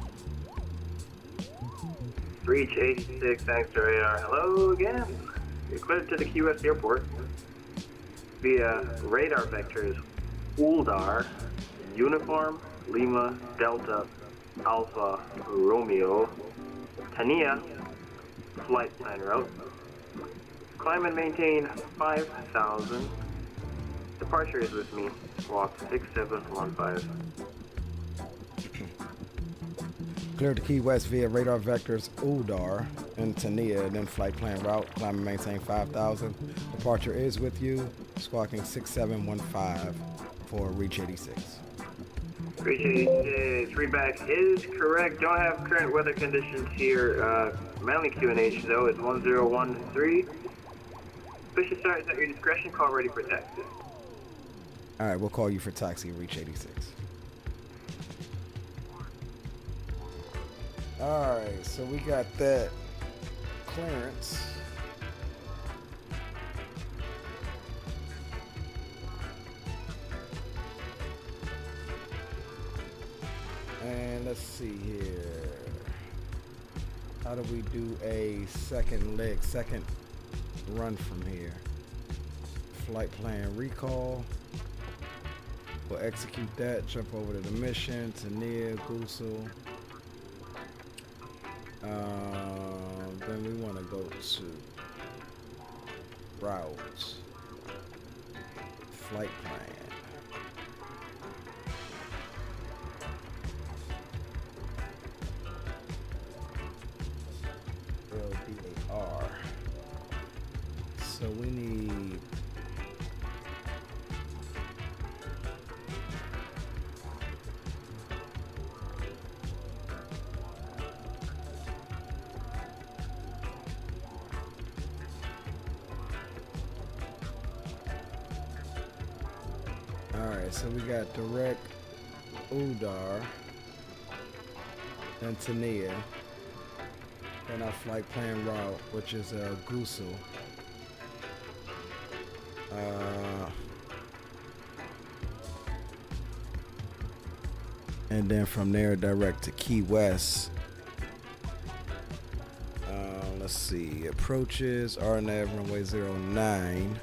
Reach 86, thanks to radar. Hello again. You're cleared to the Key West Airport via radar vectors Uldar, Uniform, Lima, Delta, Alpha, Romeo, Tania, flight plan route. Climb and maintain 5,000. Departure is with me. Walk 6715. Clear to Key West via radar vectors Uldar and Tania, then flight plan route. Climb and maintain 5,000. Departure is with you. Squawking 6715 for Reach 86. Reach 86, readback is correct. Don't have current weather conditions here. Manly QNH though is 1013. Push your start at your discretion. Call ready for taxi. All right, we'll call you for taxi, Reach 86. All right, so we got that clearance. And let's see here. How do we do a second run from here? Flight plan recall. We'll execute that, jump over to the mission, Tania, Gusul. Then we want to go to routes, flight plan. LDAR. So we need so we got direct Uldar and Tania, and our flight plan route, which is Gusul. And then from there direct to Key West. Let's see, approaches RNAV runway 09.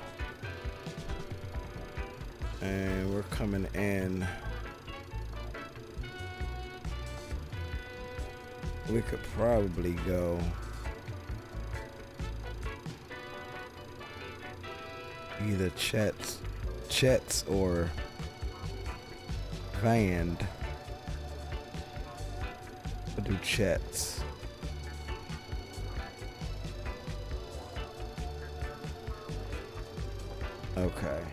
And we're coming in. We could probably go either Chet's or Vand. We'll do Chet's. Okay.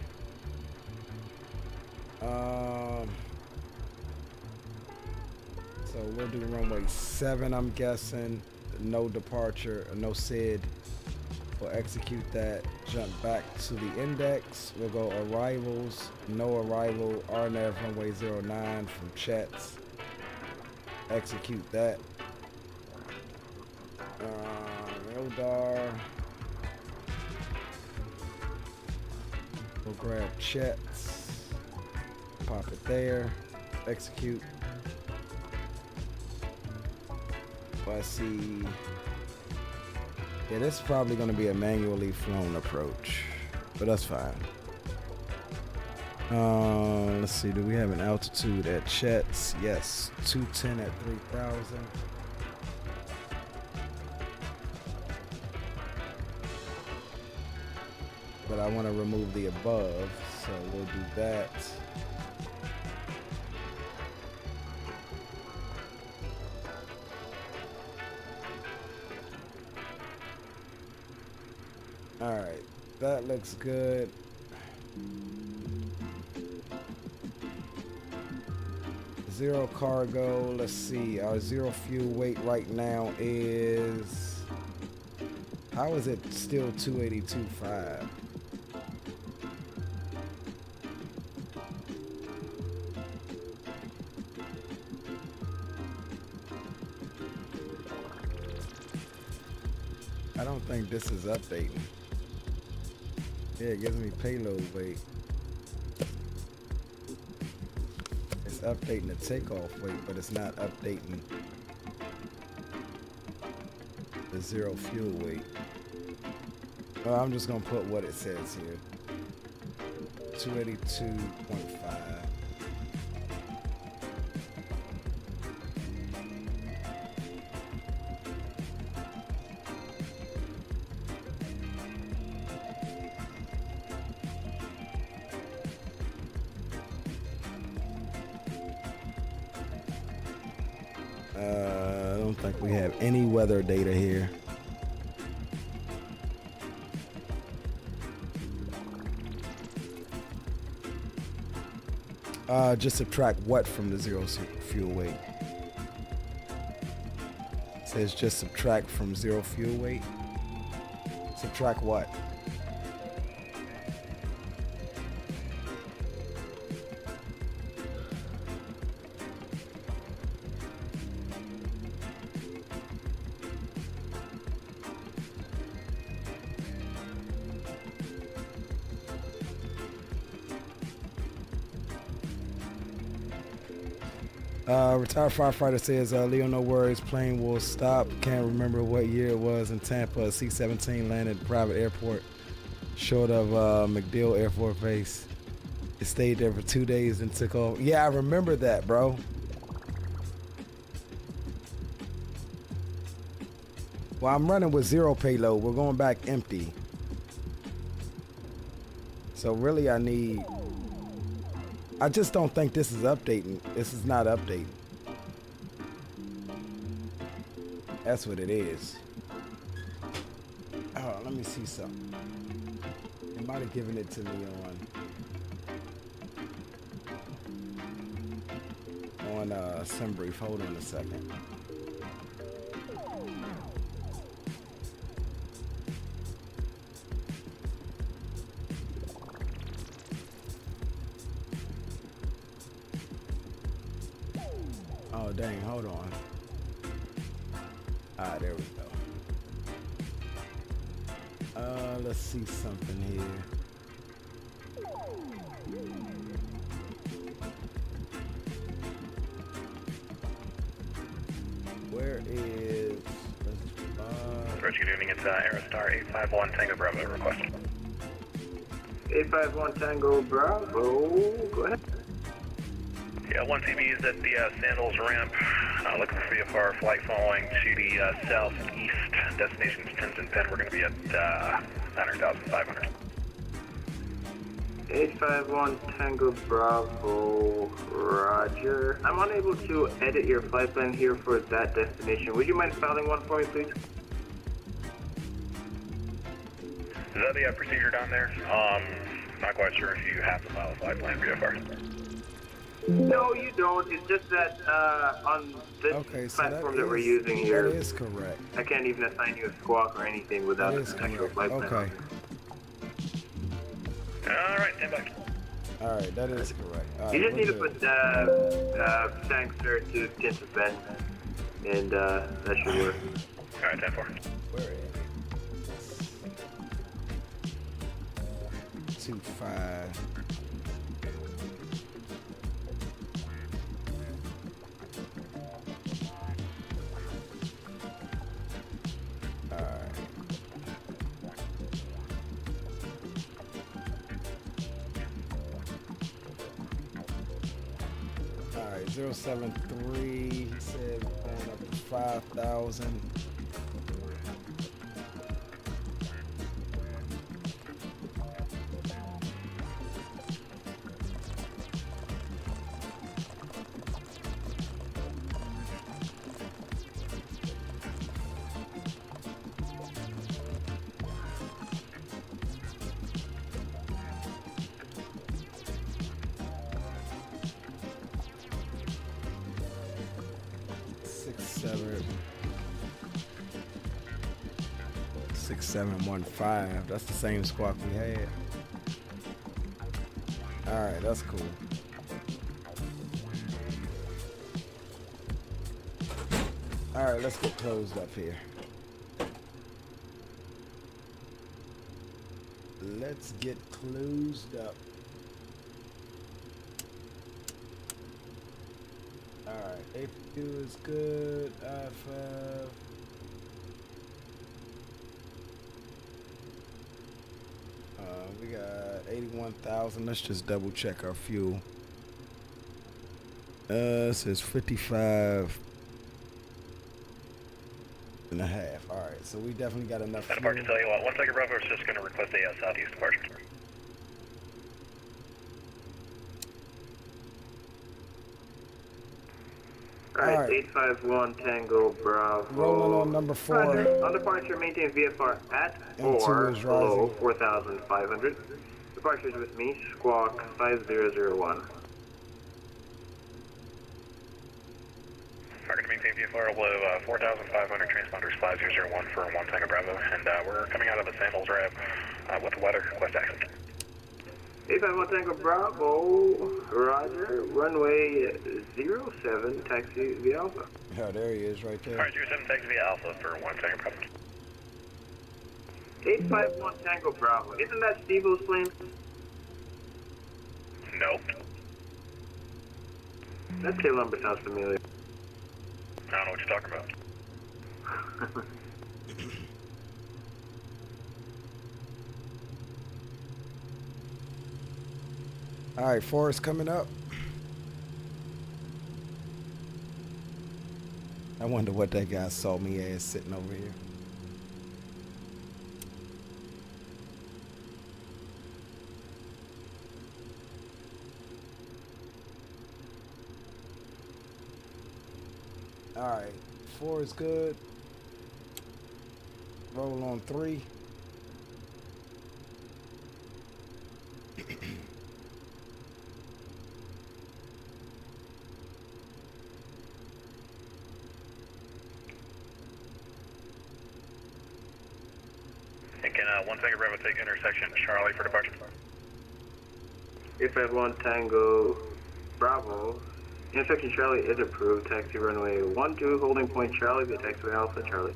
So we'll do runway 7, I'm guessing. No departure, no SID. We'll execute that. Jump back to the index. We'll go arrivals, no arrival, RNAV runway 09 from Chet's. Execute that. Eldar. We'll grab Chet's. Pop it there. Execute. I see. Yeah, this is probably going to be a manually flown approach, but that's fine. Let's see. Do we have an altitude at Chet's? Yes, 210 at 3,000. But I want to remove the above, so we'll do that. Alright, that looks good. Zero cargo, let's see, our zero fuel weight right now is, how is it still 282.5? I don't think this is updating. Yeah, it gives me payload weight. updating the takeoff weight, but it's not updating the zero fuel weight. Well, I'm just gonna put what it says here. 282.5. I don't think we have any weather data here. Just subtract what from the zero fuel weight? It says just subtract from zero fuel weight. Subtract what? Retired firefighter says, Leo, no worries, plane will stop. Can't remember what year it was in Tampa. A C-17 landed private airport short of MacDill Air Force Base. It stayed there for 2 days and took off. Yeah, I remember that, bro. Well, I'm running with zero payload. We're going back empty. So really I just don't think this is updating. This is not updating. That's what it is. Oh, let me see something. They might have given it to me on SimBrief. Hold on a second. Oh, dang, hold on. Ah, there we go. Let's see something here. Where is... First, good evening, it's Aerostar 851 Tango Bravo request. 851 Tango Bravo, go ahead. Yeah, 1TB is at the Sandals ramp. Looking for VFR flight following to the southeast. Destination is Tinson Pen. We're going to be at 900,500. 851 Tango Bravo, roger. I'm unable to edit your flight plan here for that destination. Would you mind filing one for me, please? Is that the procedure down there? Not quite sure if you have to file a flight plan VFR. No, you don't. It's just that on this platform that we're using here, that is correct. I can't even assign you a squawk or anything without an actual flight plan. Okay. All right, stand by. All right, that is correct. You just need to put thanks, sir, to Tinson Pen, and that should work. All right, 10-4. Where is it? 25. Alright, 073, he said going up to 5,000. Six, 715. That's the same squawk we had. Alright, that's cool. Alright, let's get closed up here. Let's get closed up. Alright, APU is good. IFF. We got 81,000. Let's just double check our fuel. It says 55 and a half. Alright, so we definitely got enough fuel. Departure, tell you what, 1 second Bravo is just going to request a southeast departure. Alright, 851 Tango Bravo. Rolling on number 4. On departure, maintain VFR at M2 or is below rising. 4,500. Departure is with me, squawk 5001. We're going to maintain VFR below 4,500, transponders 5001 for 1 Tango Bravo, and we're coming out of the Sandals Ramp with the weather, west accent. 851 Tango Bravo, roger, runway 07, taxi via Alpha. Oh, there he is right there. Alright, 07 taxi via Alpha for 1 Tango Bravo. 851 Tango Bravo, isn't that Steve-O's plane? Nope. That tail number sounds familiar. I don't know what you're talking about. Alright, 4 is coming up. I wonder what that guy saw me as sitting over here. Alright, 4 is good. Roll on 3. And can 1 Tango Bravo take intersection Charlie for departure? 851 Tango Bravo, intersection Charlie is approved, taxi runway 12, holding point Charlie via taxiway Alpha Charlie.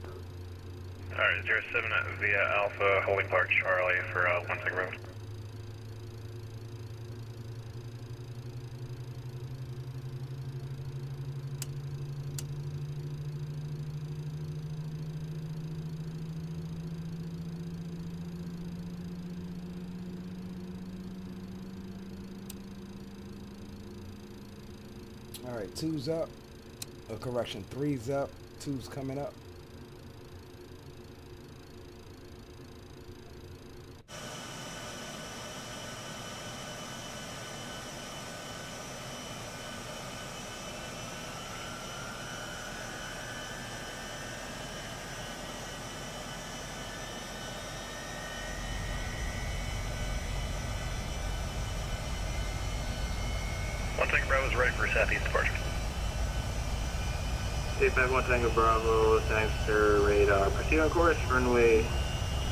Alright, 07 via Alpha, holding part Charlie for 1 Tango Bravo. Alright, 2's up. Correction, 3's up. 2's coming up. Tango Bravo is ready for southeast departure. 851 Tango Bravo, Sangster radar, proceed on course, runway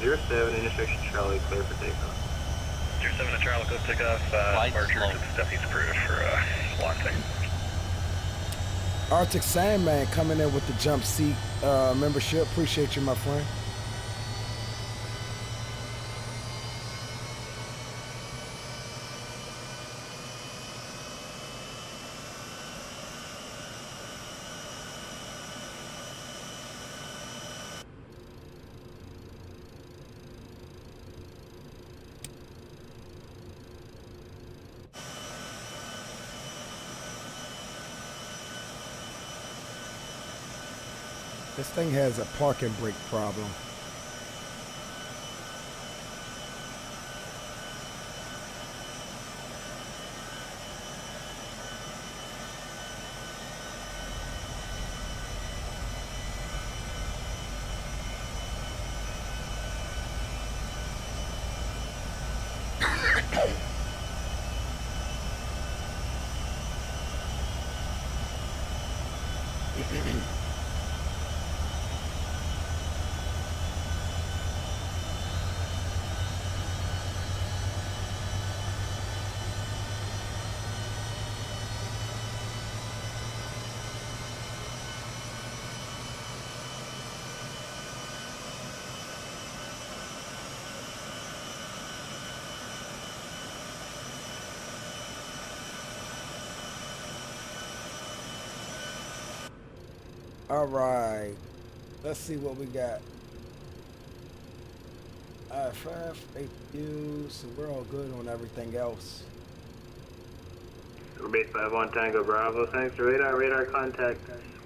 07, intersection Charlie, clear for takeoff. 07 to Charlie, clear for takeoff, departure to the southeast approved for launching. Arctic Sandman coming in with the jump seat membership. Appreciate you, my friend. This thing has a parking brake problem. All right. Let's see what we got. IFF, APU, so we're all good on everything else. Base 51 Tango Bravo, thanks for radar contact,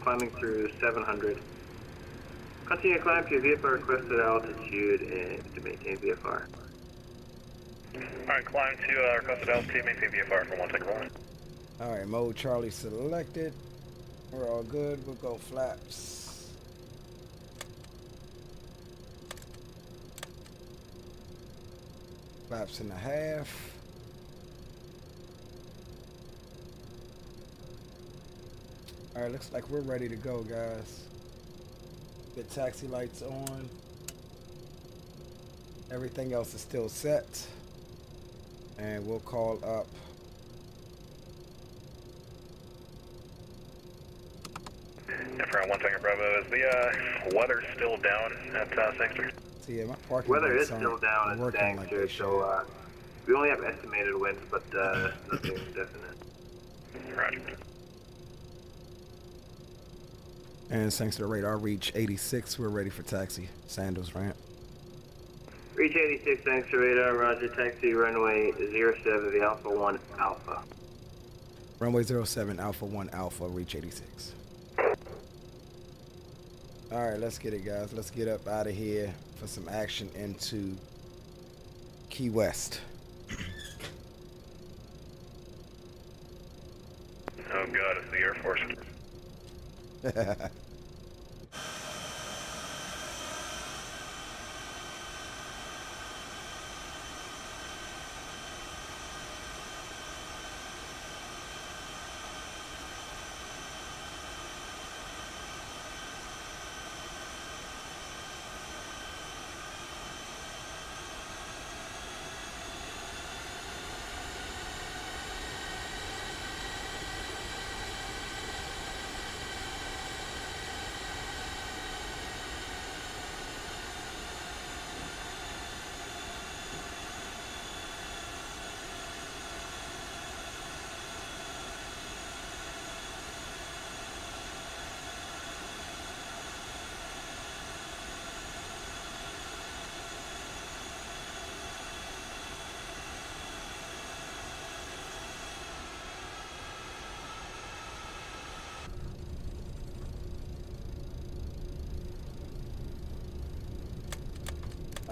climbing through 700. Continue to climb to VFR requested altitude and to maintain VFR. Alright, climb to requested altitude, maintain VFR for 1 Tango 1. All right, mode Charlie selected. We're all good. We'll go flaps. Flaps and a half. All right, looks like we're ready to go, guys. Get taxi lights on. Everything else is still set. And we'll call up Different 1 Tango Bravo, is the weather still down at Sangster? See, yeah, my parking Weather lights is still aren't down at working like Sangster, they so we only have estimated winds, but nothing definite. Roger. And thanks to the radar, reach 86. We're ready for taxi. Sandals ramp. Reach 86, thanks to radar, roger, taxi runway 07, the Alpha 1 Alpha. Runway 07, Alpha 1 Alpha, reach 86. All right, let's get it, guys. Let's get up out of here for some action into Key West. Oh god, it's the Air Force.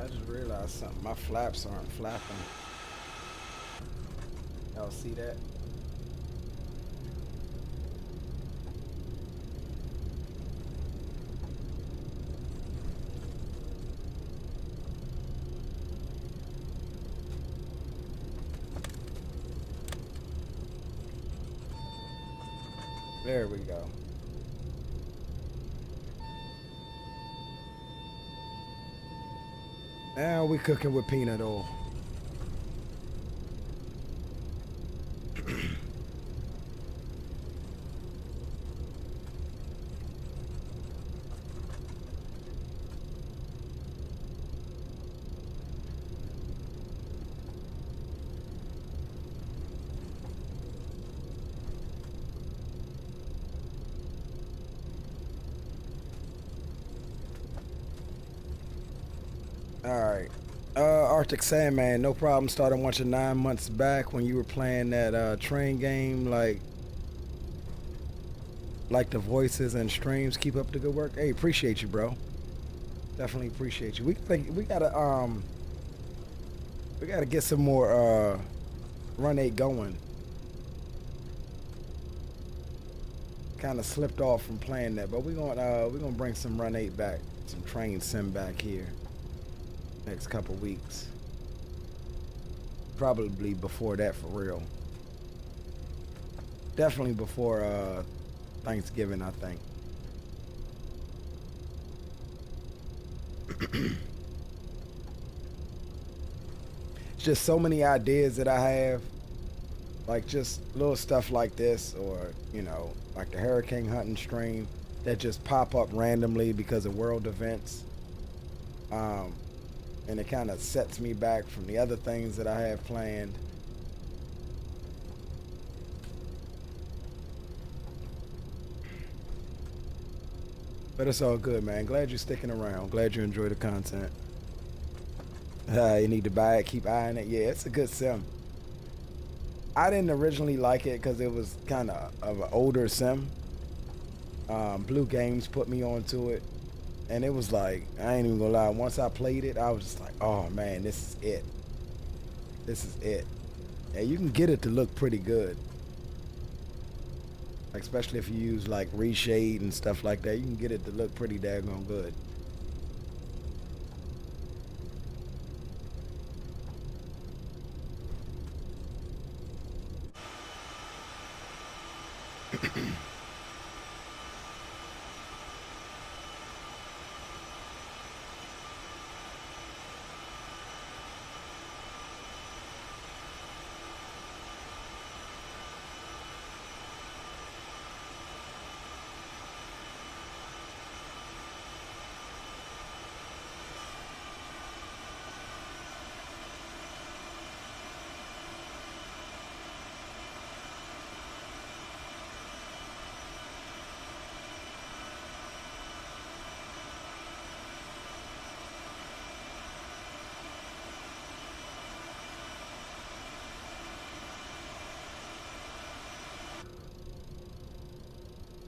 I just realized something. My flaps aren't flapping. Y'all see that? There we go. Now we cooking with peanut oil. Alright. Arctic Sandman, no problem. Started watching 9 months back when you were playing that train game, like the voices and streams. Keep up the good work. Hey, appreciate you, bro. Definitely appreciate you. We gotta get some more Run 8 going. Kind of slipped off from playing that, but we're gonna bring some Run 8 back, some train sim back here. Next couple weeks. Probably before that, for real. Definitely before Thanksgiving, I think. It's just so many ideas that I have, like just little stuff like this, or you know, like the hurricane hunting stream that just pop up randomly because of world events. And it kind of sets me back from the other things that I have planned. But it's all good, man. Glad you're sticking around. Glad you enjoy the content. You need to buy it, keep eyeing it. Yeah, it's a good sim. I didn't originally like it because it was kind of an older sim. Blue Games put me onto it. And it was like, I ain't even gonna lie, once I played it, I was just like, oh man, this is it. This is it. And you can get it to look pretty good. Like, especially if you use like reshade and stuff like that, you can get it to look pretty daggone good.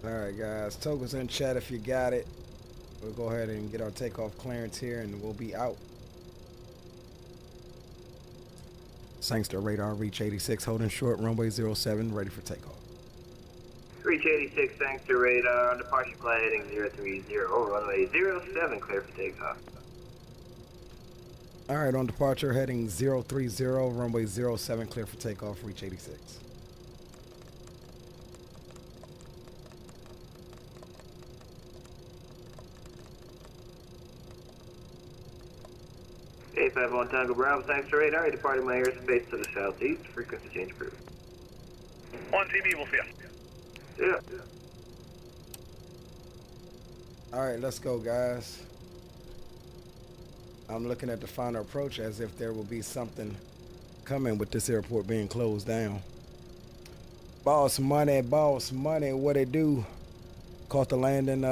Alright guys, Toga's in chat if you got it. We'll go ahead and get our takeoff clearance here and we'll be out. Sangster radar, reach 86, holding short, runway 07, ready for takeoff. Reach 86, Sangster radar, on departure flight heading 030, runway 07, clear for takeoff. Alright, on departure heading 030, runway 07, clear for takeoff, reach 86. A51 Tango Bravo, Sangster radar, departing my airspace to the southeast, frequency change approved. 1 TB, we'll see you. Yeah. Alright, let's go guys. I'm looking at the final approach as if there will be something coming with this airport being closed down. Boss money, what it do? Caught the landing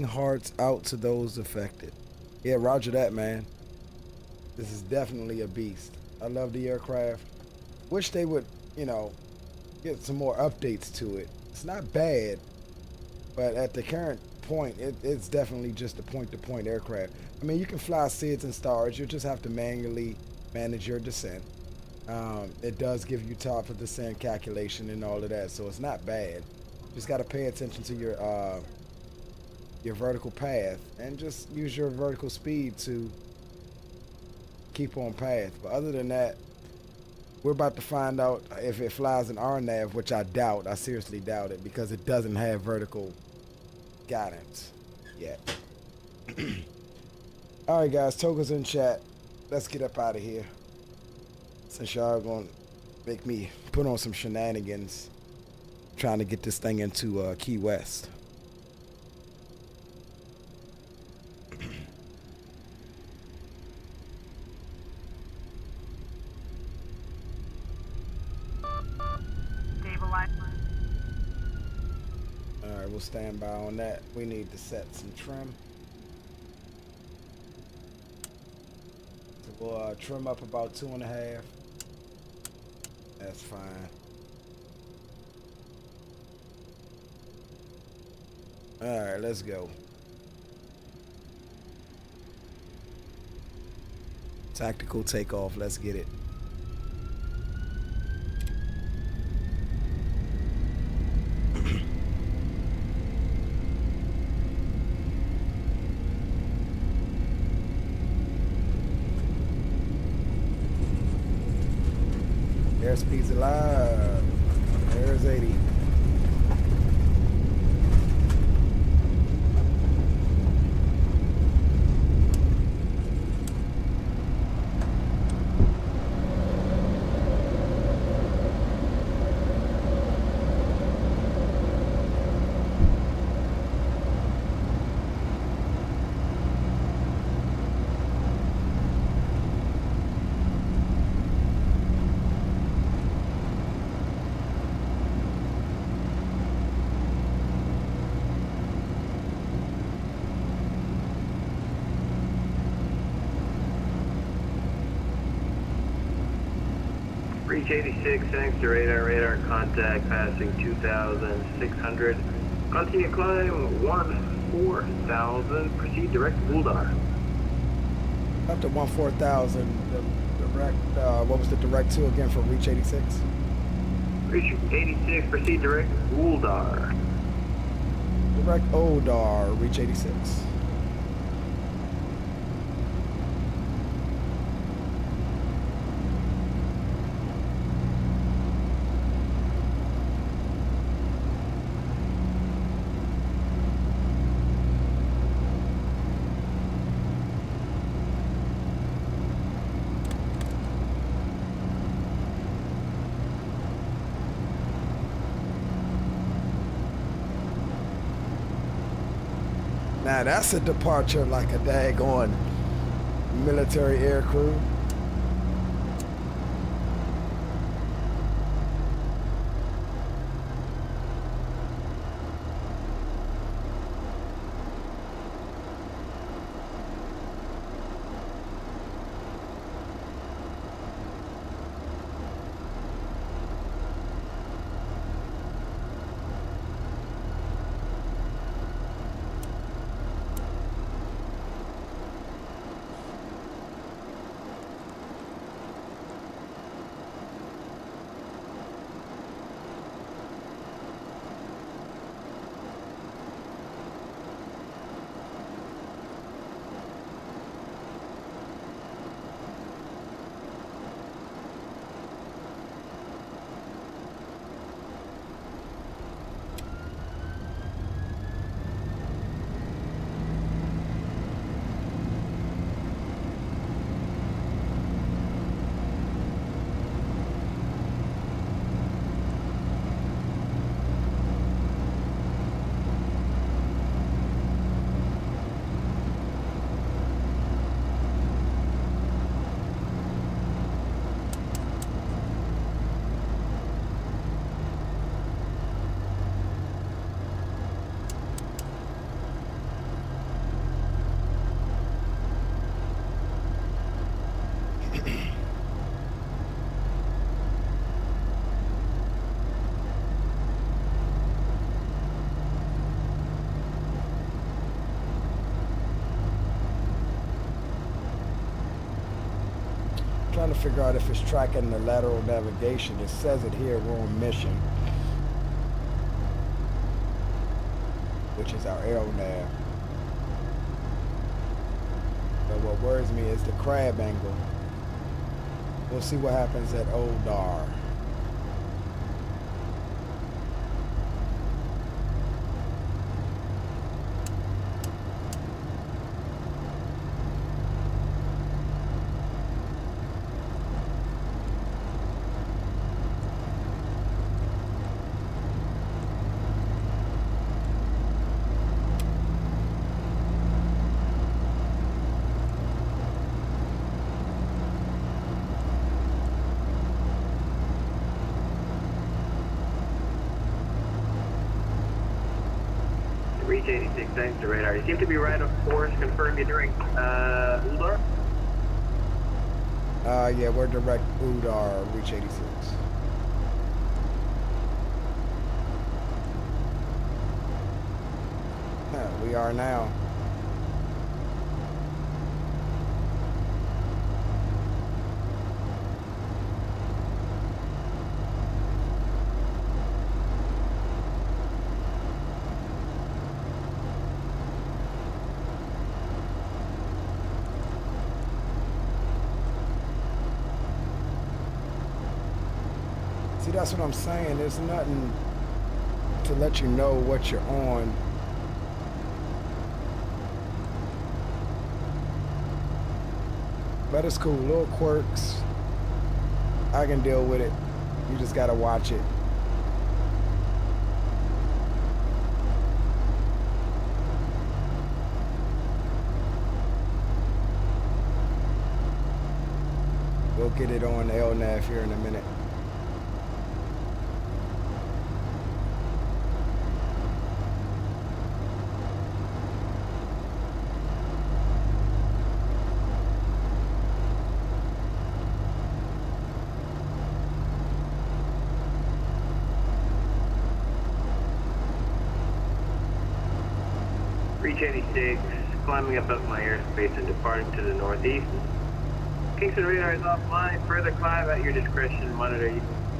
hearts out to those affected. Yeah, roger that, man. This is definitely a beast. I love the aircraft. Wish they would, you know, get some more updates to it. It's not bad, but at the current point, it's definitely just a point-to-point aircraft. I mean, you can fly SIDS and stars. You just have to manually manage your descent. It does give you top of descent calculation and all of that, so it's not bad. Just got to pay attention to your vertical path and just use your vertical speed to keep on path. But other than that, we're about to find out if it flies an RNAV, which I doubt. I seriously doubt it because it doesn't have vertical guidance yet. All right, guys, Toga's in chat. Let's get up out of here. Since y'all gonna make me put on some shenanigans trying to get this thing into Key West. Alright, we'll stand by on that. We need to set some trim. So we'll trim up about 2.5. That's fine. Alright, let's go. Tactical takeoff, let's get it. Airspeed's alive. There's 80. Reach 86, thanks to radar contact passing 2,600. Continue climb 14,000, proceed direct Uldar. Up to 14,000. Direct, what was the direct to again for Reach 86? Reach 86, proceed direct Uldar. Direct Odar, Reach 86. Now that's a departure like a daggone military air crew. Trying to figure out if it's tracking the lateral navigation. It says it here, we're on mission, which is our aero nav. But what worries me is the crab angle. We'll see what happens at Odar. Reach 86, thanks to radar. You seem to be right of course. Confirm you're doing Uldar. Yeah, we're direct Udar, Reach 86. We are now. See, that's what I'm saying. There's nothing to let you know what you're on. But it's cool. Little quirks. I can deal with it. You just gotta watch it. We'll get it on LNAV here in a minute. Reach 86, climbing above my airspace and departing to the northeast. Kingston radar is offline. Further climb at your discretion. Monitor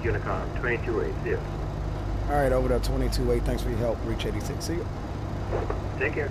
Unicom 2280. All right, over there, 22-8. Thanks for your help. Reach 86. See you. Take care.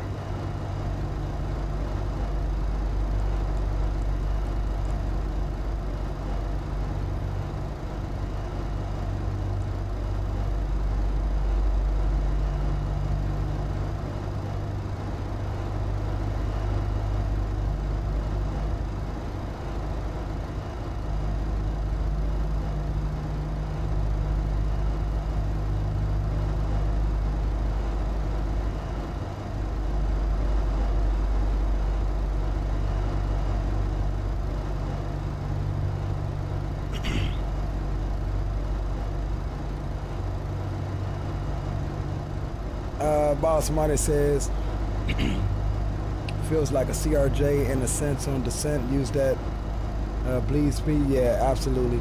Boss Money says, feels like a CRJ in a sense on descent. Use that bleed speed. Yeah, absolutely.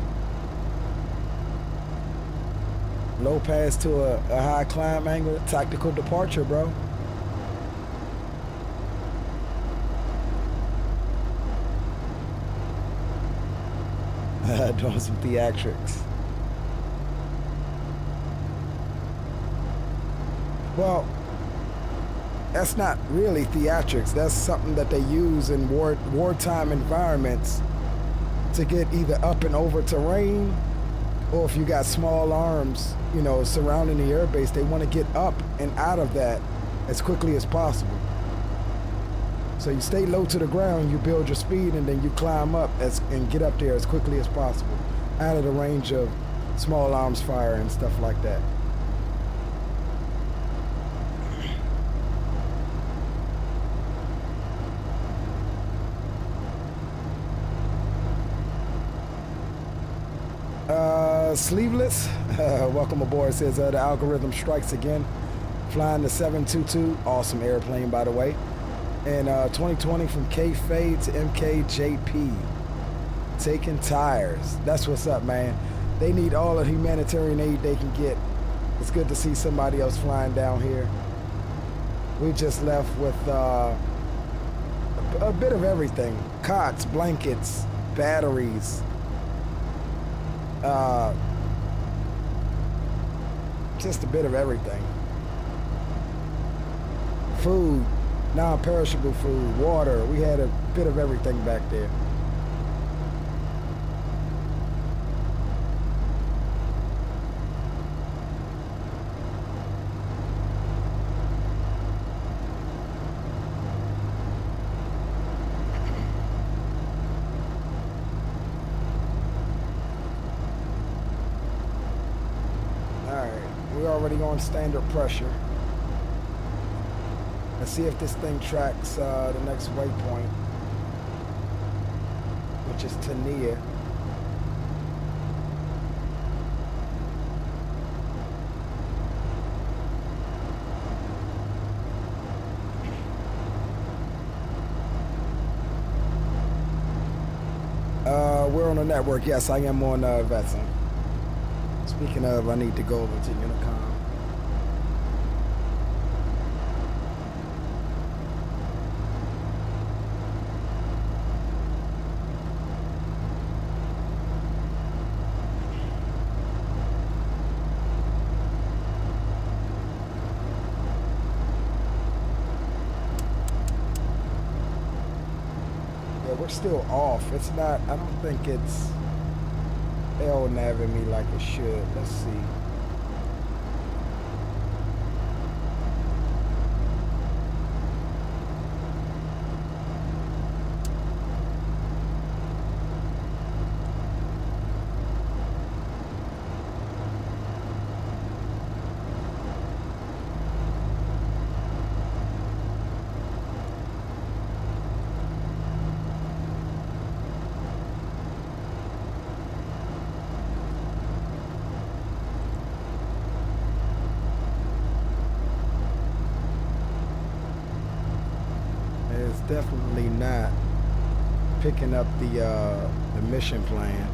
Low pass to a high climb angle. Tactical departure, bro. Doing some theatrics. Well, that's not really theatrics. That's something that they use in wartime environments to get either up and over terrain, or if you got small arms, you know, surrounding the airbase, they want to get up and out of that as quickly as possible. So you stay low to the ground, you build your speed, and then you climb up and get up there as quickly as possible, out of the range of small arms fire and stuff like that. Sleeveless, welcome aboard. Says the algorithm strikes again. Flying the 722, awesome airplane by the way. And 2020 from K-Fade to MKJP. Taking tires. That's what's up, man. They need all the humanitarian aid they can get. It's good to see somebody else flying down here. We just left with a bit of everything. Cots, blankets, batteries. Just a bit of everything. Food, non-perishable food, water. We had a bit of everything back there. Already on standard pressure. Let's see if this thing tracks the next waypoint, which is Tania. We're on the network. Yes, I am on Vetson. Speaking of, I need to go over to Unicom. Yeah, we're still off. It's not, I don't think it's L-naving me like it should. Let's see. Definitely not picking up the mission plan.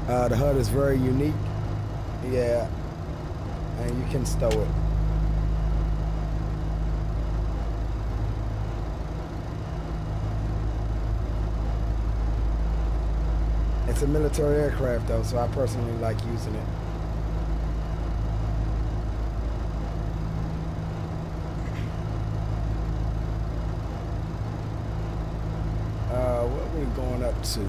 The HUD is very unique. Yeah, And you can stow it. It's a military aircraft though, so I personally like using it. What are we going up to?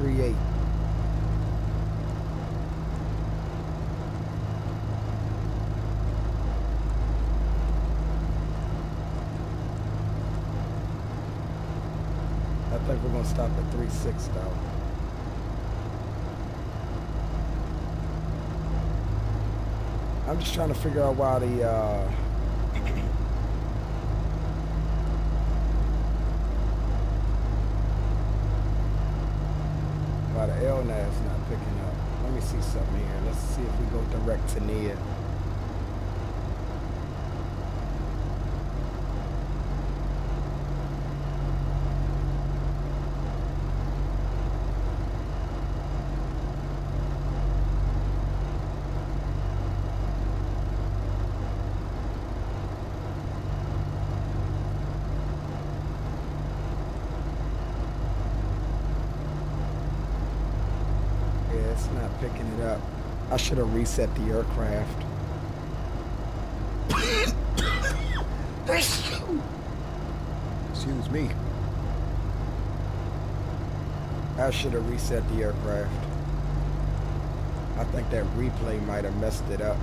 .38. I think we're gonna stop at 3.6 though. I'm just trying to figure out why the LNAV's not picking up. Let me see something here. Let's see if we go direct to Nia. It's not picking it up. I should have reset the aircraft. Excuse me. I should have reset the aircraft. I think that replay might have messed it up.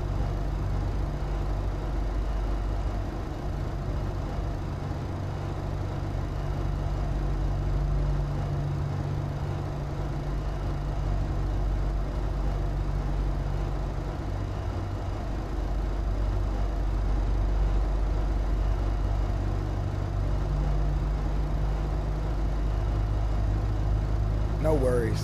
No worries.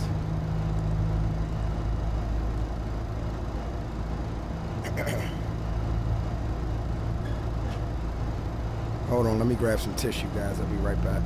Hold on, let me grab some tissue, guys. I'll be right back.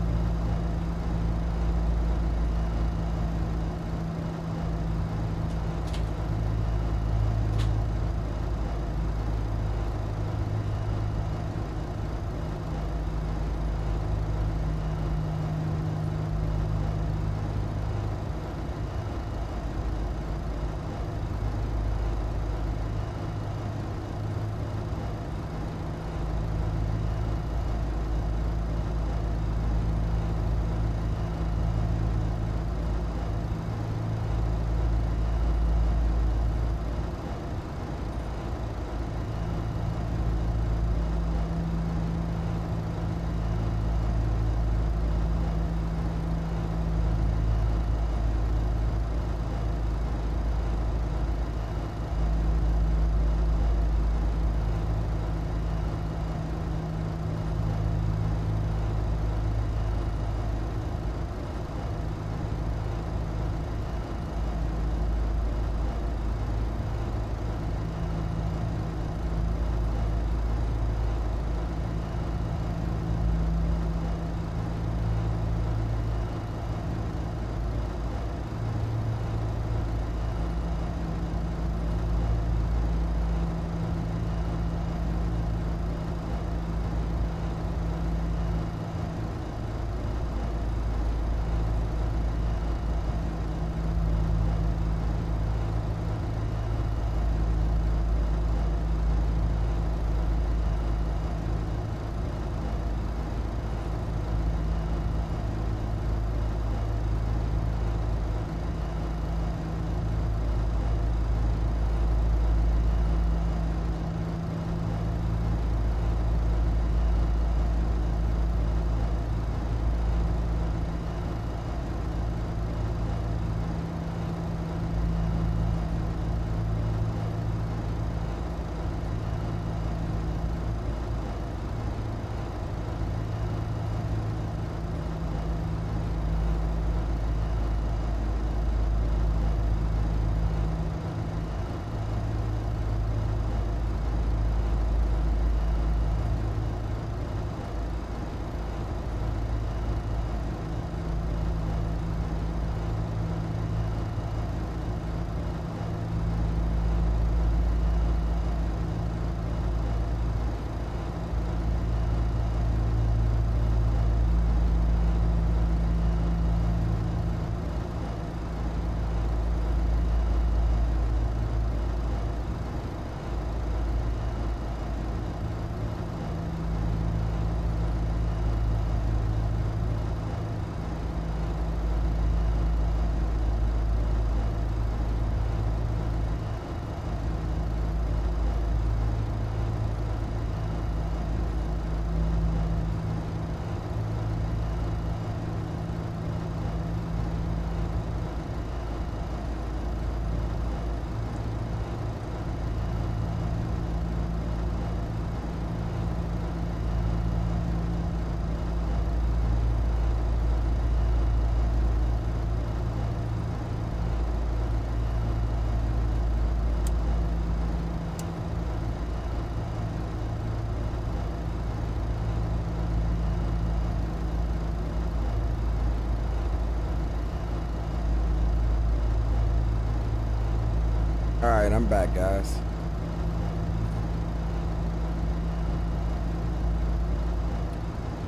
Alright, I'm back, guys.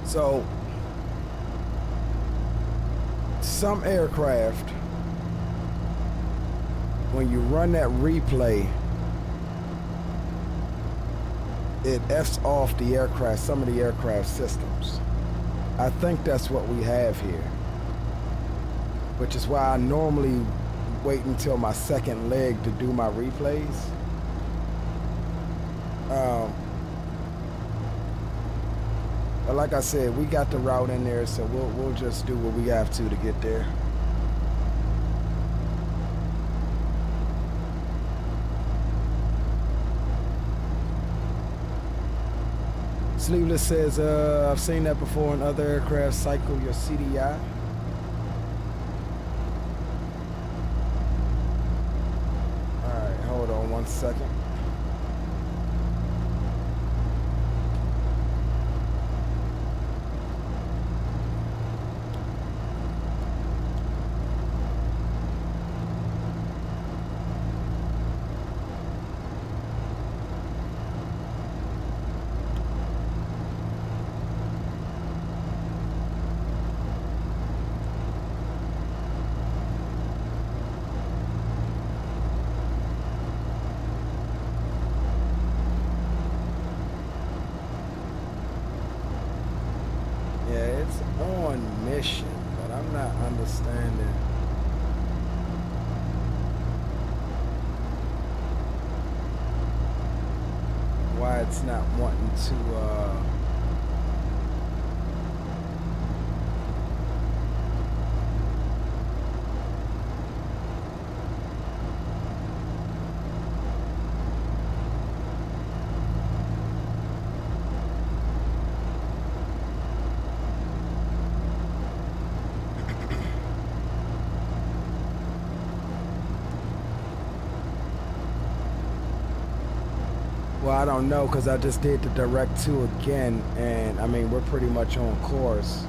So, some aircraft, when you run that replay, it F's off the aircraft, some of the aircraft systems. I think that's what we have here, which is why I normally wait until my second leg to do my replays. But like I said, we got the route in there, so we'll just do what we have to get there. Sleeveless says, I've seen that before in other aircraft. Cycle your CDI. Alright, hold on 1 second. But I'm not understanding why it's not wanting to well, I don't know, because I just did the direct 2 again, and I mean, we're pretty much on course.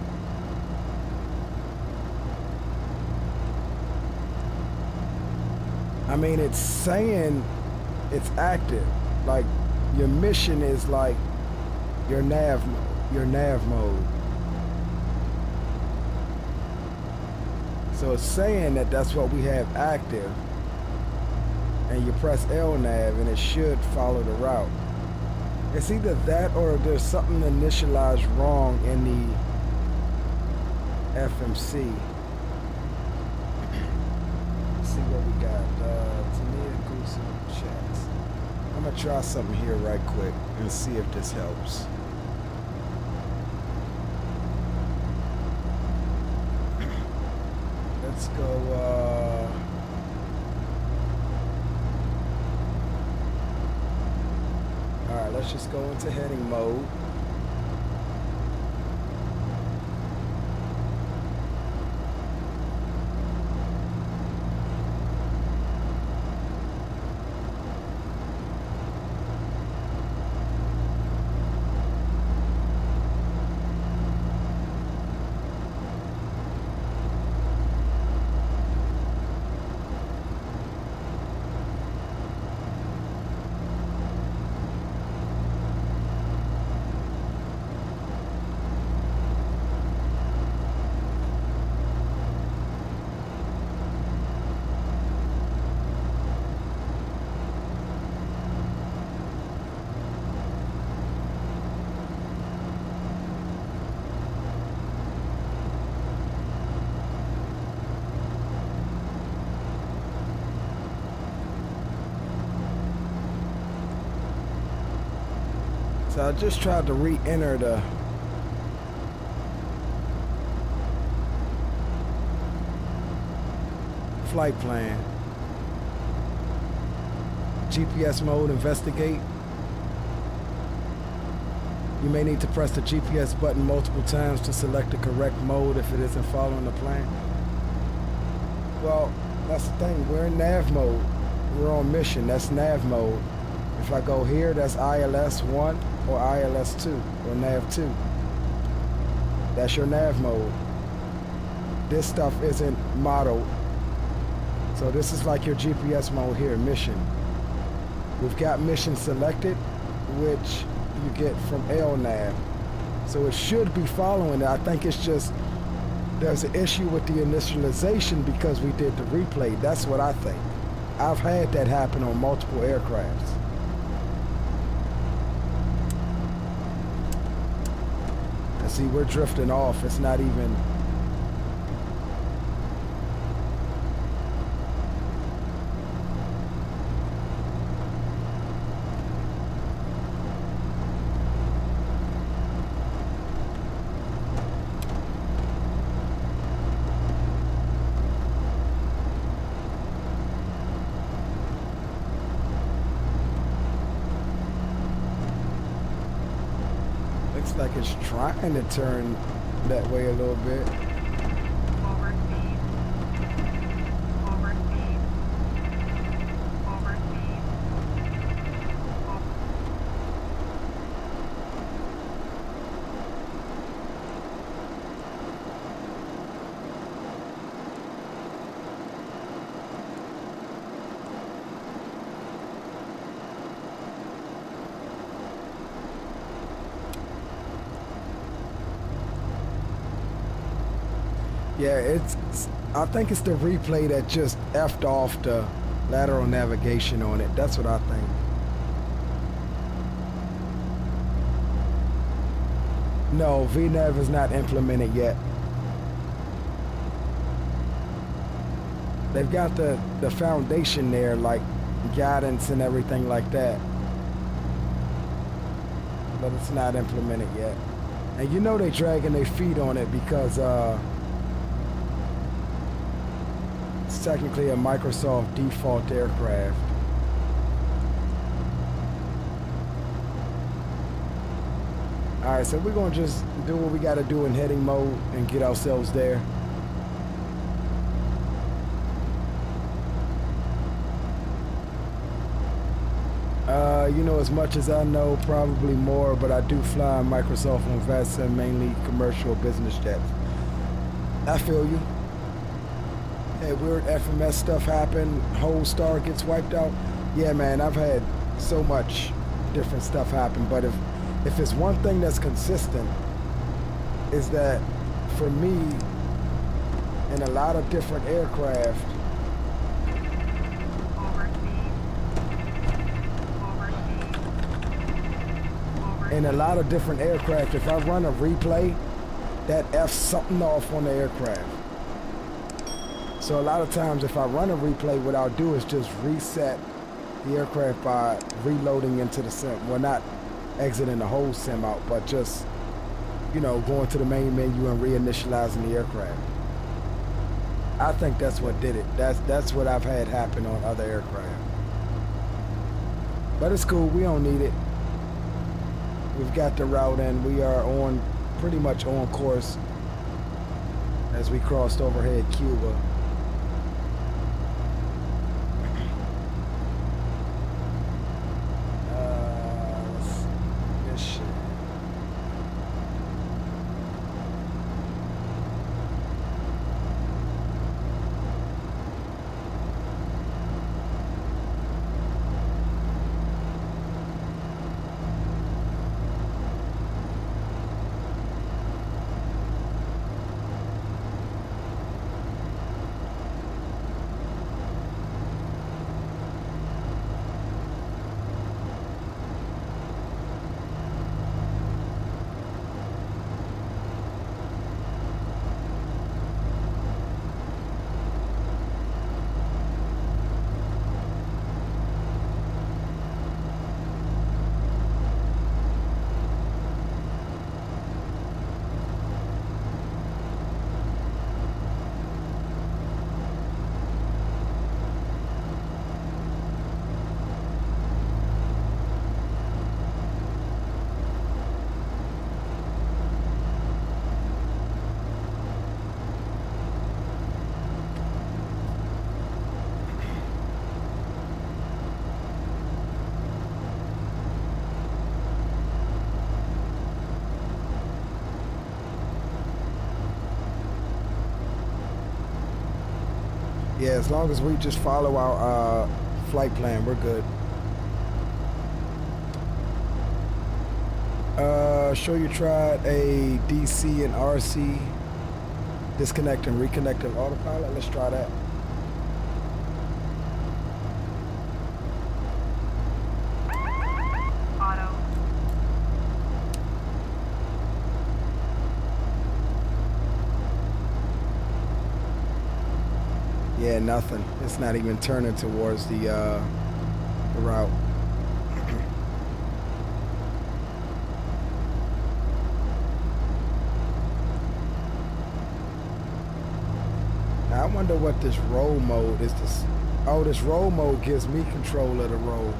I mean, it's saying it's active. Like, your mission is like your nav mode. So it's saying that that's what we have active. And you press LNAV and it should follow the route. It's either that or there's something initialized wrong in the FMC. Let's see what we got. Tania Goose in the chats. I'm gonna try something here right quick and see if this helps. Let's go, alright, let's just go into heading mode. So I just tried to re-enter the flight plan. GPS mode, investigate. You may need to press the GPS button multiple times to select the correct mode if it isn't following the plan. Well, that's the thing, we're in nav mode. We're on mission, that's nav mode. If I go here, that's ILS 1 or ILS 2 or nav 2. That's your nav mode. This stuff isn't modeled. So this is like your GPS mode here, mission. We've got mission selected, which you get from LNAV. So it should be following it. I think it's just there's an issue with the initialization because we did the replay. That's what I think. I've had that happen on multiple aircrafts. And see, we're drifting off. It's not even... like it's trying to turn that way a little bit. Overspeed. Overspeed. Overspeed. Yeah, I think it's the replay that just effed off the lateral navigation on it. That's what I think. No, VNAV is not implemented yet. They've got the foundation there, like guidance and everything like that. But it's not implemented yet. And you know they're dragging their feet on it because it's technically a Microsoft default aircraft. Alright, so we're gonna just do what we gotta do in heading mode and get ourselves there. You know, as much as I know, probably more, but I do fly Microsoft on VESA, mainly commercial business jets. I feel you. Hey, weird FMS stuff happen, whole star gets wiped out. Yeah, man, I've had so much different stuff happen, but if it's one thing that's consistent, is that for me, in a lot of different aircraft, if I run a replay, that F's something off on the aircraft. So a lot of times if I run a replay, what I'll do is just reset the aircraft by reloading into the sim. Well, not exiting the whole sim out, but just, you know, going to the main menu and reinitializing the aircraft. I think that's what did it. That's what I've had happen on other aircraft. But it's cool, we don't need it. We've got the route and we are on, pretty much on course as we crossed overhead Cuba. Yeah, as long as we just follow our flight plan, we're good. Sure you tried a DC and RC disconnect and reconnect of autopilot. Let's try that. Auto. Yeah, nothing. It's not even turning towards the route. I wonder what this roll mode is. This, oh, this roll mode gives me control of the roll.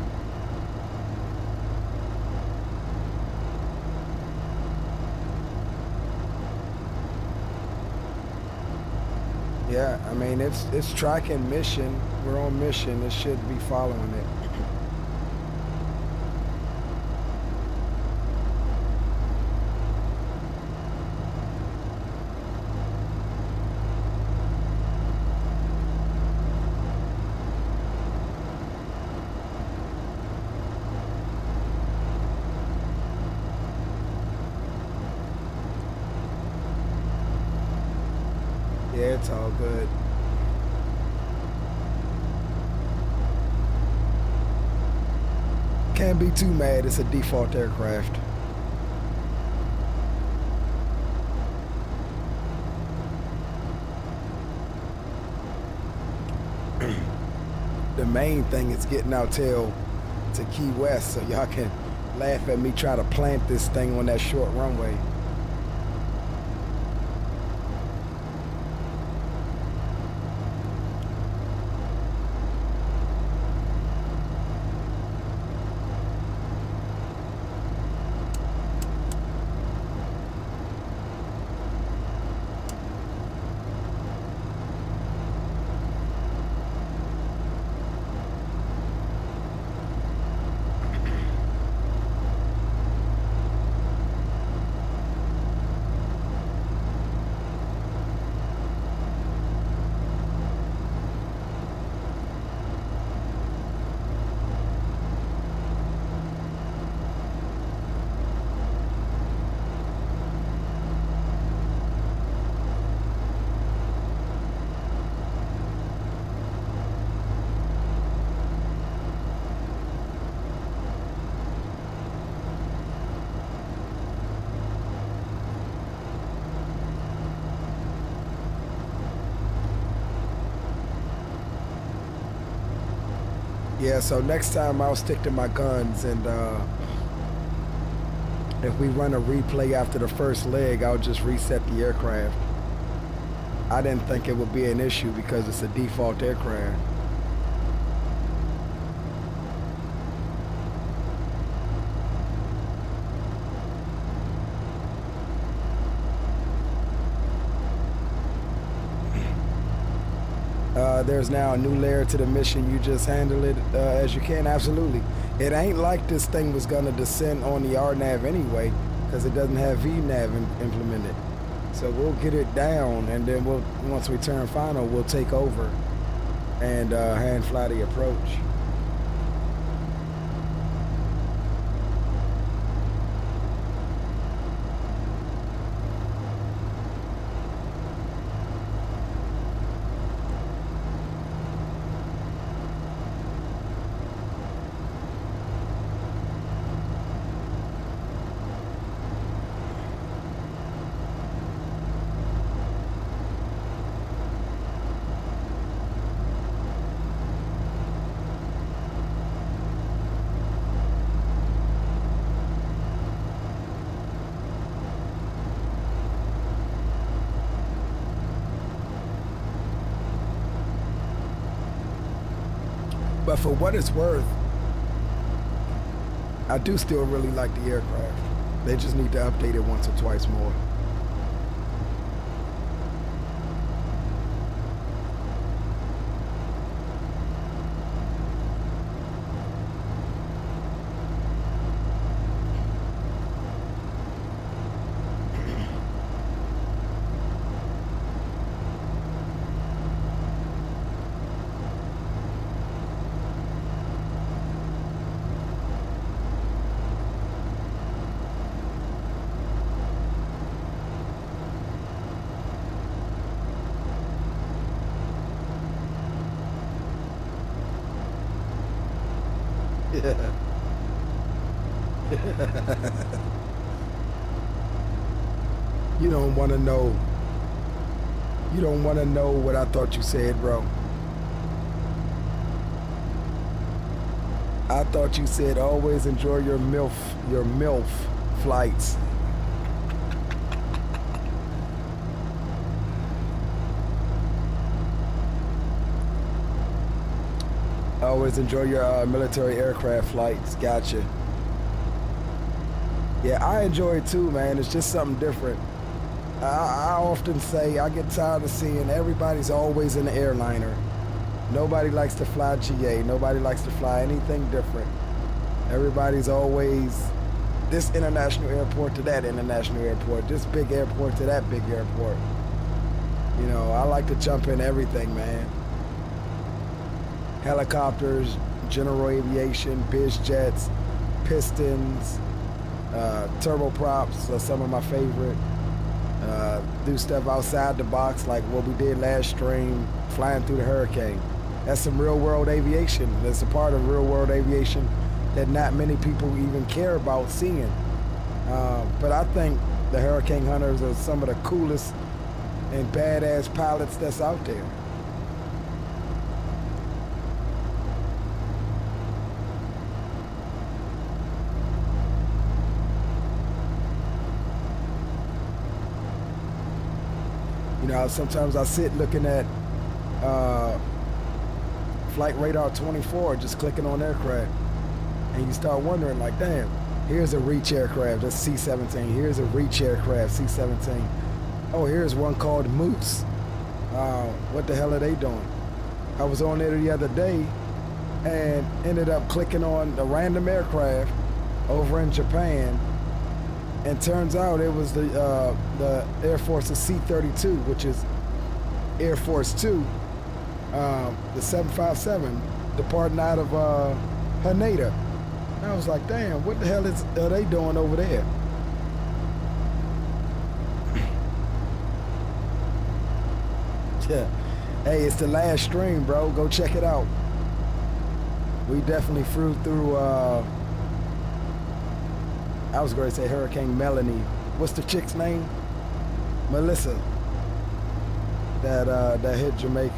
Yeah, I mean it's tracking mission. We're on mission. It should be following it. Yeah, it's all good. Can't be too mad. It's a default aircraft. The main thing is getting our tail to Key West so y'all can laugh at me try to plant this thing on that short runway. Yeah, so next time I'll stick to my guns, and if we run a replay after the first leg, I'll just reset the aircraft. I didn't think it would be an issue because it's a default aircraft. There's now a new layer to the mission. You just handle it as you can. Absolutely. It ain't like this thing was gonna descend on the RNAV anyway, because it doesn't have VNAV implemented. So we'll get it down, and then once we turn final, we'll take over and hand fly the approach. But for what it's worth, I do still really like the aircraft. They just need to update it once or twice more. You don't want to know. You don't want to know what I thought you said, bro. I thought you said always enjoy your MILF flights. Always enjoy your military aircraft flights. Gotcha. Yeah, I enjoy it too, man. It's just something different. I often say I get tired of seeing everybody's always in the airliner. Nobody likes to fly GA. Nobody likes to fly anything different. Everybody's always this international airport to that international airport, this big airport to that big airport. You know, I like to jump in everything, man. Helicopters, general aviation, biz jets, pistons, turboprops are some of my favorite. Do stuff outside the box like what we did last stream, flying through the hurricane. That's some real world aviation. That's a part of real world aviation that not many people even care about seeing. But I think the Hurricane Hunters are some of the coolest and badass pilots that's out there. You know, sometimes I sit looking at Flight Radar 24, just clicking on aircraft, and you start wondering, like, damn, here's a reach aircraft, that's C-17. Here's a reach aircraft, C-17. Oh, here's one called Moose. What the hell are they doing? I was on there the other day and ended up clicking on a random aircraft over in Japan, and turns out it was the Air Force's C-32, which is Air Force 2, the 757, departing out of Haneda. And I was like, damn, what the hell are they doing over there? Yeah. Hey, it's the last stream, bro. Go check it out. We definitely flew through, I was going to say Hurricane Melanie. What's the chick's name? Melissa. That hit Jamaica.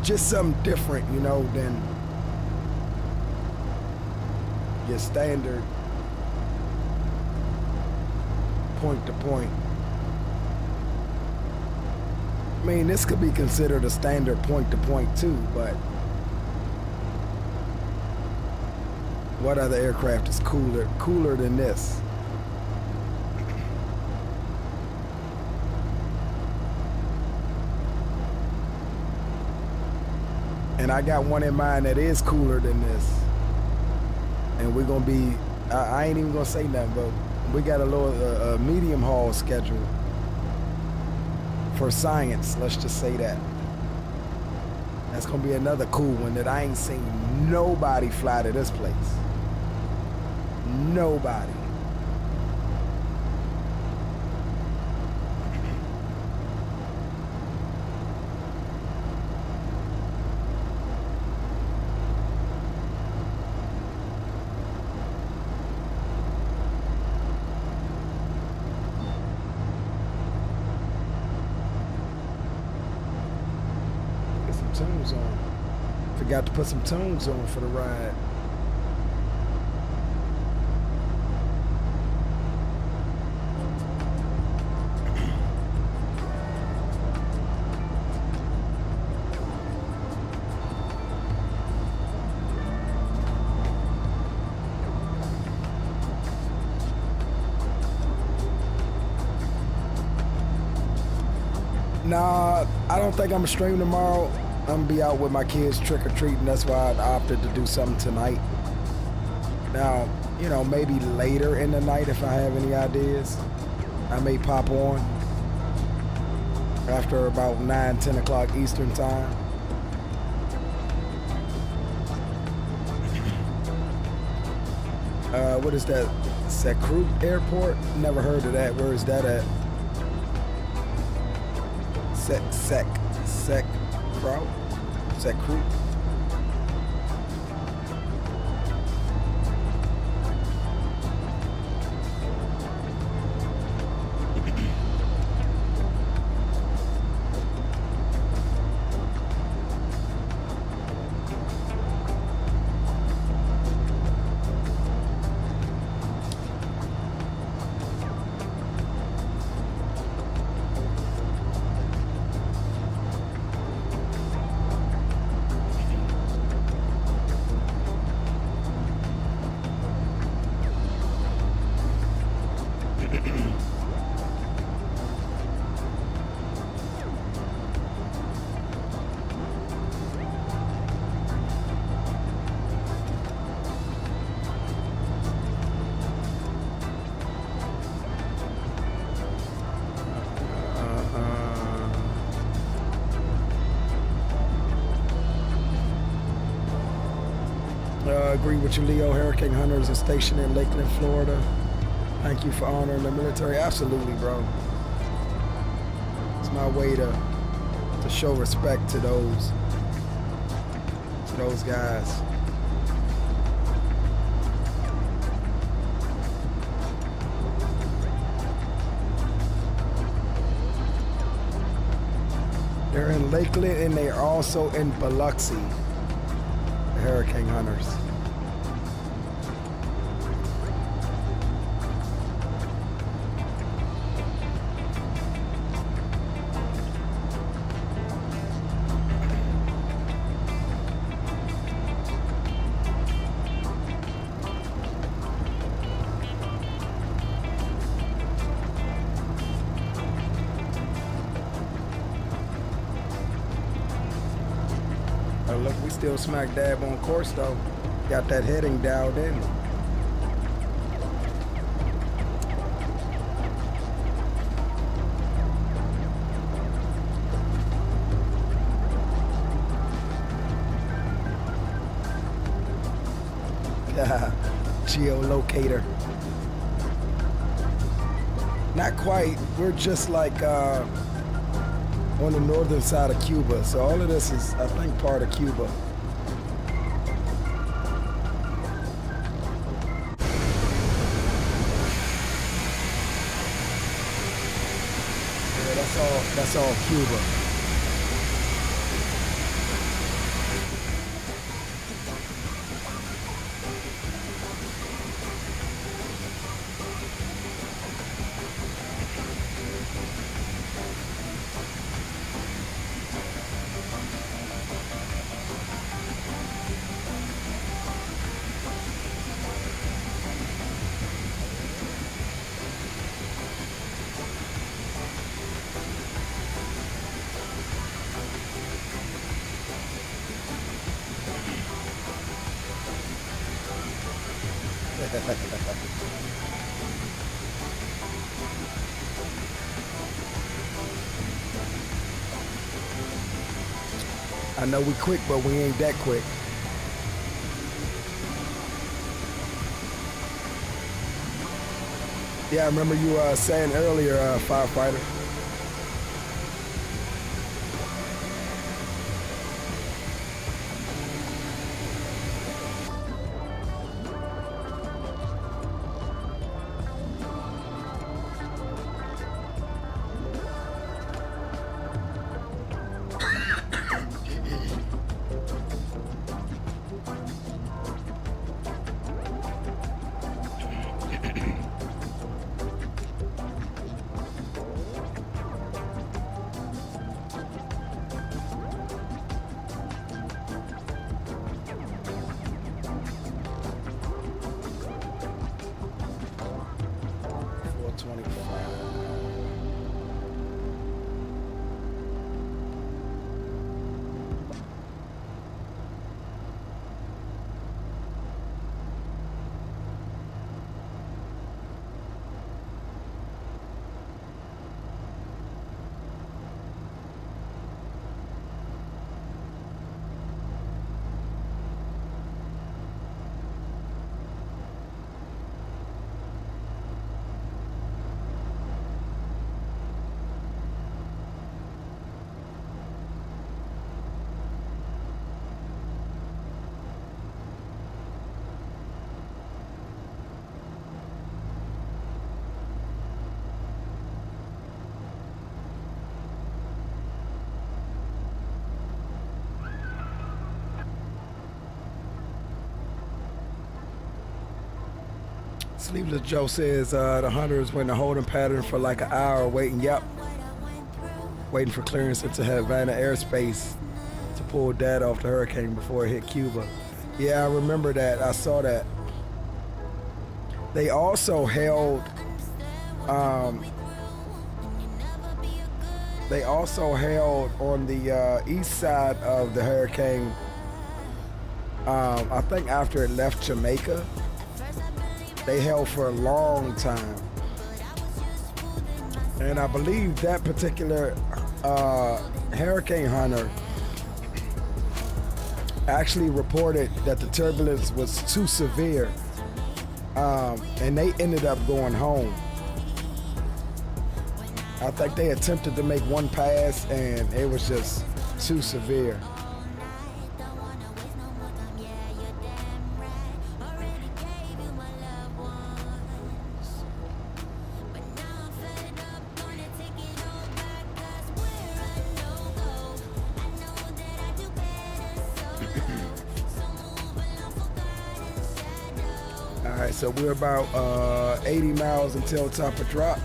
Just something different, you know, than your standard point to point. I mean, this could be considered a standard point to point too, but what other aircraft is cooler than this? And I got one in mind that is cooler than this. And we're gonna be, I ain't even gonna say nothing, but we got a little medium haul scheduled for science, let's just say that. That's gonna be another cool one that I ain't seen nobody fly to this place. Nobody. Tunes on. Forgot to put some tunes on for the ride. Nah, I don't think I'm gonna stream tomorrow. I'm gonna be out with my kids trick-or-treating. That's why I opted to do something tonight. Now, you know, maybe later in the night if I have any ideas, I may pop on after about 9, 10 o'clock Eastern time. What is that? Secrete Airport? Never heard of that. Where is that at? Secrete? Agree with you, Leo. Hurricane hunters are stationed in Lakeland, Florida. Thank you for honoring the military. Absolutely, bro. It's my way to show respect to those guys. They're in Lakeland and they're also in Biloxi. The hurricane hunters. Look, we still smack dab on course though. Got that heading dialed in. Geolocator. Not quite. We're just like on the northern side of Cuba. So all of this is, I think, part of Cuba. Yeah, that's all Cuba. I know we quick, but we ain't that quick. Yeah, I remember you saying earlier, firefighter. Sleeveless Joe says the hunters went in a holding pattern for like an hour waiting. Yep. Waiting for clearance into Havana airspace to pull data off the Hurricane before it hit Cuba. Yeah, I remember that. I saw that. They also held on the east side of the hurricane, I think after it left Jamaica, they held for a long time. And I believe that particular hurricane hunter actually reported that the turbulence was too severe, and they ended up going home. I think they attempted to make one pass and it was just too severe. All right, so we're about 80 miles until top of drop.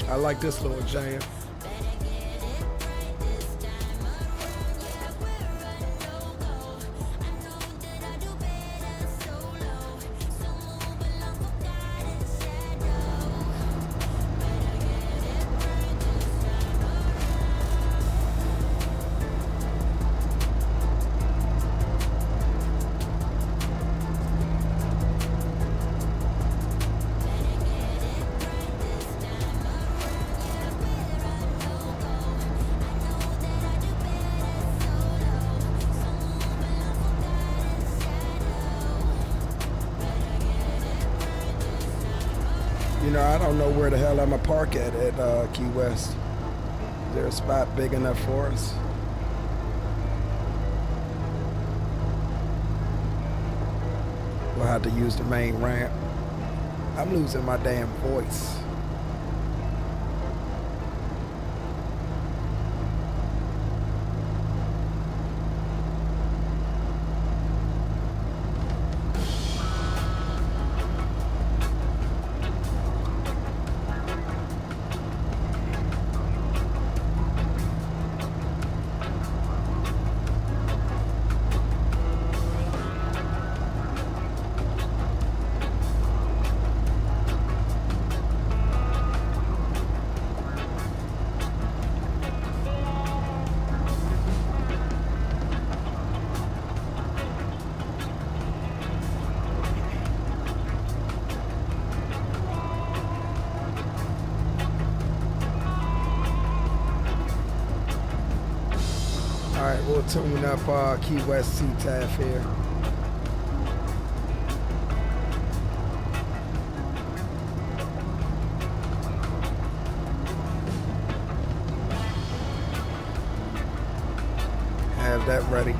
I like this little jam. I don't know where the hell I'm gonna park at Key West. Is there a spot big enough for us? We'll have to use the main ramp. I'm losing my damn voice. We'll tune up Key West C-TAF here. Have that ready.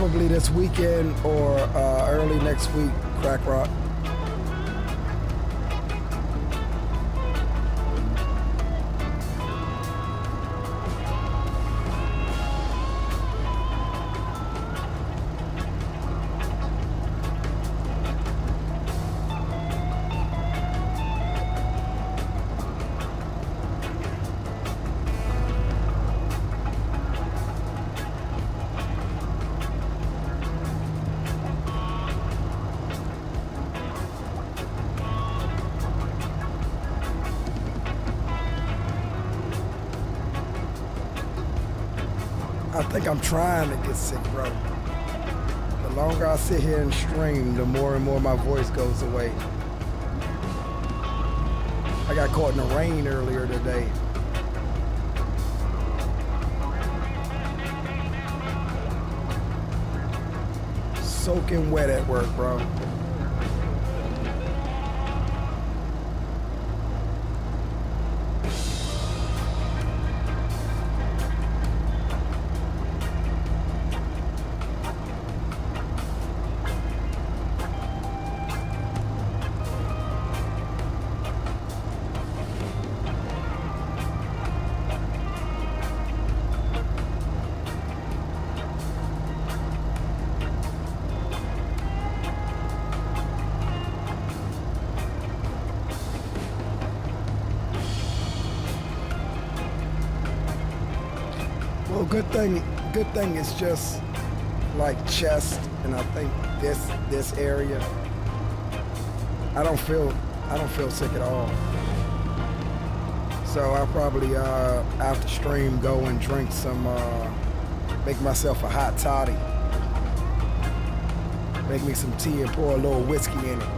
Probably this weekend or early next week, Crack Rock. I think I'm trying to get sick, bro. The longer I sit here and stream, the more and more my voice goes away. I got caught in the rain earlier today. Soaking wet at work, bro. Well, good thing it's just like chest, and I think this area. I don't feel sick at all. So I'll probably after stream go and drink some, make myself a hot toddy. Make me some tea and pour a little whiskey in it.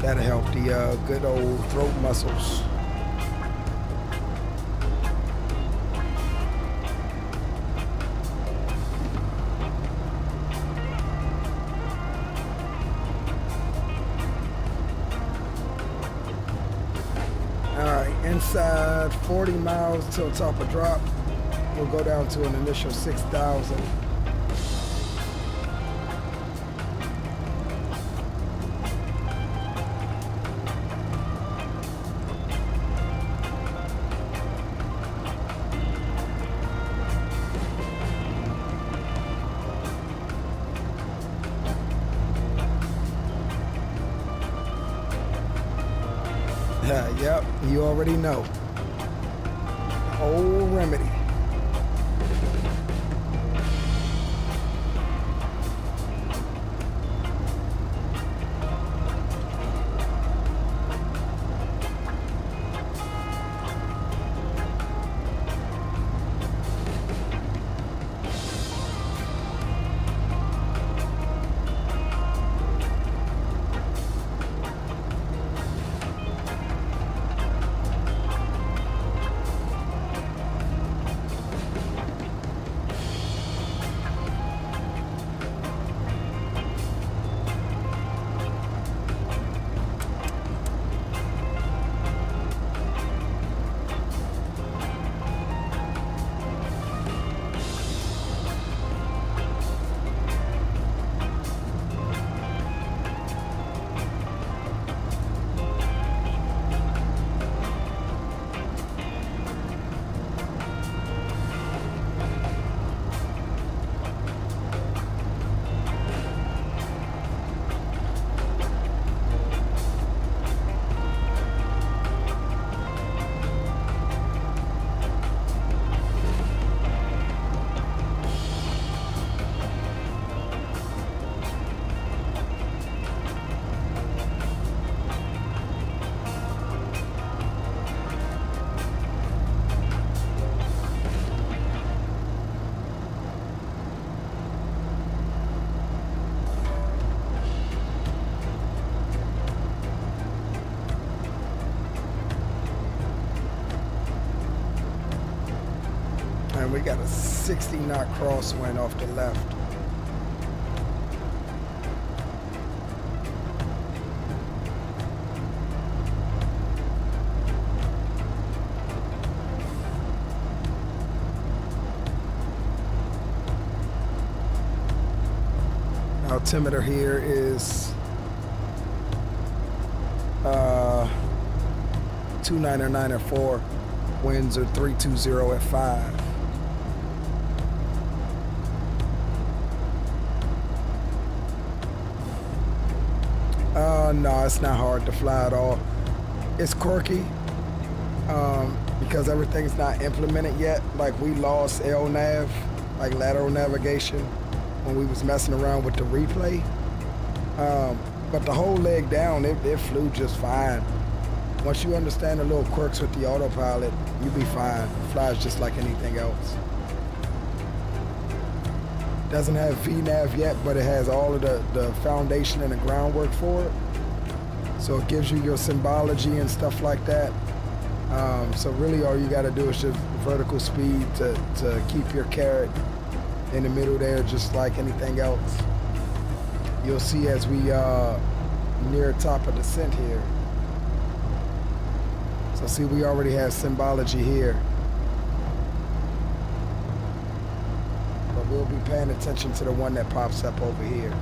That'll help the good old throat muscles. All right, inside 40 miles till top of drop. We'll go down to an initial 6,000. Yep, you already know. Old remedy. And we got a 60 knot crosswind off the left. Altimeter here is 299 at 4. Winds are 320 at 5. No, it's not hard to fly at all. It's quirky because everything's not implemented yet. Like we lost LNAV, like lateral navigation, when we was messing around with the replay. But the whole leg down, it flew just fine. Once you understand the little quirks with the autopilot, you'll be fine. It flies just like anything else. Doesn't have VNAV yet, but it has all of the foundation and the groundwork for it. So it gives you your symbology and stuff like that. So really all you gotta do is just vertical speed to keep your carrot in the middle there, just like anything else. You'll see as we near top of descent here. So see, we already have symbology here. But we'll be paying attention to the one that pops up over here.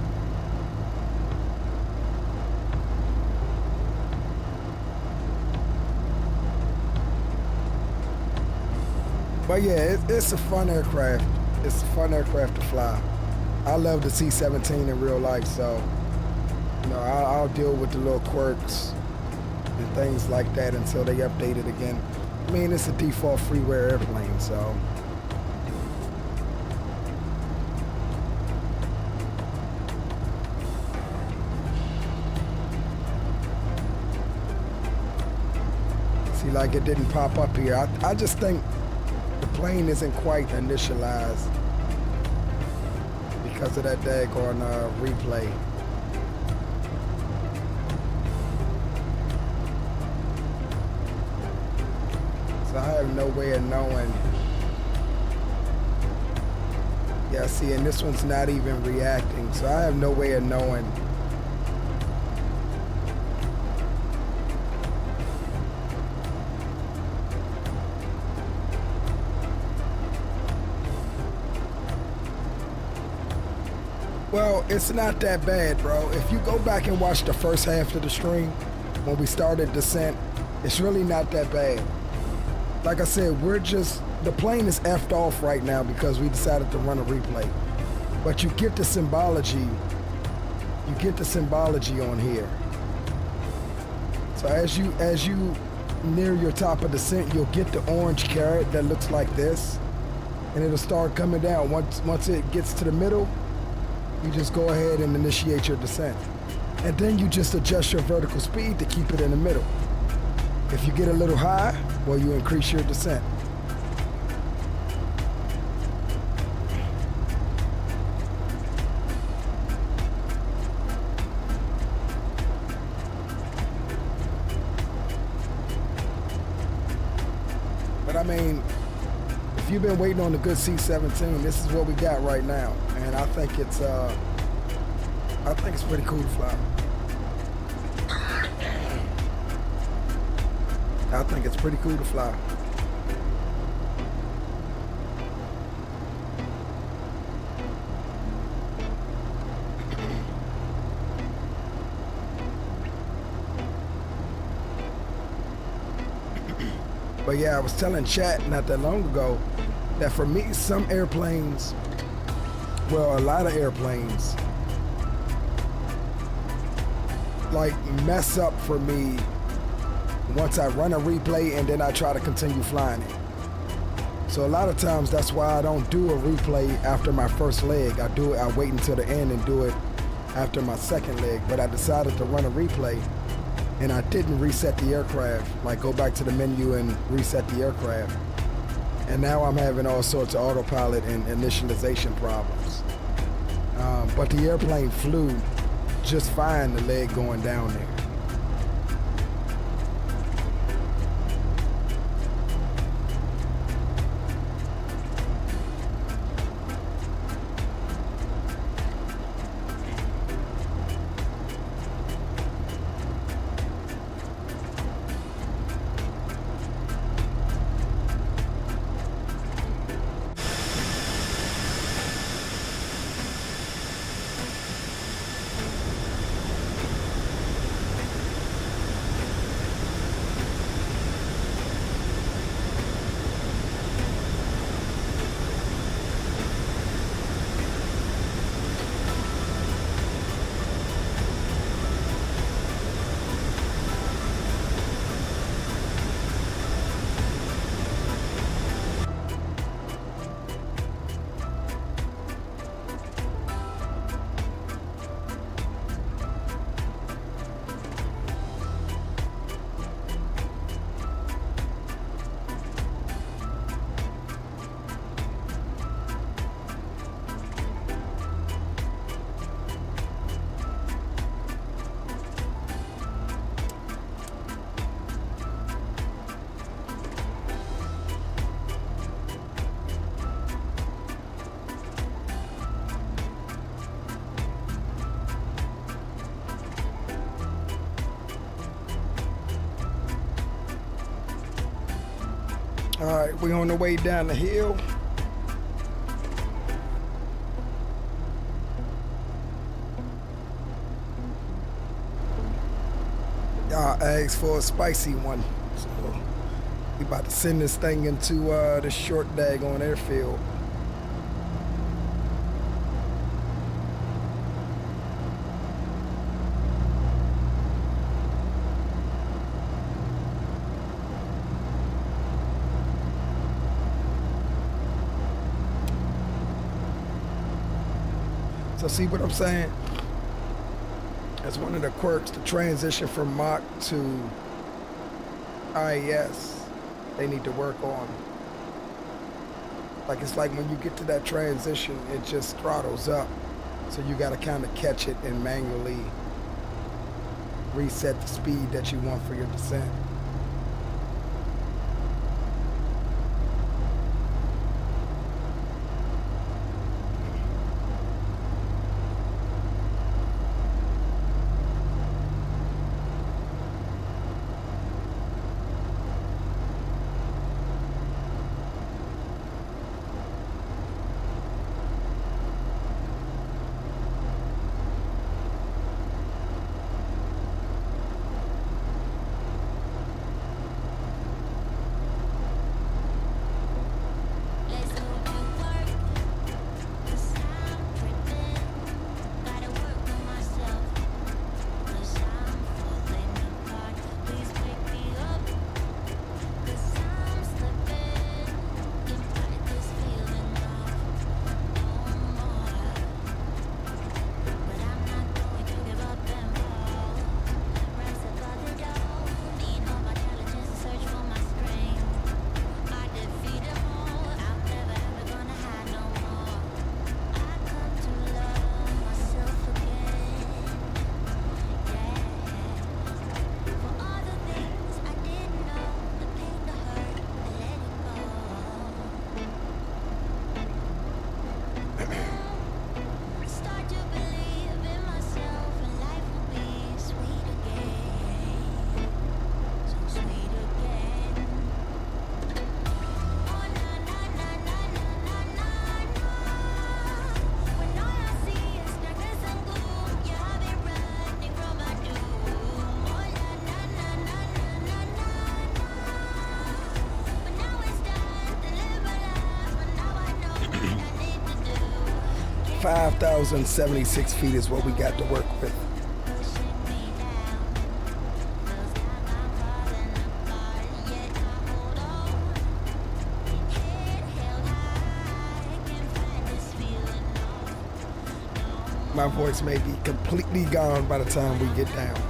But yeah, it's a fun aircraft. It's a fun aircraft to fly. I love the C-17 in real life, so you know I'll deal with the little quirks and things like that until they update it again. I mean, it's a default freeware airplane, so. See, like it didn't pop up here. I just think the plane isn't quite initialized because of that daggone replay. So I have no way of knowing. Yeah, see, and this one's not even reacting, so I have no way of knowing. Well, it's not that bad, bro. If you go back and watch the first half of the stream, when we started descent, it's really not that bad. Like I said, the plane is effed off right now because we decided to run a replay. But you get the symbology, on here. So as you near your top of descent, you'll get the orange carrot that looks like this, and it'll start coming down. Once it gets to the middle, you just go ahead and initiate your descent. And then you just adjust your vertical speed to keep it in the middle. If you get a little high, well, you increase your descent. But I mean, if you've been waiting on a good C-17, this is what we got right now. And I think it's pretty cool to fly. I think it's pretty cool to fly. But yeah, I was telling chat not that long ago that for me, some airplanes, well, a lot of airplanes, like mess up for me once I run a replay and then I try to continue flying it. So a lot of times that's why I don't do a replay after my first leg. I wait until the end and do it after my second leg. But I decided to run a replay and I didn't reset the aircraft, like go back to the menu and reset the aircraft. And now I'm having all sorts of autopilot and initialization problems. But the airplane flew just fine, the leg going down there. All right, we on the way down the hill. Y'all asked for a spicy one, so we about to send this thing into the short daggone airfield. So see what I'm saying? That's one of the quirks, the transition from Mach to IAS, they need to work on. Like, it's like when you get to that transition, it just throttles up. So you gotta kind of catch it and manually reset the speed that you want for your descent. (5,076 feet is what we got to work with. My voice may be completely gone by the time we get down.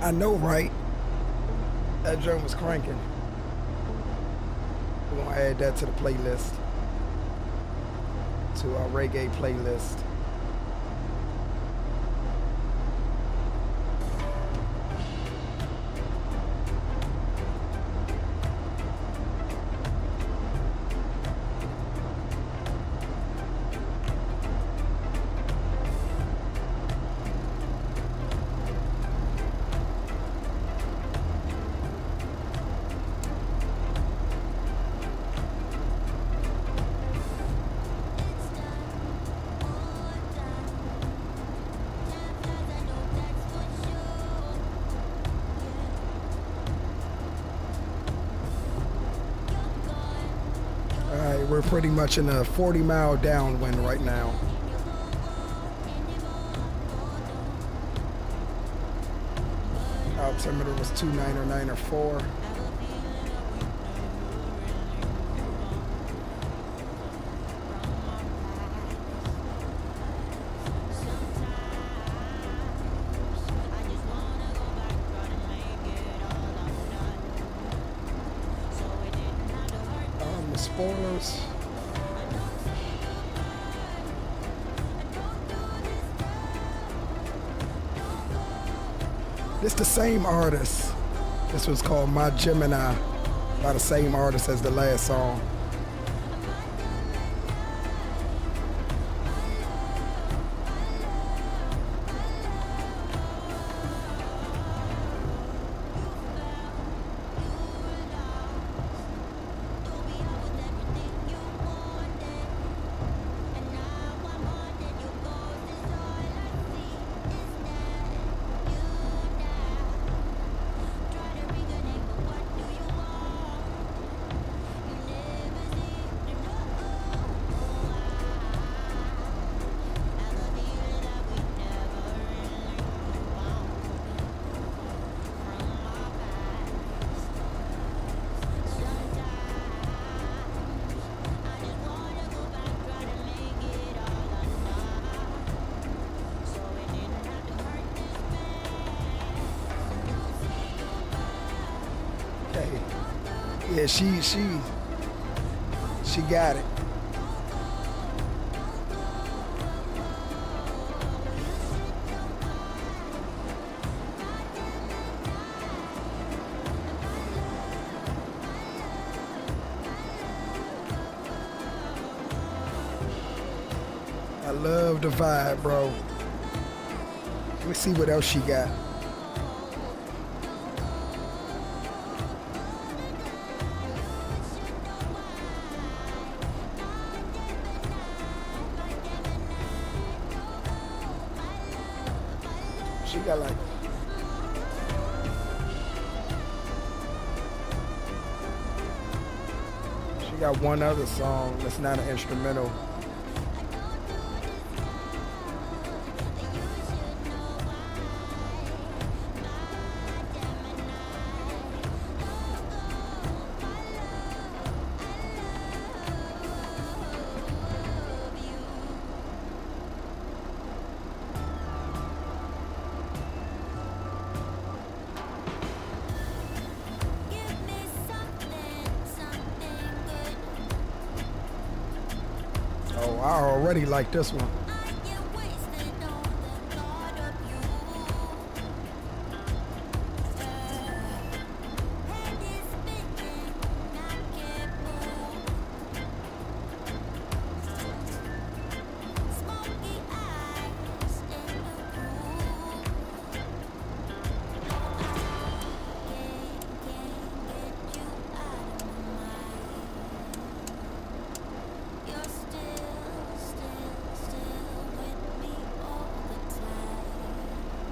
I know, right? That drum was cranking. We're gonna add that to the playlist, to our reggae playlist. we're pretty much in a 40-mile downwind right now. Altimeter was 29904. The spoilers. It's the same artist. This was called My Gemini by the same artist as the last song. Yeah, she got it. I love the vibe, bro. Let me see what else she got. She got like she got one other song that's not an instrumental. I already like this one.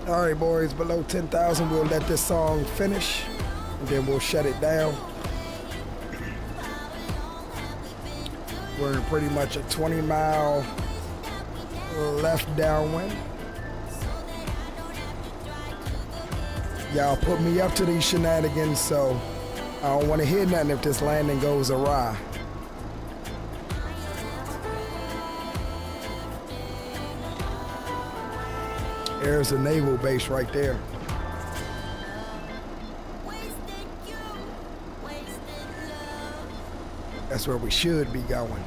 All right, boys, below 10,000, we'll let this song finish, and then we'll shut it down. We're in pretty much a 20-mile left downwind. Y'all put me up to these shenanigans, so I don't want to hear nothing if this landing goes awry. There's a naval base right there. That's where we should be going.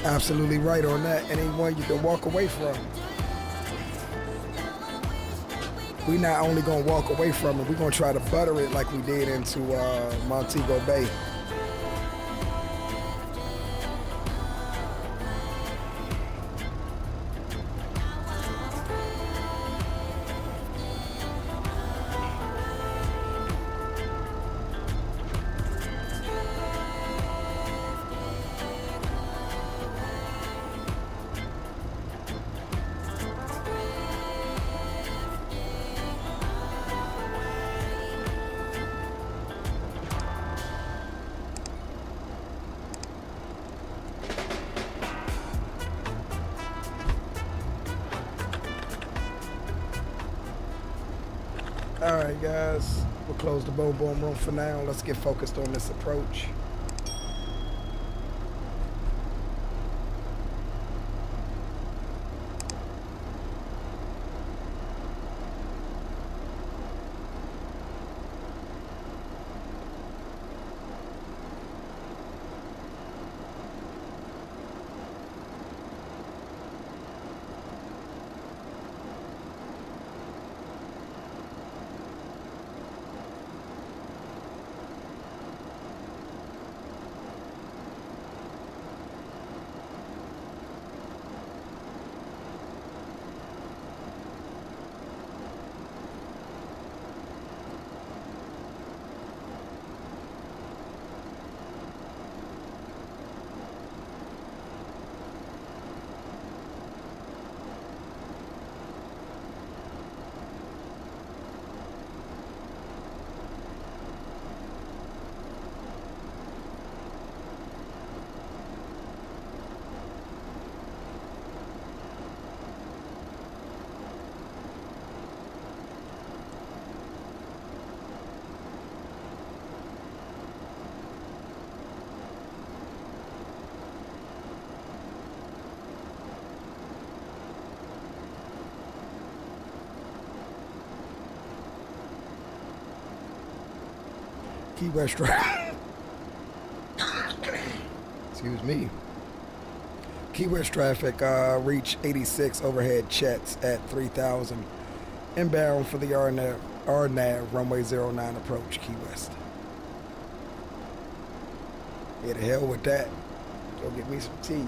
Absolutely right on that. Anyone you can walk away from. We not only gonna walk away from it, we're gonna try to butter it like we did into Montego Bay. Alright guys, we'll close the boom boom room for now. Let's get focused on this approach. Key West traffic. Excuse me. Key West traffic reach 86 overhead checks at 3,000. Inbound for the RNAV runway 09 approach Key West. Yeah, the hell with that. Go get me some tea.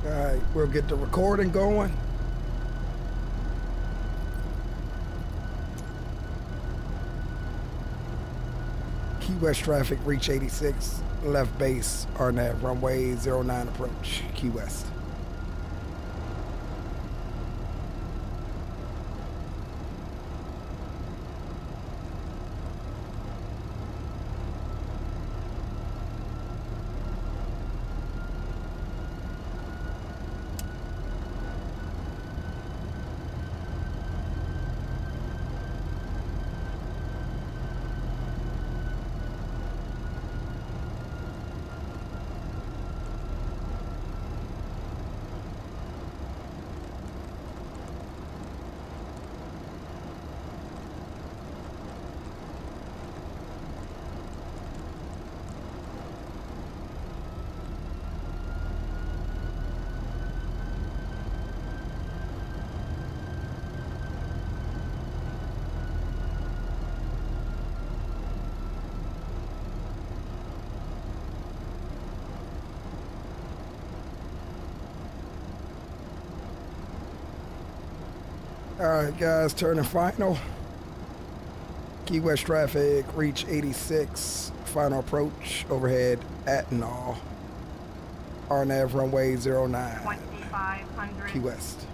Alright, we'll get the recording going. Key West traffic reach 86, left base, RNAV runway 09 approach, Key West. Alright guys, turning final. Key West traffic, reach 86, final approach, overhead at and all. RNAV runway 09, 2500. Key West.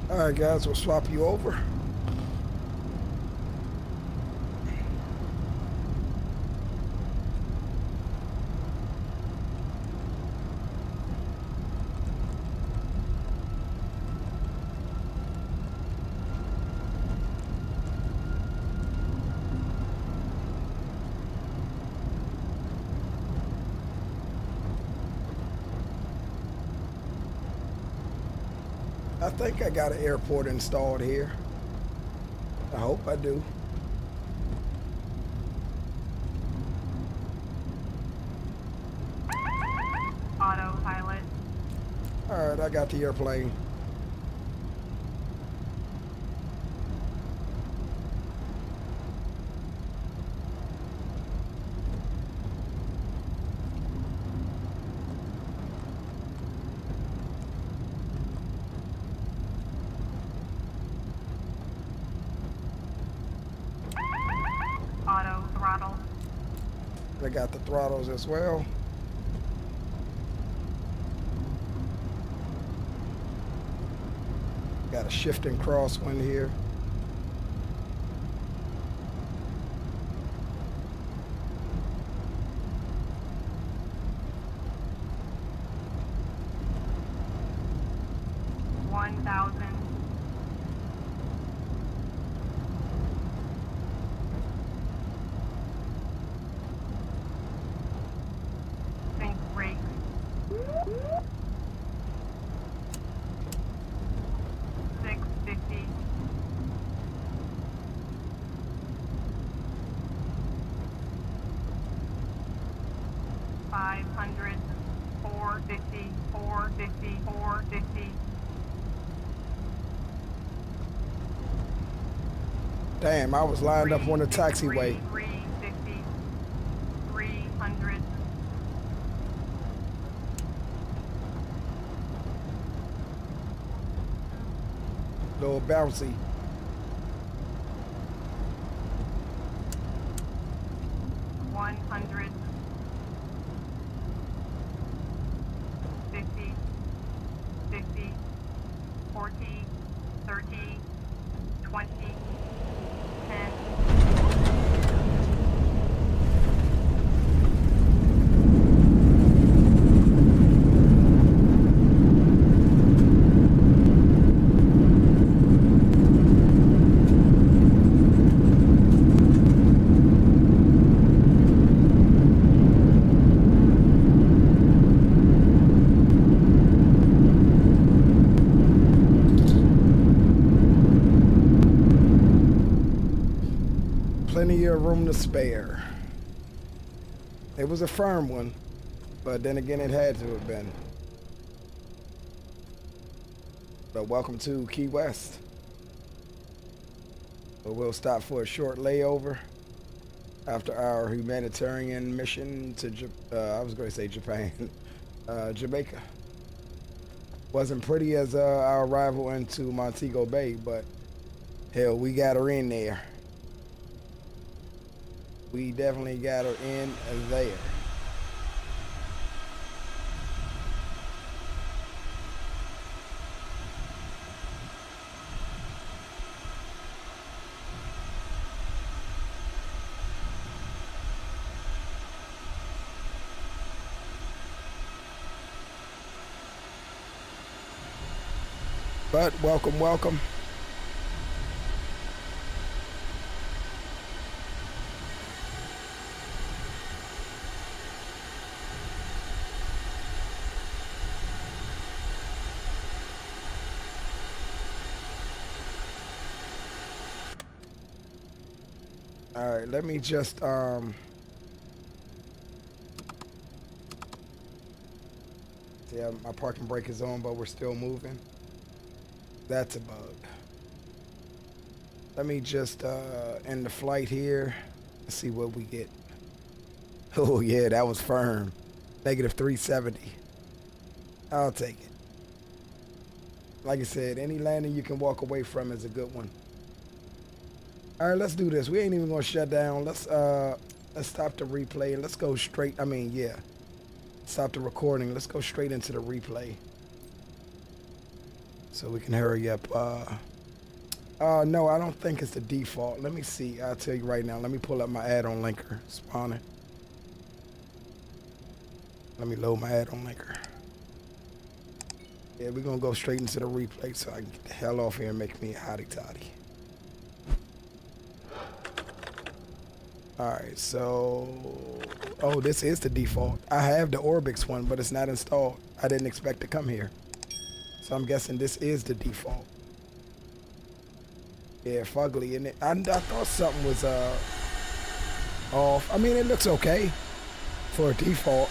Alright guys, we'll swap you over. I think I got an airport installed here. I hope I do. Autopilot. Alright, I got the airplane. Auto throttle. I got the throttles as well. Got a shifting crosswind here. Sync brake. 650. 500. 450. 450. 450. Damn, I was lined up on the taxiway. 350. 300. Little bouncy. $100. 50. 50. 40. 30. 20. 10. Plenty of room to spare. It was a firm one, but then again, it had to have been. But welcome to Key West. But we'll stop for a short layover after our humanitarian mission to, I was going to say Japan, Jamaica. Wasn't pretty as our arrival into Montego Bay, but hell, we got her in there. We definitely got her in there. But welcome, welcome. All right, let me just yeah, my parking brake is on, but we're still moving. That's a bug. Let me just end the flight here. Let's see what we get. Oh yeah, that was firm. -370. I'll take it. Like I said, any landing you can walk away from is a good one. All right, let's do this. We ain't even gonna shut down. Let's stop the replay. Let's go straight. I mean, yeah. Stop the recording. Let's go straight into the replay. So we can hurry up. No, I don't think it's the default. Let me see. I'll tell you right now. Let me pull up my add-on linker. Spawning. Let me load my add-on linker. Yeah, we're gonna go straight into the replay so I can get the hell off here and make me a hottie toddy. Alright, so oh, this is the default. I have the Orbix one, but it's not installed. I didn't expect to come here. So I'm guessing this is the default. Yeah, fugly, and I thought something was off. I mean, it looks okay for a default.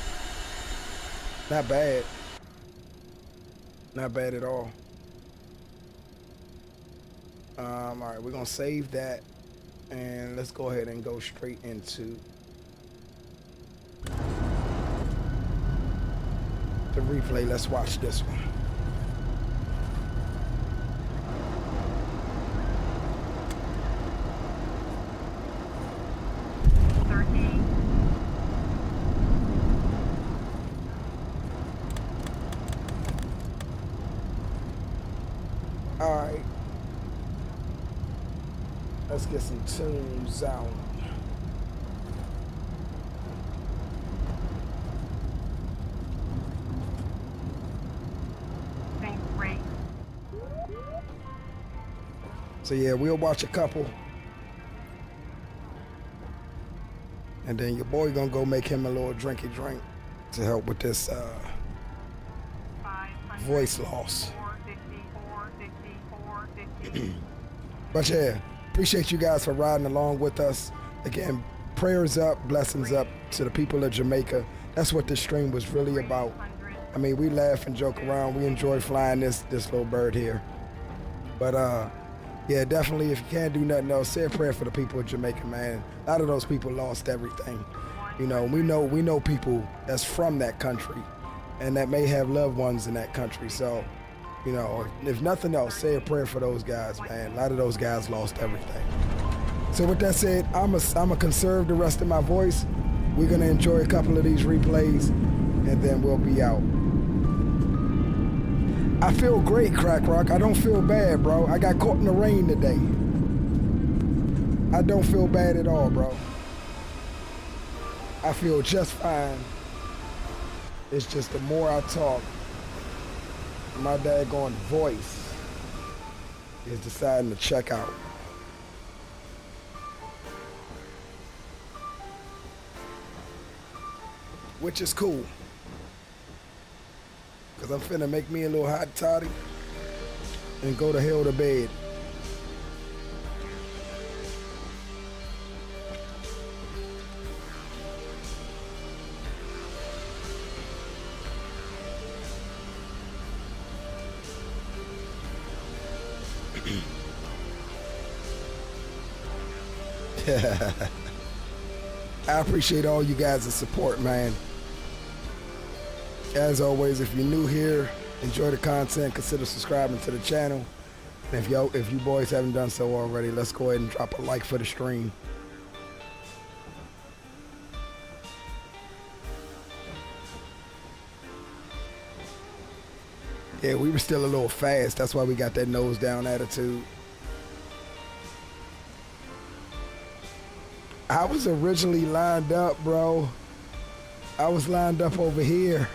Not bad. Not bad at all. Alright, we're gonna save that. And let's go ahead and go straight into the replay. Let's watch this one. All right. Let's get some tunes out. So yeah, we'll watch a couple. And then your boy gonna go make him a little drinky drink to help with this voice loss. But yeah, appreciate you guys for riding along with us. Again, prayers up, blessings up to the people of Jamaica. That's what this stream was really about. I mean, we laugh and joke around. We enjoy flying this little bird here. But yeah, definitely, if you can't do nothing else, say a prayer for the people of Jamaica, man. A lot of those people lost everything. You know, we know people that's from that country and that may have loved ones in that country. So, you know, if nothing else, say a prayer for those guys, man. A lot of those guys lost everything. So with that said, I'm gonna conserve the rest of my voice. We're gonna enjoy a couple of these replays, and then we'll be out. I feel great, Crack Rock. I don't feel bad, bro. I got caught in the rain today. I don't feel bad at all, bro. I feel just fine. It's just the more I talk, my daggone voice is deciding to check out. Which is cool. Cause I'm finna make me a little hot toddy and go to hell to bed. I appreciate all you guys' support, man. As always, if you're new here, enjoy the content, consider subscribing to the channel. And if you boys haven't done so already, let's go ahead and drop a like for the stream. Yeah, we were still a little fast. That's why we got that nose down attitude. I was originally lined up, bro. I was lined up over here.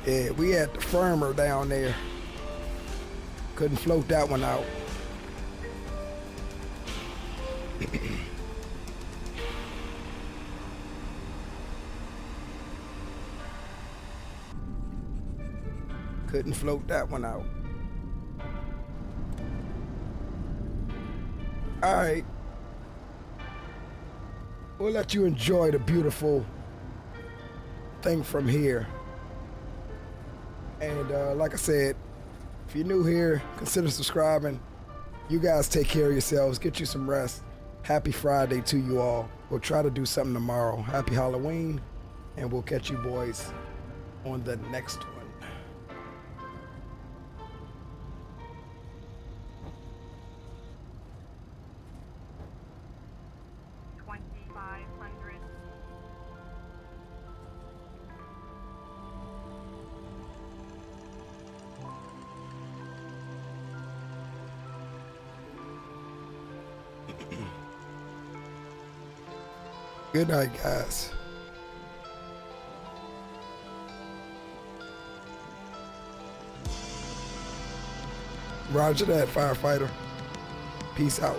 Yeah, we had the firmer down there. Couldn't float that one out. Couldn't float that one out. All right. We'll let you enjoy the beautiful thing from here. And like I said, if you're new here, consider subscribing. You guys take care of yourselves. Get you some rest. Happy Friday to you all. We'll try to do something tomorrow. Happy Halloween. And we'll catch you boys on the next one. Good night, guys. Roger that, firefighter. Peace out.